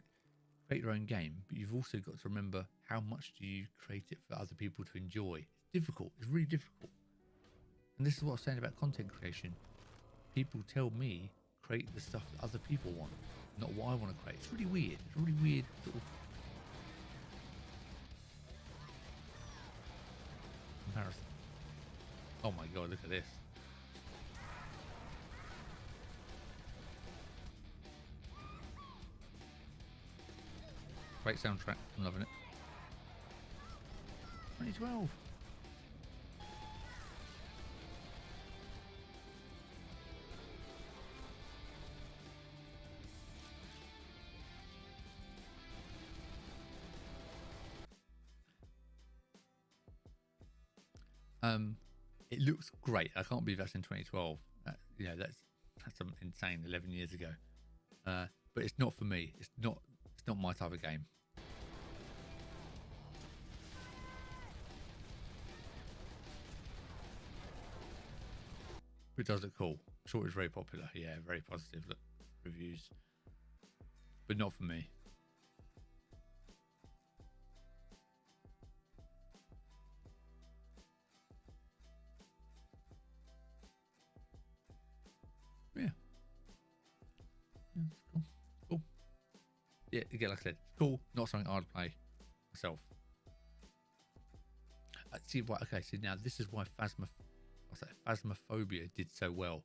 create your own game, but you've also got to remember how much do you create it for other people to enjoy. It's difficult. It's really difficult. And this is what I was saying about content creation. People tell me create the stuff that other people want, not what I want to create. It's really weird. It's a really weird sort of comparison. Oh my god, look at this. Great soundtrack. I'm loving it. 2012. It looks great. I can't believe that's in 2012. You know, that's something insane. 11 years ago. But it's not for me. It's not my type of game. It does look cool. I'm sure it's very popular. Yeah, very positive reviews. But not for me. Yeah. It's cool. Cool. Yeah, again, like I said, it's cool. Not something I'd play myself. See, right, okay, so now this is why Phasmophobia did so well,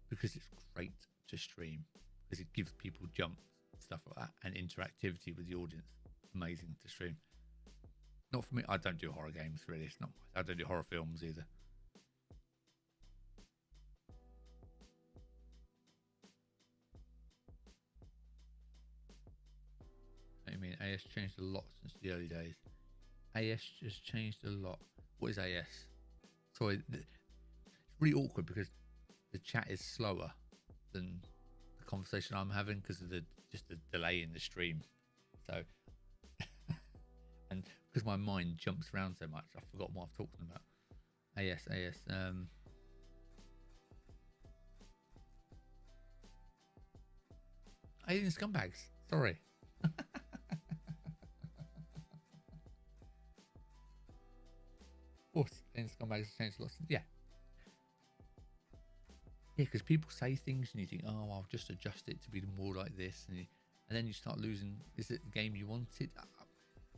because it's great to stream, because it gives people jumps, stuff like that, and interactivity with the audience. Amazing to stream. Not for me. I don't do horror games, really. It's not. I don't do horror films either. I mean, AS changed a lot since the early days. AS just changed a lot. What is AS? Sorry, it's really awkward because the chat is slower than the conversation I'm having because of the delay in the stream. So, and because my mind jumps around so much, I've forgotten what I've talked about. AS. Alien Scumbags. Sorry. Of course, Alien Scumbags has changed lots. Yeah. Yeah, because people say things and you think, oh, I'll just adjust it to be more like this. And then you start losing, is it the game you wanted?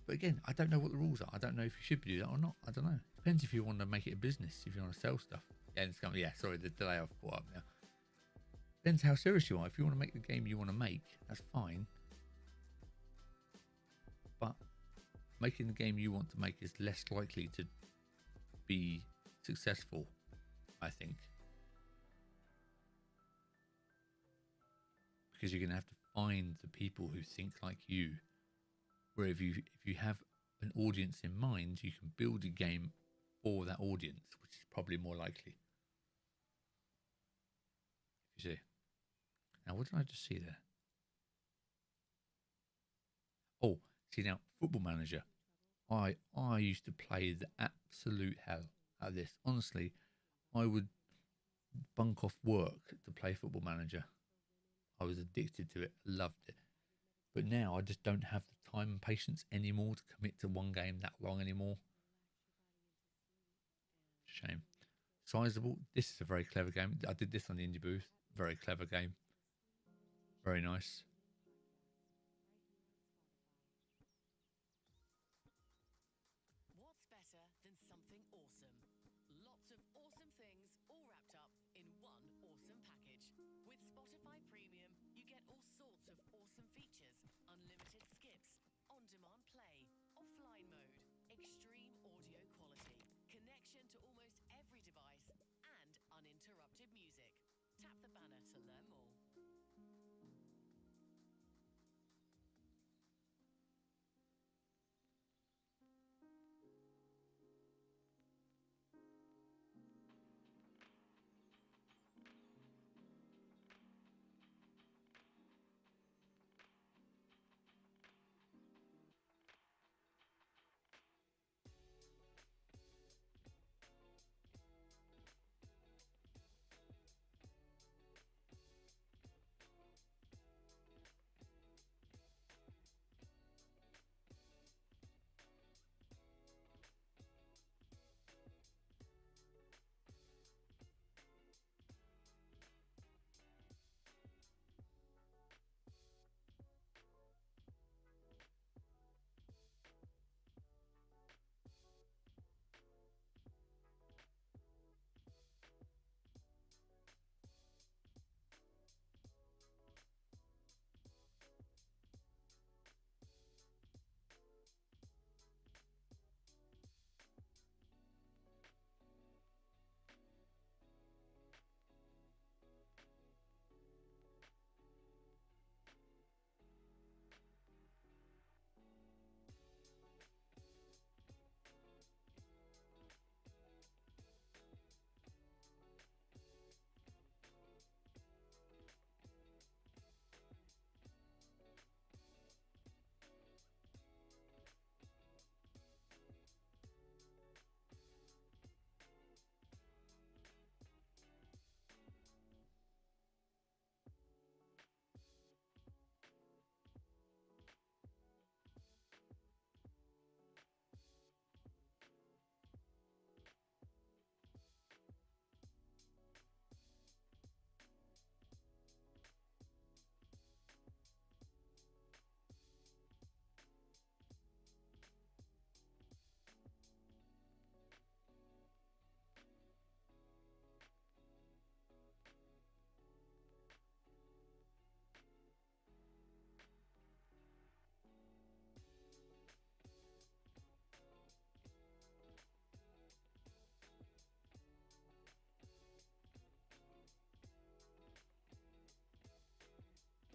But again, I don't know what the rules are. I don't know if you should do that or not. I don't know. Depends if you want to make it a business, if you want to sell stuff. Yeah, sorry, the delay I've caught up now. Depends how serious you are. If you want to make the game you want to make, that's fine. But making the game you want to make is less likely to be successful, I think. Because you're going to have to find the people who think like you. Where if you have an audience in mind, you can build a game for that audience, which is probably more likely. If you see. Now, what did I just see there? Oh, see now, Football Manager. I used to play the absolute hell out of this. Honestly, I would bunk off work to play Football Manager. I was addicted to it, loved it. But now I just don't have the time and patience anymore to commit to one game that long anymore. Shame. Sizable. This is a very clever game. I did this on the indie booth. Very clever game. Very nice. What's better than something awesome? Lots of awesome things all wrapped up in one awesome package. With Spotify Premium, you get all sorts of awesome features, unlimited skips, on-demand play, offline mode, extreme audio quality, connection to almost every device, and Tap the banner to learn more.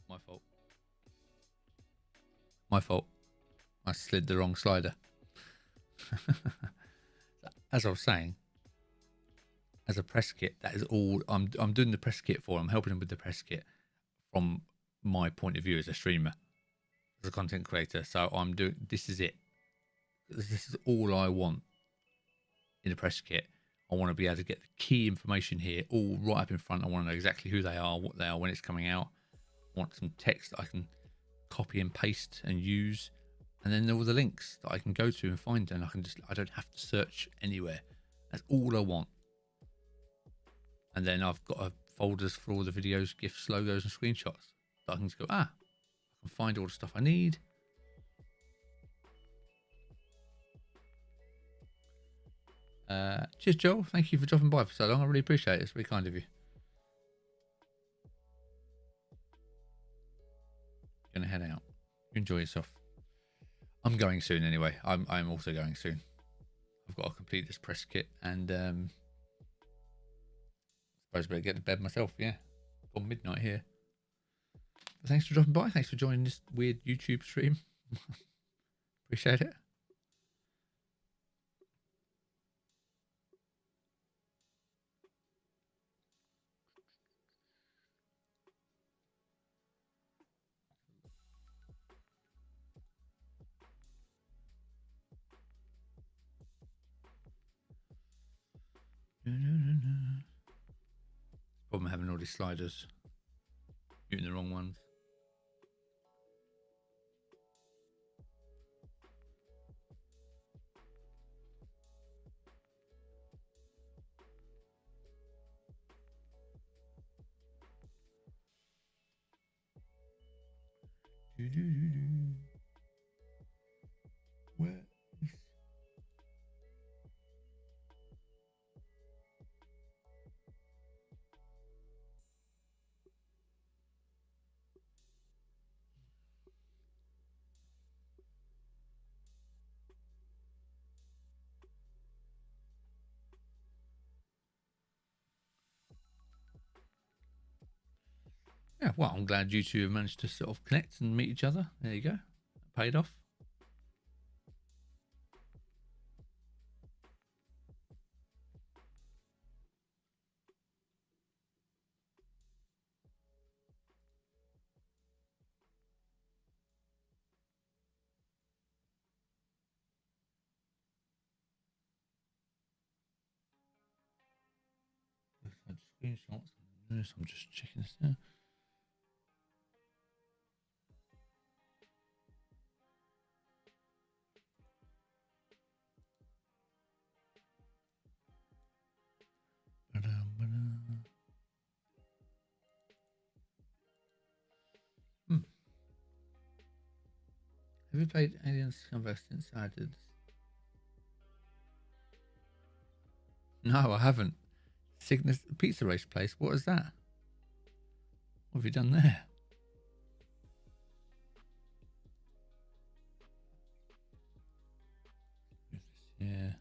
My fault. My fault. I slid the wrong slider. As I was saying, as a press kit, that is all I'm doing the press kit for. I'm helping him with the press kit from my point of view as a streamer, as a content creator. So I'm doing, this is it. This is all I want in a press kit. I want to be able to get the key information here all right up in front. I want to know exactly who they are, what they are, when it's coming out. I want some text that I can copy and paste and use, and then all the links that I can go to and find, and I don't have to search anywhere. That's all I want. And then I've got folders for all the videos, GIFs, logos, and screenshots that I can just go, I can find all the stuff I need. Cheers, Joel. Thank you for dropping by for so long. I really appreciate it. It's very kind of you. Gonna head out. You enjoy yourself. I'm going soon anyway. I'm also going soon. I've got to complete this press kit, and suppose I better get to bed myself. Yeah, on midnight here. But thanks for dropping by. Thanks for joining this weird YouTube stream. Appreciate it. Problem having all these sliders, muting the wrong ones. Where is... Yeah, well, I'm glad you two have managed to sort of connect and meet each other. There you go. Paid off. Screenshots. Yes, I'm just checking this now. Hmm. Have you played Aliens Scumbag since I did? No, I haven't. Cygnus Pizza Race place. What is that? What have you done there? Yeah.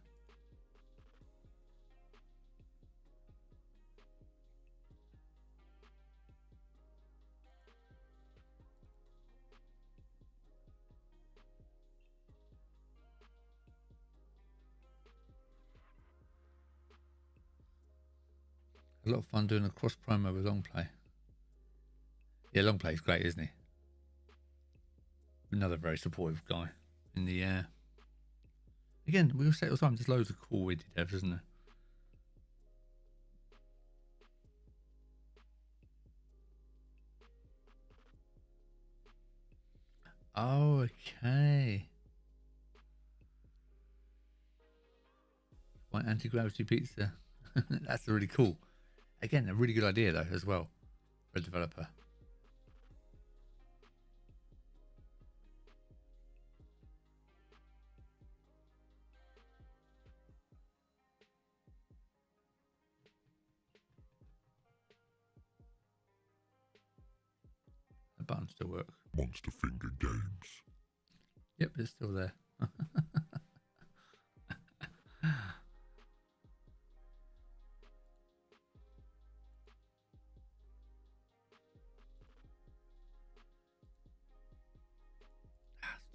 A lot of fun doing a cross promo with Long Play. Yeah, Long Play's great, isn't he? Another very supportive guy in the again, we all say it all the time, there's loads of cool indie devs, isn't there? Oh, okay. My anti-gravity pizza. That's really cool. Again, a really good idea though as well for a developer. The buttons still work. Monster Finger Games. Yep, it's still there.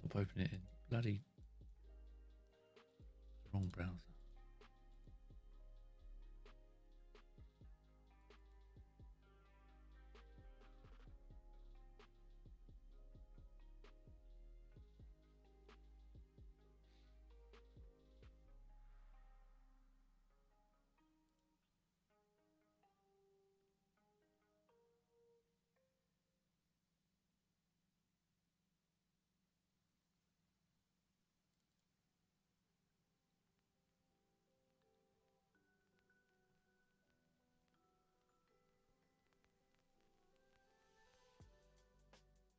Stop opening it in bloody wrong browser.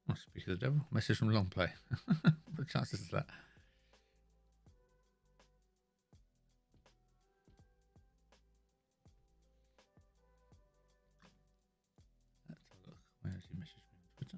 Oh, speak of the devil. Message from Long Play. What chances is that? Let's have a look. Where has he messaged me on Twitter?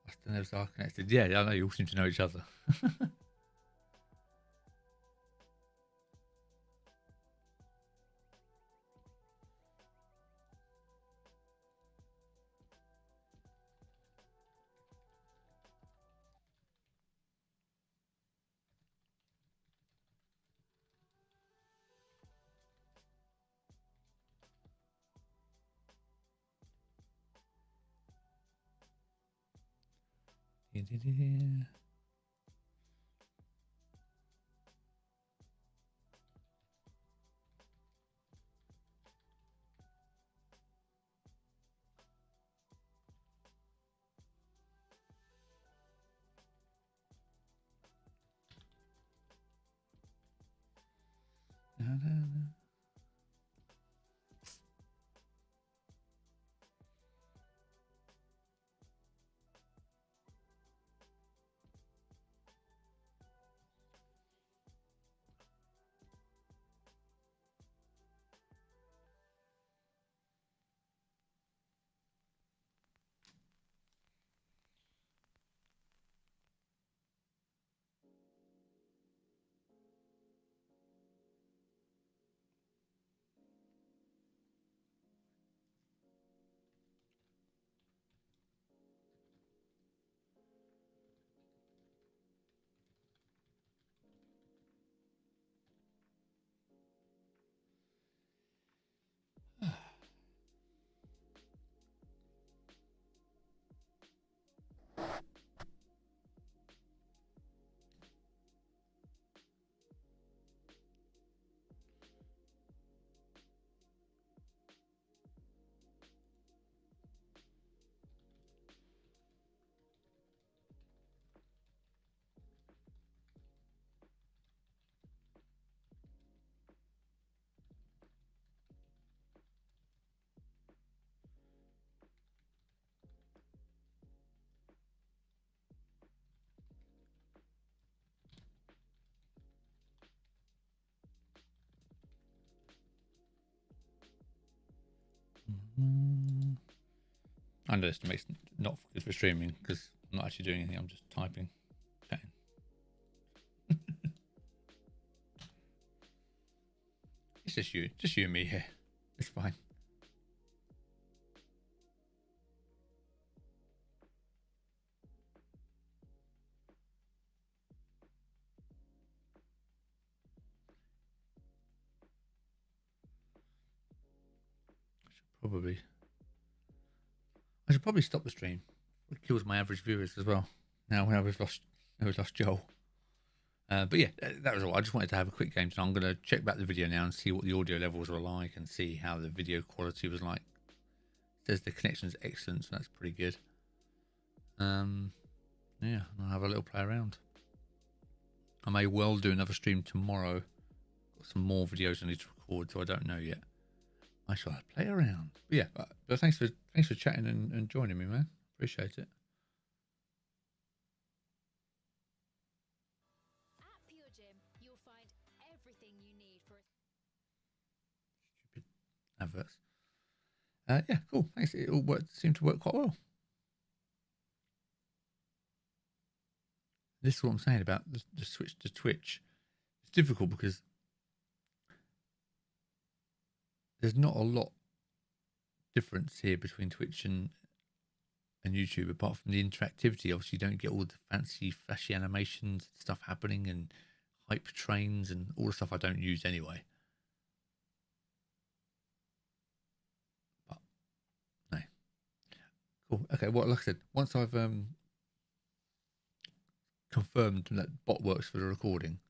Austin Devs are connected. Yeah, I know you all seem to know each other. I know this makes not good for streaming because I'm not actually doing anything. I'm just typing, chatting. It's just you and me here. It's fine. I should probably stop the stream. It kills my average viewers as well. Now we've lost Joel. But yeah, that was all. I just wanted to have a quick game. So I'm going to check back the video now and see what the audio levels were like and see how the video quality was like. It says the connection is excellent, so that's pretty good. Yeah, I'll have a little play around. I may well do another stream tomorrow. Got some more videos I need to record, so I don't know yet. I shall play around. But yeah, but thanks for chatting and joining me, man. Appreciate it. At Pure Gym, you'll find everything you need for Stupid adverts. Yeah, cool. Thanks. It all seemed to work quite well. This is what I'm saying about the switch to Twitch. It's difficult because there's not a lot difference here between Twitch and YouTube, apart from the interactivity. Obviously, you don't get all the fancy, flashy animations and stuff happening and hype trains and all the stuff I don't use anyway. But no, cool. Okay, well, like I said, once I've confirmed that bot works for the recording,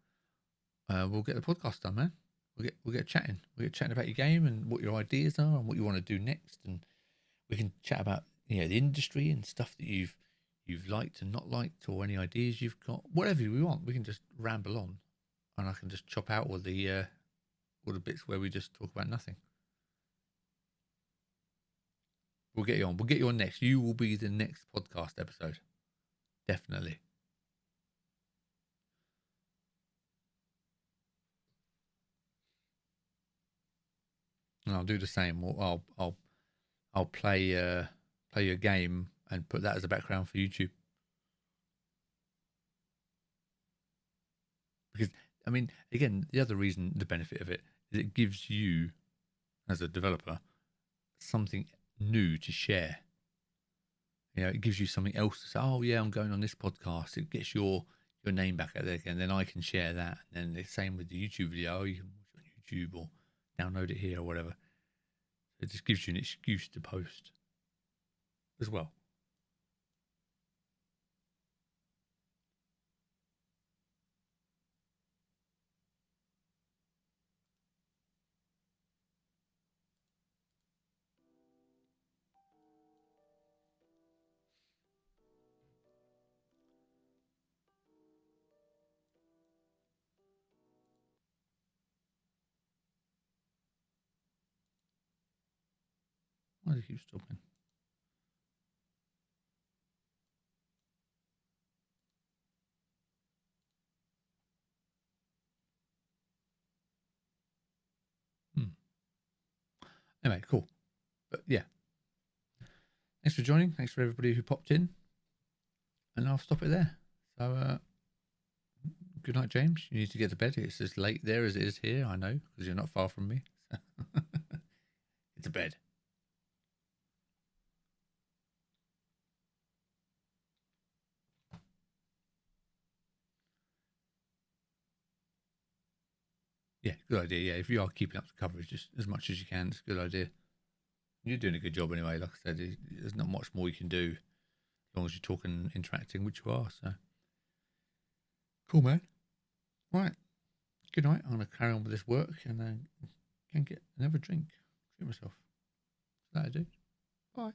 we'll get the podcast done, man. We'll get chatting. We'll get chatting about your game and what your ideas are and what you want to do next, and we can chat about the industry and stuff that you've liked and not liked, or any ideas you've got. Whatever we want, we can just ramble on, and I can just chop out all the bits where we just talk about nothing. We'll get you on. We'll get you on next. You will be the next podcast episode, definitely. And I'll do the same. I'll play a game and put that as a background for YouTube. Because I mean, again, the other reason, the benefit of it, is it gives you, as a developer, something new to share. It gives you something else to say. Oh yeah, I'm going on this podcast. It gets your name back out there again. Then I can share that. And then the same with the YouTube video. You can watch it on YouTube or download it here or whatever. It just gives you an excuse to post as well. Why does it keep stopping? Anyway, cool. But yeah. Thanks for joining. Thanks for everybody who popped in. And I'll stop it there. So, good night, James. You need to get to bed. It's as late there as it is here. I know, because you're not far from me. So get to bed. Yeah, good idea. Yeah, if you are keeping up the coverage just as much as you can, it's a good idea. You're doing a good job anyway. Like I said, there's not much more you can do as long as you're talking and interacting, which you are. So, cool, man. Right. Good night. I'm going to carry on with this work and then get another drink. Treat myself. That'll do. Bye.